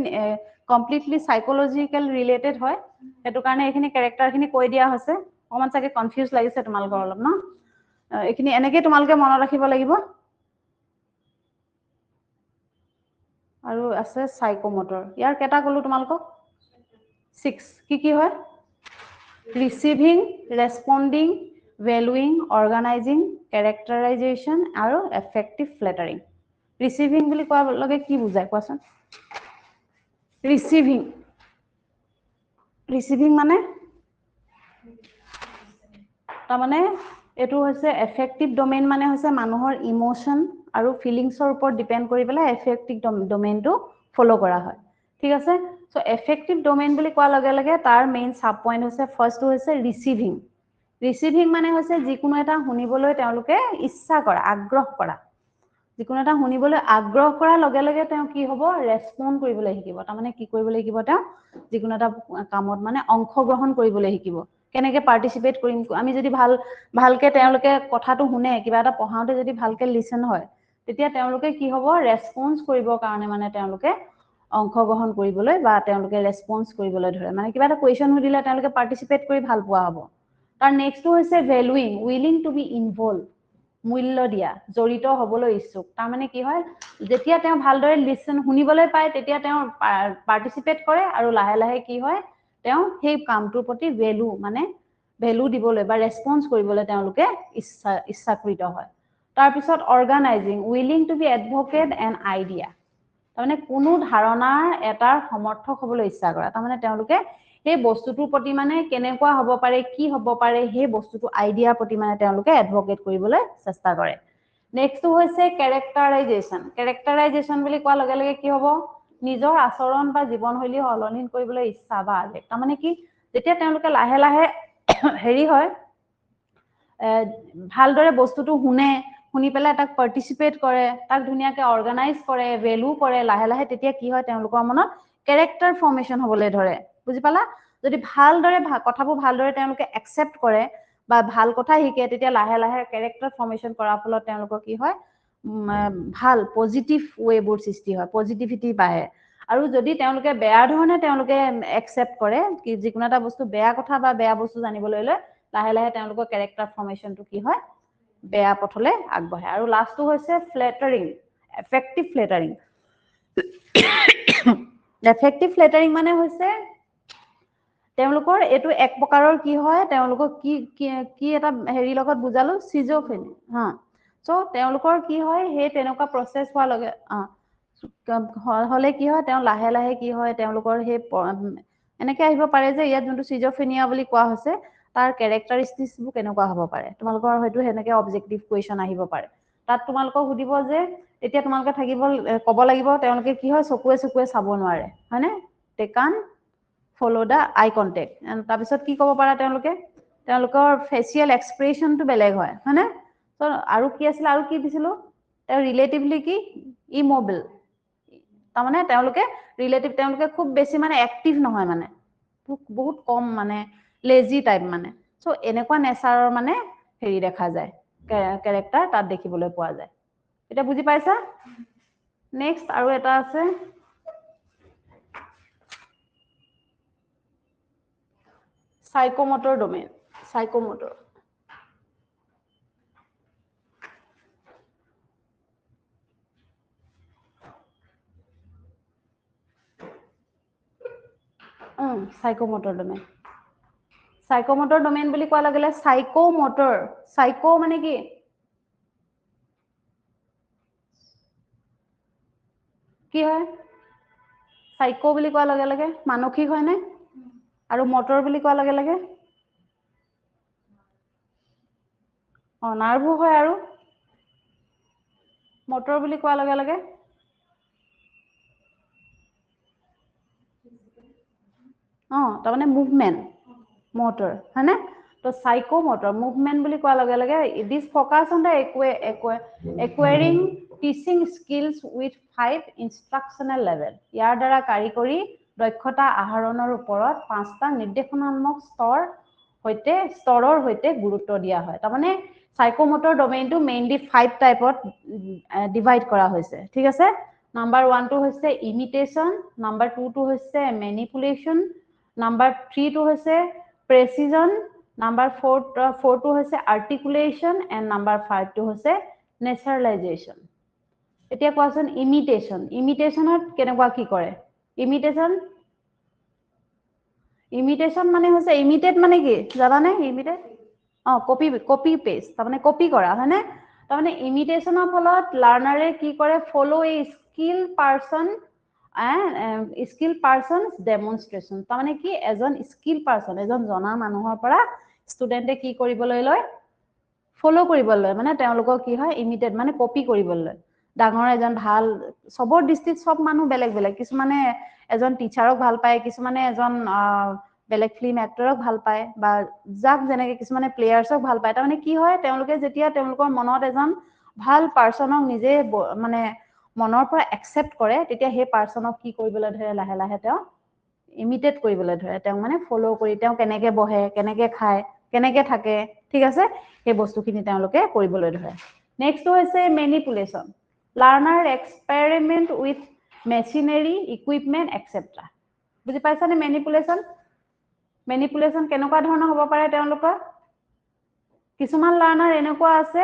কমপ্লিটলি সাইকোলজিক্যাল ৰিলেটেড হয় এটো কাৰণে এখিনি ক্যাৰেক্টাৰখিনি কৈ দিয়া হৈছে অকমান চাগে কনফিউজ লাগিছে তোমালোকৰ অলপ ন এখিনি এনেকৈ তোমালোকে মনত ৰাখিব লাগিব আৰু আছে সাইকোমোটৰ ইয়াৰ কেটা কলো তোমালোকক 6 কি হয় receiving responding valuing organizing characterization আৰু affective flattering receiving বুলি কোৱা লগে কি বুজায় কোৱাচোন receiving মানে তা মানে এটো হৈছে এফেক্টিভ ডোমেইন মানে হৈছে মানুহৰ ইমোশন আৰু ফিলিংছৰ ওপৰত ডিপেন্ড কৰি পেলাই এফেক্টিভ ডোমেইনটো ফলো কৰা হয় ঠিক আছে সো এফেক্টিভ ডোমেইন বুলি কোৱা লগে লগে তাৰ মেইন সাব পইণ্ট হৈছে ফাৰ্স্টটো হৈছে ৰিসিভিং মানে হৈছে যিকোনো এটা শুনিবলৈ তেওঁলোকে ইচ্ছা কৰা আগ্ৰহ কৰা যিকোনো এটা শুনিবলৈ আগ্ৰহ কৰাৰ লগে লগে তেওঁ কি হ'ব ৰেসপন্ড কৰিবলৈ শিকিব তাৰ মানে কি কৰিবলৈ শিকিব তেওঁ যিকোনো এটা কামত মানে অংশগ্ৰহণ কৰিবলৈ শিকিব কেনেকৈ পাৰ্টিসিপেট কৰিম আমি যদি ভালকে তেওঁলোকে কথাটো শুনে কিবা এটা পঢ়াওতে যদি ভালকে লিসন হয় তেতিয়া তেওঁলোকে কি হ'ব ৰেসপন্স কৰিবৰ কাৰণে মানে তেওঁলোকে অংশগ্ৰহণ কৰিবলৈ বা তেওঁলোকে ৰেসপন্স কৰিবলৈ ধৰে মানে কিবা এটা কোৱেশ্চন সুধিলে তেওঁলোকে পাৰ্টিসিপেট কৰি ভাল পোৱা হ'ব তাৰ নেক্সটটো হৈছে valuing willing to be involve মূল্য দিয়া জড়িত হ'বলৈ ইচ্ছুক তাৰ মানে কি হয় যেতিয়া তেওঁ ভালদৰে লিসন শুনিবলৈ পায় তেতিয়া তেওঁ পাৰ্টিসিপেট কৰে আৰু লাহে লাহে কি হয় তেওঁ সেই কামটোৰ প্ৰতি ভ্যালু দিবলৈ বা ৰেসপন্স কৰিবলৈ তেওঁলোকে ইচ্ছাকৃত হয় তাৰ পিছত organising willing to be advocate an idea তাৰমানে কোনো ধাৰণাৰ এটাৰ সমৰ্থক হ'বলৈ ইচ্ছা কৰা তাৰমানে তেওঁলোকে সেই বস্তুটোৰ প্ৰতি মানে কেনেকুৱা হ'ব পাৰে কি হ'ব পাৰে সেই বস্তুটো আইডিয়াৰ প্ৰতি মানে তেওঁলোকে এডভোকেট কৰিবলৈ চেষ্টা কৰে নেক্সটটো হৈছে ক্যাৰেক্টাৰাইজেচন বুলি কোৱাৰ লগে লগে কি হ'ব নিজৰ আচৰণ বা জীৱনশৈলী সলনি কৰিবলৈ ইচ্ছা বা আবেগ তাৰমানে কি যেতিয়া তেওঁলোকে লাহে লাহে হেৰি হয় ভালদৰে বস্তুটো শুনি পেলাই তাক পাৰ্টিসিপেট কৰে তাক ধুনিয়াকে অৰ্গানাইজ কৰে ভ্যালু কৰে লাহে লাহে তেতিয়া কি হয় তেওঁলোকৰ মনত ক্যাৰেক্টাৰ ফৰ্মেশন হ'বলৈ ধৰে বুজি পালা যদি ভালদৰে কথাবোৰ ভালদৰে তেওঁলোকে একচেপ্ট কৰে বা ভাল কথা শিকে তেতিয়া লাহে লাহে ক্যাৰেক্টাৰ ফৰ্মেশন কৰাৰ ফলত তেওঁলোকৰ কি হয় ভাল পজিটিভ ওয়েবোৰ সৃষ্টি হয় পজিটিভিটি বাহে আৰু যদি তেওঁলোকে বেয়া ধৰণে তেওঁলোকে একচেপ্ট কৰে কি যিকোনো এটা বস্তু বেয়া কথা বা বেয়া বস্তু জানিবলৈ লৈ লাহে লাহে তেওঁলোকৰ ক্যাৰেক্টাৰ ফৰ্মেশনটো কি হয় বেয়া পথলে আগবঢ়ে আৰু লাষ্টটো হৈছে ফ্লেটাৰিং এফেক্টিভ ফ্লেটাৰিং মানে হৈছে তেওঁলোকৰ এটো এক প্ৰকাৰৰ কি হয় তেওঁলোকক কি এটা হেৰি লগত বুজালো সিজোফ্ৰেনি হা সো তেওঁলোকৰ কি হয় হে তেনেকুৱা প্ৰসেস হোৱা লগে হলে কি হয় তেওঁ লাহে লাহে কি হয় তেওঁলোকৰ হে এনেকৈ আহিব পাৰে যে ইয়াত যোনটো সিজোফ্ৰেনিয়া বুলি কোৱা হৈছে তাৰ ক্যাৰেক্টাৰিস্টিক্সবোৰ কেনেকুৱা হ'ব পাৰে তোমালোকৰ হয়তো হেনেকে অবজেক্টিভ কোৱেশ্চন আহিব পাৰে তাত তোমালোকক সুধিব যে এতিয়া তোমালোকে থাকিব ক'ব লাগিব তেওঁলোকে কি হয় চকুৱে চাব নোৱাৰে হয়নে they can follow the eye contact তাৰ পিছত কি ক'ব পাৰা তেওঁলোকৰ ফেচিয়েল এক্সপ্ৰেশনটো বেলেগ হয় হয়নে তো আৰু কি আছিল আৰু কি দিছিলো তেওঁ ৰিলেটিভলি কি ইমোবিল তাৰমানে তেওঁলোকে খুব বেছি মানে এক্টিভ নহয় মানে বহুত কম মানে লেজি টাইপ মানে সো এনেকুৱা নেচাৰৰ মানে হেৰি দেখা যায় ক্যাৰেক্টাৰ তাত দেখিবলৈ পোৱা যায় এটা বুজি পাইছা নেক্সট আৰু এটা আছে সাইকোমোটৰ ডোমেইন সাইকোমোটৰ সাইকোমোটৰ ডোমেইন সাইকোমোটৰ ডোমেইন বুলি কোৱা লাগিলে সাইকোমোটৰ সাইকো মানে কি কি হয় সাইকো বুলি কোৱা লগে লগে মানসিক হয় নে আৰু মোটৰ বুলি কোৱা লগে লগে নাৰ্ভো হয় আৰু মোটৰ বুলি কোৱা লগে লগে তাৰ মানে মুভমেন্ট মোটৰ হয়নে তো সাইকোমোটৰ মুভমেন্ট বুলি কোৱা লগে লগে this focus on the acquiring teaching skills with 5 instructional level ইয়াৰ দ্বাৰা কাৰিকৰী দক্ষতা আহৰণৰ ওপৰত 5টা নিৰ্দেশনাত্মক স্তৰৰ সৈতে গুৰুত্ব দিয়া হয় তাৰমানে সাইকোমোটৰ ডোমেইনটো মেইনলি 5 টাইপত ডিভাইড কৰা হৈছে ঠিক আছে নাম্বাৰ 1 টো হৈছে ইমিটেশন নাম্বাৰ 2 টো হৈছে ম্যানিপুলেশন নাম্বাৰ 3 টো হৈছে প্ৰেচিজন নাম্বাৰ 4 টো হৈছে আৰ্টিকুলেশন এন্ড নাম্বাৰ 5 টো হৈছে নেচাৰালাইজেশন এতিয়া কোৱাচোন ইমিটেশনত কেনেকুৱা কি কৰে ইমিটেশন মানে হৈছে ইমিটেট মানে কি জানানে ইমিটেট কপি পেস্ট তাৰমানে কপি কৰা হয়নে তাৰমানে ইমিটেশনৰ ফলত লাৰ্নাৰে কি কৰে ফলো এ স্কিল পাৰ্সন ডেমনষ্ট্ৰেচন তাৰমানে কি এজন স্কিল পাৰ্সন এজন জনা মানুহৰ পৰা ষ্টুডেন্টে কি কৰিবলৈ লয় ফলো কৰিবলৈ লয় মানে তেওঁলোকক কি হয় ইমিটেট মানে কপি কৰিবলৈ লয় ডাঙৰ এজন ভাল সবৰ দৃষ্টিত সব মানুহ বেলেগ বেলেগ কিছুমানে এজন টিচাৰক ভাল পায় কিছুমানে এজন বেলেগ ফিল্ম এক্টৰক ভাল পায় বা যাক যেনেকে কিছুমানে প্লেয়াৰ্সক ভাল পায় তাৰমানে কি হয় তেওঁলোকে যেতিয়া তেওঁলোকৰ মনত এজন ভাল পাৰ্সনক নিজে মানে মনৰ পৰা একসেপ্ট কৰে তেতিয়া সেই পাৰ্সনক কি কৰিবলৈ ধৰে লাহে লাহে তেওঁ ইমিটেট কৰিবলৈ ধৰে তেওঁ মানে ফলো কৰি তেওঁ কেনেকে বহে কেনেকে খায় কেনেকে থাকে ঠিক আছে সেই বস্তুখিনি তেওঁলোকে কৰিবলৈ ধৰে নেক্সট হৈছে manipulation learner experiment with machinery equipment etcetera বুজি পাইছানে ম্যানিপুলেশন কেনেকুৱা ধৰণৰ হ'ব পাৰে তেওঁলোকৰ কিছুমান লাৰ্নাৰ এনেকুৱা আছে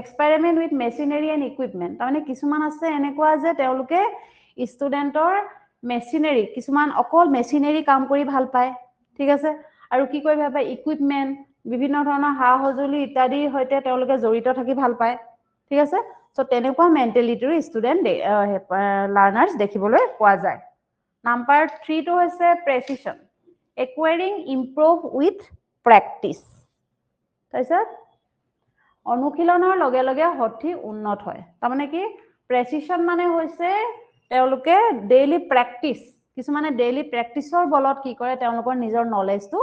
experiment with machinery and equipment তাৰমানে কিছুমান আছে এনেকুৱা যে তেওঁলোকে ষ্টুডেন্টৰ মেচিনাৰী কিছুমান অকল মেচিনাৰী কাম কৰি ভাল পায় ঠিক আছে আৰু কি কৰি ভাল পায় ইকুইপমেন্ট বিভিন্ন ধৰণৰ সা-সঁজুলি ইত্যাদিৰ সৈতে তেওঁলোকে জড়িত থাকি ভাল পায় ঠিক আছে সো তেনেকুৱা মেন্টালিটিৰ ষ্টুডেন্ট লাৰ্নাৰ্স দেখিবলৈ পোৱা যায় নাম্বাৰ 3 টো হৈছে প্ৰেচিজন একুৱাৰিং ইমপ্ৰুভ উইথ প্ৰেক্টিস তাৰপিছত অনুশীলনৰ লগে লগে সঠিক উন্নত হয় তাৰমানে কি প্ৰেচিজন মানে হৈছে তেওঁলোকে ডেইলি প্ৰেক্টিস কিছুমানে ডেইলি প্ৰেক্টিসৰ বলত কি কৰে তেওঁলোকৰ নিজৰ নলেজটো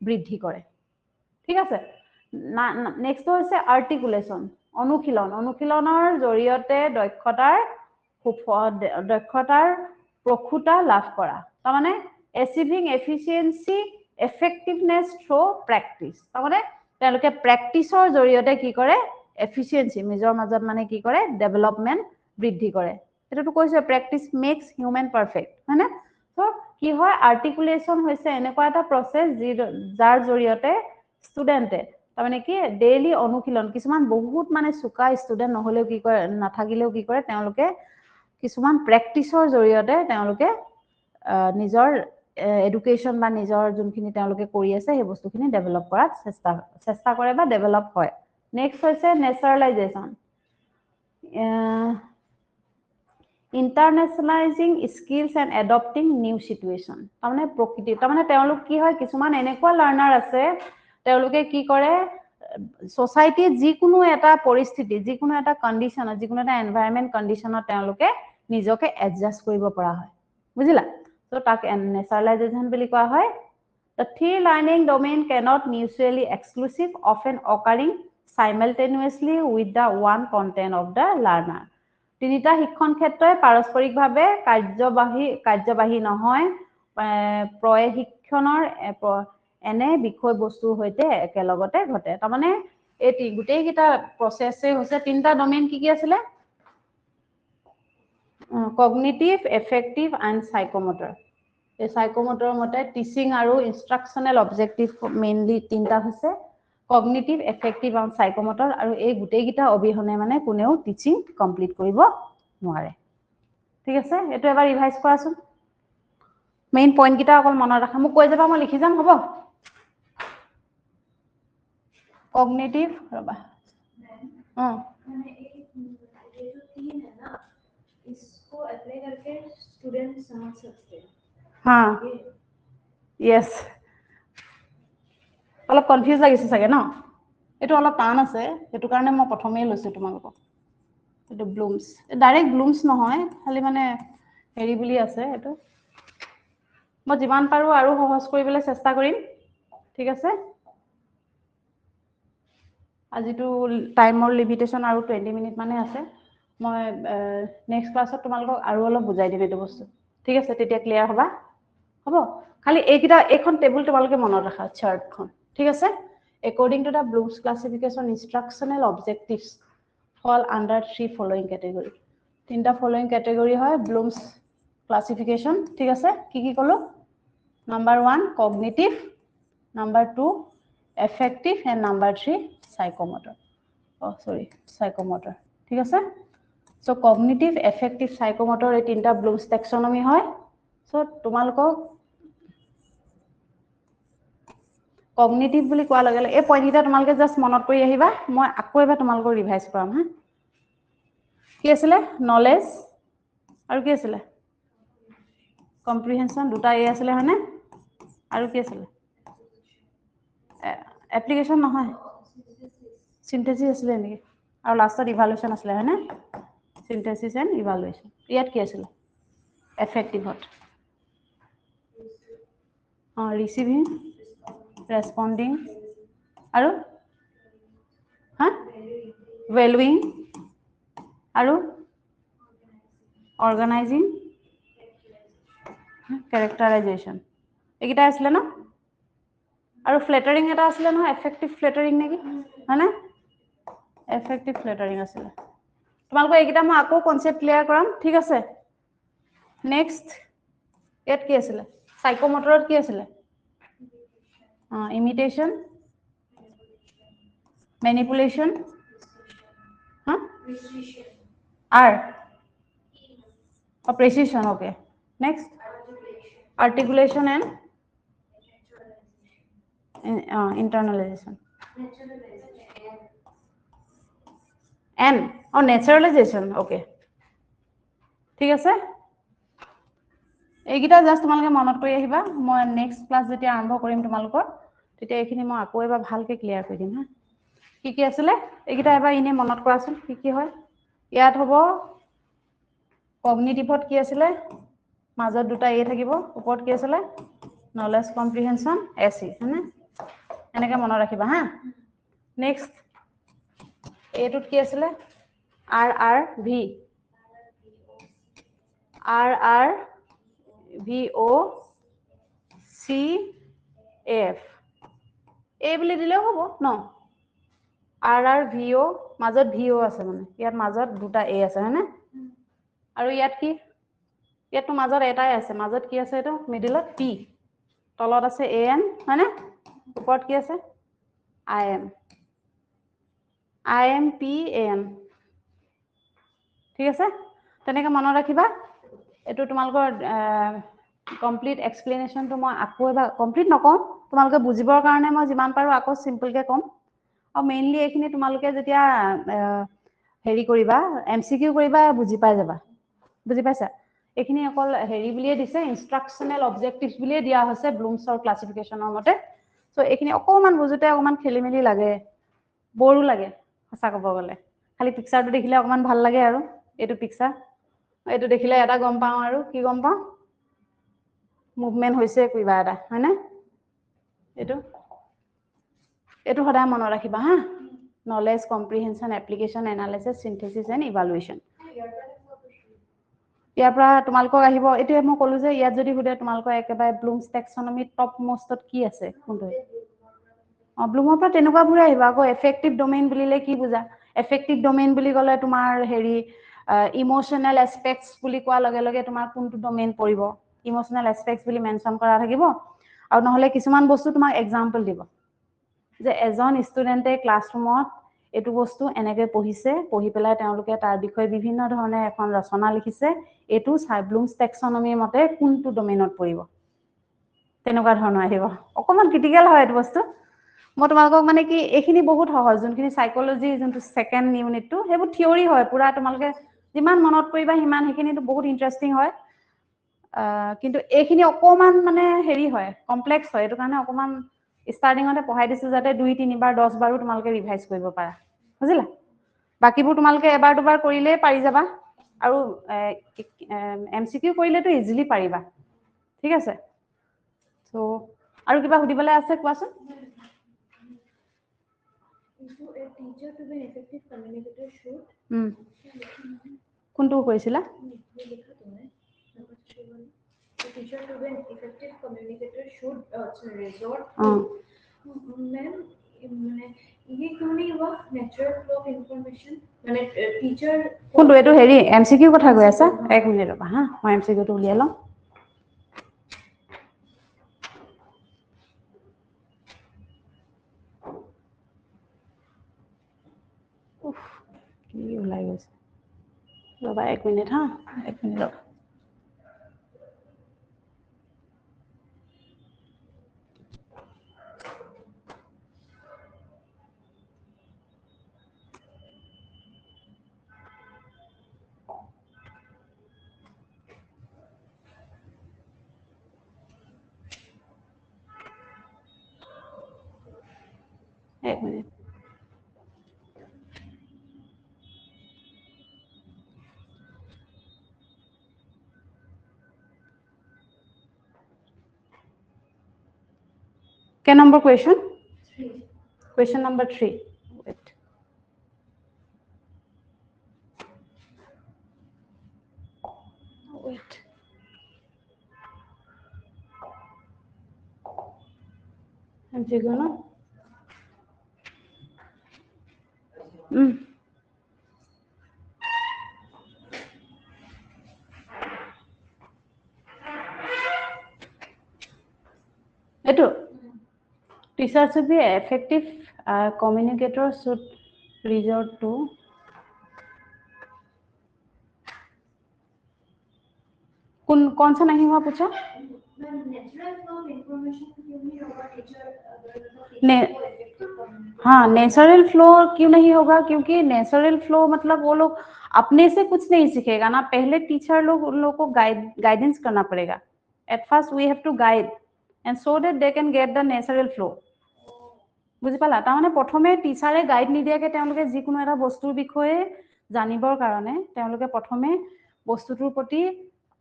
বৃদ্ধি কৰে ঠিক আছে নেক্সট হৈছে আৰ্টিকুলেশন অনুশীলনৰ জৰিয়তে দক্ষতাৰ প্ৰখুতা লাভ কৰা তাৰমানে এচিভিং এফিচিয়েন্সি এফেক্টিভনেছ থ্ৰু প্ৰেক্টিস তাৰমানে তেওঁলোকে প্ৰেক্টিসৰ জৰিয়তে কি কৰে এফিচিয়েন্সি নিজৰ মাজত মানে কি কৰে ডেভেলপমেন্ট বৃদ্ধি কৰে এটাটো কৈছে প্ৰেক্টিস মেক্স হিউম্যান পাৰফেক্ট হয়নে সো কি হয় আৰ্টিকুলেশন হৈছে এনেকুৱা এটা প্ৰসেস যাৰ জৰিয়তে ষ্টুডেন্টে তাৰমানে কি ডেইলি অনুশীলন কিছুমান বহুত মানে চুকা ষ্টুডেন্ট নহলেও কি কৰে নাথাকিলেও কি কৰে তেওঁলোকে কিছুমান প্ৰেক্টিসৰ জৰিয়তে তেওঁলোকে নিজৰ এডুকেশন বা নিজৰ যোনখিনি তেওঁলোকে কৰি আছে সেই বস্তুখিনি ডেভেলপ কৰাত চেষ্টা কৰে বা ডেভেলপ হয় নেক্সট হৈছে নেচাৰালাইজেশন ইন্টাৰনেশনালাইজিং স্কিলছ এণ্ড এডপ্টিং নিউ সিচুৱেশন তাৰমানে প্ৰকৃতি তাৰমানে তেওঁলোক কি হয় কিছুমান এনেকুৱা লাৰ্নাৰ আছে তেওঁলোকে কি কৰে সোসাইটিৰ যিকোনো এটা পৰিস্থিতি যিকোনো এটা কন্ডিশনত যিকোনো এটা এনভায়ৰনমেন্ট কন্ডিশনত তেওঁলোকে নিজকে এডজাস্ট কৰিব পৰা হয় বুজিলা তো তাক নেচাৰালাইজেশন বুলি কোৱা হয় the three learning domain cannot mutually exclusive often occurring simultaneously with the one content of the learner তিনিটা শিক্ষণ ক্ষেত্ৰই পাৰস্পৰিকভাৱে কাৰ্যবাহী নহয় প্ৰয়ে শিক্ষণৰ এনে বিষয়বস্তুৰ সৈতে একেলগতে ঘটে তাৰমানে এটি গোটেই কিটা প্ৰসেসে হৈছে তিনটা ডমেইন কি আছিলে কগনিটিভ এফেক্টিভ এন্ড সাইকোমোটৰ এই সাইকোমোটৰ মতে টিচিং আৰু ইনস্ট্ৰাকশনাল অবজেক্টিভ মেইনলি তিনটা হৈছে কগনিটিভ এফেক্টিভ এন্ড সাইকোমোটৰ আৰু এই গোটেই কিটা অবিহনে মানে কোনেও টিচিং কমপ্লিট কৰিব নোৱাৰে ঠিক আছে এটো এবাৰ ৰিভাইজ কৰাচোন মেইন পইণ্ট কিটা অকল মনত ৰাখা মোক কৈ যাবা মই লিখি যাম হ'ব कॉग्निटिव इसको अप्लाई करके स्टूडेंट समझ सकते हैं हाँ यस অলপ কনফিউজ লাগিছে চাগে ন এটো অলপ টান আছে এটো কাৰণে মই প্ৰথমেই লৈছো তোমালোকক এটো ব্লুমস ডাইৰেক্ট ব্লুমস নহয় খালি মানে হেৰি বুলি আছে এটো মই যিমান পাৰো আৰু সহজ কৰিবলৈ চেষ্টা কৰিম ঠিক আছে আজিটো টাইমৰ লিমিটেশন আৰু 20 মিনিট মানে আছে মই নেক্সট ক্লাছত তোমালোকক আৰু অলপ বুজাই দিম এটো বস্তু ঠিক আছে তেতিয়া ক্লিয়াৰ হ'বা হ'ব খালি এইকিটা এখন টেবুল তোমালোকে মনত ৰাখা চাৰ্টখন ঠিক আছে according to the Bloom's classification instructional objectives fall under three following category তিনটা following category হয় Bloom's classification ঠিক আছে কি কি কলো number 1 cognitive number 2 affective and number 3 psychomotor psychomotor ঠিক আছে so cognitive affective psychomotor এই তিনটা Bloom's taxonomy হয় so তোমালোকক কগনিটিভ বুলি কোৱা লগে লগে এই পইণ্টটা তোমালোকে জাস্ট মনত কৰি আহিবা মই আকৌ এবাৰ তোমালোকক ৰিভাইজ কৰাম হা কি আছিল নলেজ আৰু কি আছিল কম্প্ৰিহেনশন দুটা এ আছিল হয়নে আৰু কি আছিল এপ্লিকেশন নহয় সিনথেসিস আছিল নেকি আৰু লাষ্টত ইভালুয়েশন আছিল হয়নে সিনথেসিস এন্ড ইভালুয়েশন ইয়াত কি আছিল এফেক্টিভত ৰিসিভিং responding আৰু হা valuing আৰু organizing characterization এইকিটা আছিল না আৰু flattering এটা আছিল না effective flattering নেকি হয়নে effective flattering আছিল তোমালোক এইকিটা মই আকৌ কনসেপ্ট ক্লিয়াৰ কৰাম ঠিক আছে নেক্সট এট কি আছিল সাইকোমোটৰত কি আছিল imitation manipulation R precision okay next articulation and internalization and naturalization okay ঠিক আছে এইকিটা জাস্ট তোমালোকে মনত কৰি আহিবা মই নেক্সট ক্লাস যেতিয়া আৰম্ভ কৰিম তোমালোকৰ তেতিয়া এইখিনি মই আকৌ এবাৰ ভালকে ক্লিয়াৰ কৰি দিম হা কি আছিল এইকিটা এবাৰ ইনে মনত কৰাচোন কি হয় ইয়াত হ'ব কগনিটিভত কি আছিল মাজত দুটা এ থাকিব ওপৰত কি আছিল নলেজ কম্প্ৰিহেনশন এসি হয়নে এনেকে মনত ৰাখিবা হা নেক্সট এটোত কি আছিল R R V R R V O C F এই বুলি দিলেও হ'ব ন R R V O মাজত V O আছে মানে ইয়াত মাজত দুটা A আছে হয়নে আৰু ইয়াত কি ইয়াত মাজত এটাই আছে মাজত কি আছে এটো মিডলত P তলত আছে A N হয়নে ওপৰত কি আছে I M P A N ঠিক আছে তেনেকে মনত ৰাখিবা এটো তোমালোকৰ কমপ্লিট এক্সপ্লেনেশনটো মই আকৌ এবাৰ কমপ্লিট নকম তোমালোকে বুজিবৰ কাৰণে মই যিমান পাৰো আকৌ সিম্পল কে কম আৰু মেইনলি এইখিনি তোমালোকে যেতিয়া হেৰি কৰিবা এমসিকিউ কৰিবা বুজি পাই যাবা বুজি পাইছা এইখিনি অকল হেৰি বুলিয়ে দিছে ইনস্ট্ৰাকশনাল অবজেক্টিভস বুলিয়ে দিয়া হৈছে ব্লুমছৰ ক্লাসিফিকেশনৰ মতে সো এইখিনি অকমান বুজুতে অকমান খেলিমেলি লাগে বৰো লাগে সঁচা ক'ব গলে খালি পিকচাৰটো দেখিলে অকমান ভাল লাগে আৰু এইটো পিকচাৰ এইটো দেখিলে এটা গম পাওঁ আৰু কি গম পাওঁ মুভমেন্ট হৈছে কিবা এটা হয়নে এইটো এইটো সদায় মনত ৰাখিবা হা knowledge comprehension application analysis synthesis and evaluation ইয়াৰ পৰা তোমালোকক আহিব এটোৱে মই ক'লো যে ইয়াত যদি হুদে তোমালোকক একেবাৰে ব্লুমছ টেক্সোনমি টপ মোষ্টত কি আছে কোনটো ব্লুমৰ পৰা তেনেকুৱাবোৰে আহিব আকৌ এফেক্টিভ ডোমেইন বুলিলে কি বুজা এফেক্টিভ ডোমেইন বুলি ক'লে তোমাৰ হেৰি ইমোশনেল এস্পেক্টছ বুলি কোৱাৰ লগে লগে তোমাৰ কোনটো ডোমেইন পৰিব ইমোশনেল এস্পেক্টছ বুলি মেনশ্যন কৰা থাকিব আৰু নহলে কিছুমান বস্তু তোমাক এক্সাম্পল দিব যে এজন ষ্টুডেণ্টে ক্লাছৰুমত এইটো বস্তু এনেকৈ পঢ়িছে পঢ়ি পেলাই তেওঁলোকে তাৰ বিষয়ে বিভিন্ন ধৰণে এখন ৰচনা লিখিছে এইটো ব্লুমছ টেক্সনমিৰ মতে কোনটো ডোমেইনত পৰিব তেনেকুৱা ধৰণৰ আহিব অকণমান ক্ৰিটিকেল হয় এইটো বস্তু মই তোমালোকক মানে কি এইখিনি বহুত সহজ যোনখিনি সাইকোলজি যোনটো সেকেন্ড ইউনিটটো সেইবোৰ থিওৰি হয় পুৰা তোমালোকে যিমান মনত কৰিবা সিমান সেইখিনিটো বহুত ইন্টাৰেষ্টিং হয় কিন্তু এইখিনি অকণমান মানে হেৰি হয় কমপ্লেক্স হয় এইটো কাৰণে অকণমান ষ্টাৰ্টিঙতে পঢ়াই দিছো যাতে 2-3 বাৰ 10 বাৰো তোমালোকে ৰিভাইজ কৰিব পাৰা বুজিলা বাকিবোৰ তোমালোকে এবাৰ দুবাৰ কৰিলেই পাৰি যাবা আৰু এমচিকিউ কৰিলেতো ইজিলি পাৰিবা ঠিক আছে সো আৰু কিবা সুধিবলৈ আছে কোৱাচোন So a teacher to be an effective communicator should. কোনটো কৈছিলা A teacher to be an effective communicator should resort to. Ma'am, ये क्यों नहीं हुआ natural flow of information মানে teacher কোনটো এটো হেৰি এমসিকিউ কথা কৈ আছা এক মিনিট ৰবা হা মই এমসিকিউটো উলিয়াই লম কি ওলাই গৈছে ৰবা এক মিনিট হা এক মিনিট ৰবা এক minute K number question? 3. Question number 3. Wait. Wait. I'm gonna. Eto. Teachers should be effective communicators should resort to कौन सा नहीं हुआ पूछा नेचुरल फ्लो ऑफ इंफॉर्मेशन क्यों नहीं होगा टीचर हाँ नेचुरल फ्लो क्यों नहीं होगा क्योंकि नेचुरल फ्लो मतलब वो लोग अपने से कुछ नहीं सीखेगा ना पहले टीचर लोग उन लोगों को गाइडेंस करना पड़ेगा at first we have to guide and so that they can get the natural flow বুজি পালা তাৰমানে প্ৰথমে টিচাৰে গাইড নিদিয়াকে তেওঁলোকে যিকোনো এটা বস্তুৰ বিষয়ে জানিবৰ কাৰণে তেওঁলোকে প্ৰথমে বস্তুটোৰ প্ৰতি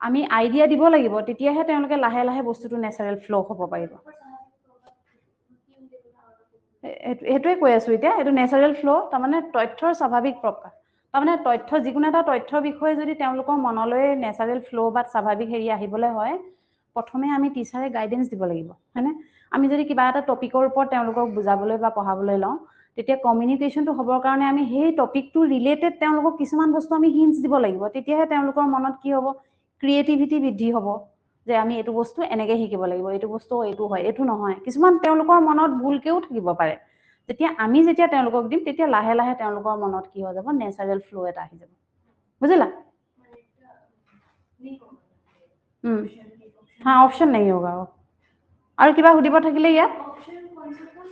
আমি আইডিয়া দিব লাগিব তেতিয়াহে তেওঁলোকে লাহে লাহে বস্তুটো নেচাৰেল ফ্লো হ'ব পাৰিব এটোৱে কৈ আছো এতিয়া এটো নেচাৰেল ফ্লো তাৰমানে তথ্যৰ স্বাভাৱিক প্ৰকাশ তাৰমানে তথ্য যিকোনো এটা তথ্যৰ বিষয়ে যদি তেওঁলোকৰ মনলৈ নেচাৰেল ফ্লো বা স্বাভাৱিক হেৰি আহিবলৈ হয় প্ৰথমে আমি টিচাৰে গাইডেন্স দিব লাগিব হয়নে আমি যদি কিবা এটা টপিকৰ ওপৰত তেওঁলোকক বুজাবলৈ বা পঢ়াবলৈ লওঁ তেতিয়া কমিউনিকেশনটো হ'বৰ কাৰণে আমি সেই টপিকটো ৰিলেটেড তেওঁলোকক কিছুমান বস্তু আমি হিন্টস দিব লাগিব তেতিয়াহে তেওঁলোকৰ মনত কি হ'ব ক্ৰিয়েটিভিটি বৃদ্ধি হ'ব যে আমি এইটো বস্তু এনেকৈ শিকিব লাগিব এইটো বস্তু এইটো হয় এইটো নহয় কিছুমান তেওঁলোকৰ মনত ভুলকেও থাকিব পাৰে যেতিয়া আমি যেতিয়া তেওঁলোকক দিম তেতিয়া লাহে লাহে তেওঁলোকৰ মনত কি হৈ যাব নেচাৰেল ফ্লো এটা আহি যাব বুজিলা हाँ ऑप्शन नहीं होगा और किबा हुदिब থাকিলে ইয়াত ऑप्शन कौन सा था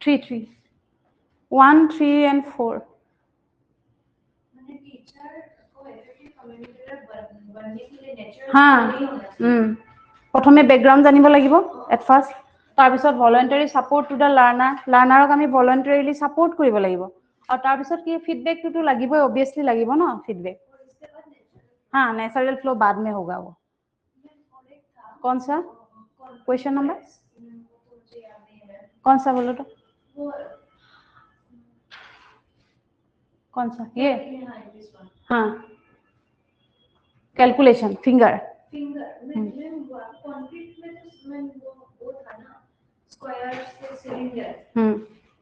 3 1 3 and 4 माने टीचर को इफेक्टिव कम्युनिकेटर बनने के लिए नेचुरल हाँ प्रथमे बैकग्राउंड জানিব লাগিব এট ফার্স্ট তাৰ পিছত ভলান্টাৰি সাপোৰ্ট টু দা লাৰ্নাৰক আমি ভলান্টাৰিলি সাপোৰ্ট কৰিব লাগিব আৰু তাৰ পিছত কি ফিডব্যাক টু লাগিবই অবিয়াসলি লাগিব ন ফিডব্যাক हाँ नेचुरल फ्लो बाद में होगा वो कौन सा क्वेश्चन नंबर कौन सा बोलो तो कौन सा ये हाँ कैलकुलेशन फिंगर कॉन्क्रीट में वो था ना स्क्वायर से सिलेंडर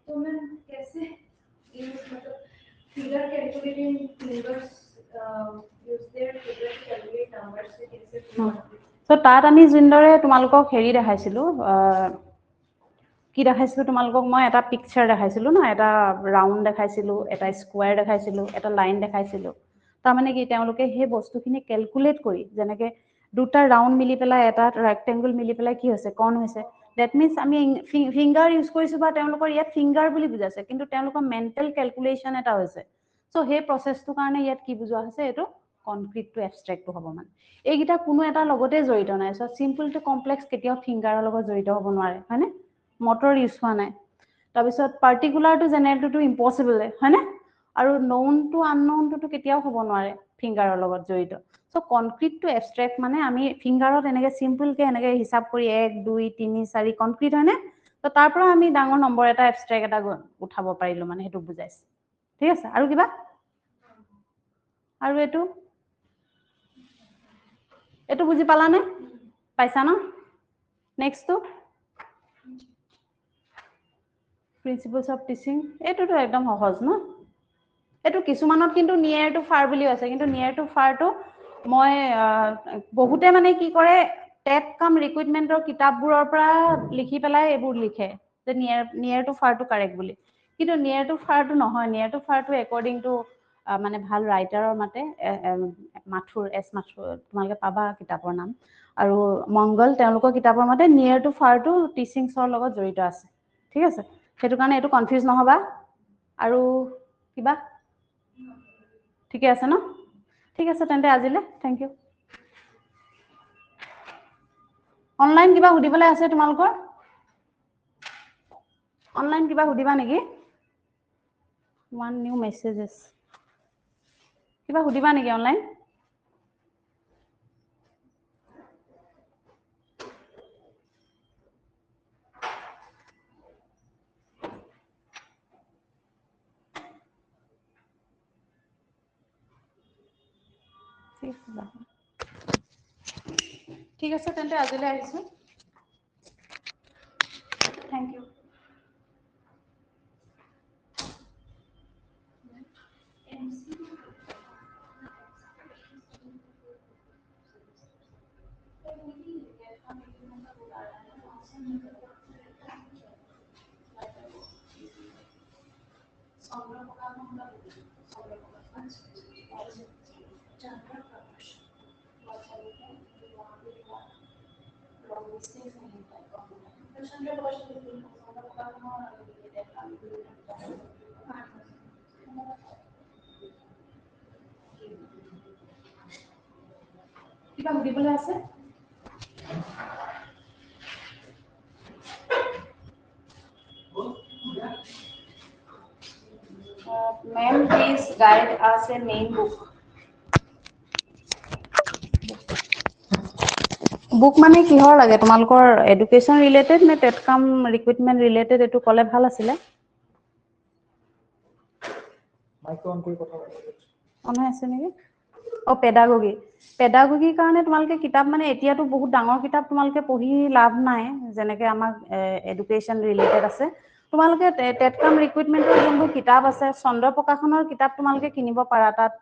तो मैं कैसे ये मतलब figure calculating fingers use there figure calculate numbers से कैसे सो তাত আমি জিন্দৰে তোমালোকক হেৰি দেখাইছিলো কি দেখাইছিলো তোমালোকক মই এটা পিকচাৰ দেখাইছিলো না এটা ৰাউন্ড দেখাইছিলো এটা স্কয়াৰ দেখাইছিলো এটা লাইন দেখাইছিলো তাৰ মানে কি তেওঁলোকে সেই বস্তুখিনি ক্যালকুলেট কৰি যেনেকে দুটা ৰাউন্ড মিলি পেলাই এটা ৰেক্টেংগল মিলি পেলাই কি হৈছে কোন হৈছে দ্যাট মিন্স আমি ফিংগাৰ ইউজ কৰিছো বা তেওঁলোকৰ ইয়াত ফিংগাৰ বুলি বুজাইছে কিন্তু তেওঁলোকৰ মেন্টাল ক্যালকুলেশন এটা হৈছে সো সেই প্ৰসেসটো কাৰণে ইয়াত কি বুজোৱা হৈছে এটো কনক্ৰিট টু এবষ্ট্ৰেক্ট হ'ব মানে এইগিটা কোনো এটা লগতে জড়িত নাই সো সিম্পল টু কমপ্লেক্স কেতিয়াও ফিংগাৰৰ লগত জড়িত হ'ব নোৱাৰে হয়নে motor use হোৱা নাই তাৰ পিছত particular to general to impossible হয়নে আৰু known টু unknown টু কেতিয়াও হ'ব নোৱাৰে ফিংগাৰৰ লগত জড়িত সো কনক্ৰিট টু এবষ্ট্ৰেক্ট মানে আমি ফিংগাৰত এনেকে সিম্পল কে এনেকে হিসাব কৰি 1 2 3 4 কনক্ৰিট হয়নে তো তাৰ পৰা আমি ডাঙৰ নম্বৰ এটা এবষ্ট্ৰেক্ট এটা উঠাব পাৰিলো মানে হেতু বুজাইছে ঠিক আছে আৰু কিবা আৰু এটো বুজি পালা নে পাইছা ন next two principles of teaching এটোটো একদম সহজ ন এটো কিছুমানত কিন্তু নিয়াৰ টু ফাৰ বুলি আছে কিন্তু নিয়াৰ টু ফাৰটো মই বহুতে মানে কি কৰে টেট কাম ৰিকুইটমেন্টৰ কিতাপবোৰৰ পৰা লিখি পেলাই এবোৰ লিখে যে নিয়াৰ টু ফাৰটো কাৰেক্ট বুলি কিন্তু নিয়াৰ টু ফাৰটো নহয় নিয়াৰ টু ফাৰটো একৰ্ডিং টু মানে ভাল ৰাইটাৰৰ মতে মাথুৰ এস মাথুৰ তোমালোকে পাবা কিতাপৰ নাম আৰু মংগল তেওঁলোকৰ কিতাপৰ মতে নিয়াৰ টু ফাৰটো টিচিংছৰ লগত জড়িত আছে ঠিক আছে হেতু কাৰণে এটো কনফিউজ নহবা আৰু কিবা ঠিকে আছে ন ঠিক আছে তেন্তে আজিলে থ্যাংক ইউ অনলাইন কিবা হুদিবলৈ আছে তোমালোকৰ অনলাইন কিবা হুদিবা নেকি one new messages কিবা হুদিবা নেকি অনলাইন ঠিক আছে তেন্তে আজিলে আহিছো থ্যাংক ইউ কিবা হুদিবলৈ আছে ma'am please guide us a main book book মানে কিহৰ লাগে তোমালোকৰ এডুকেশন ৰিলেটেড নে টেট কাম ৰিক্ৰুটমেন্ট ৰিলেটেড এটো কলে ভাল আছিল মাইক অন কৰি কথা অন আছে নেকি ও পেডাগোগি কাৰণে তোমালোকে কিতাপ মানে এতিয়াটো বহুত ডাঙৰ কিতাপ তোমালোকে পঢ়ি লাভ নাই যেনেকে আমাক এডুকেশন ৰিলেটেড আছে তোমালোকে টেট কাম ৰিক্ৰুটমেন্টৰ যোনবোৰ কিতাপ আছে চন্দ্ৰ প্ৰকাশনৰ কিতাপ তোমালোকে কিনিব পাৰা তাত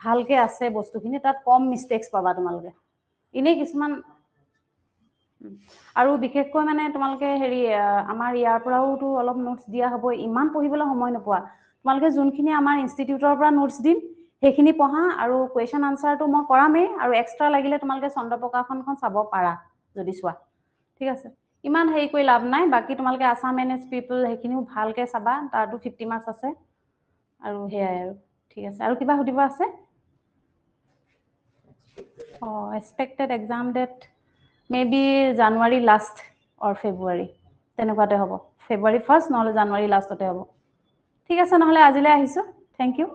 ভালকে আছে বস্তুখিনি তাত কম মিস্টেক্স পাবা তোমালোকে ইনে কিছুমান আৰু বিশেষকৈ মানে তোমালোকে হেৰি আমাৰ ইয়াৰ পৰাওটো অলপ নোটস দিয়া হ'ব ইমান পঢ়িবলৈ সময় নোপোৱা তোমালোকে যোনখিনি আমাৰ ইনষ্টিটিউটৰ পৰা নোটস দিম সেইখিনি পঢ়া আৰু কোৱেশ্চন আনসাৰটো মই কৰামেই আৰু এক্সট্ৰা লাগিলে তোমালোকে চন্দ্ৰ প্ৰকাশনখন চাব পাৰা যদি চোৱা ঠিক আছে ইমান হেৰি কৰি লাভ নাই বাকি তোমালোকে আসাম এনএস পিপল সেইখিনিও ভালকে চাবা তাৰটো 50 মাৰ্কস আছে আৰু হেয়াই আৰু ঠিক আছে আৰু কিবা হুদিব আছে expected exam date maybe January last or February তেনেকুৱাতে হ'ব February 1st নহলে January last তে হ'ব ঠিক আছে নহলে আজিলে আহিছো thank you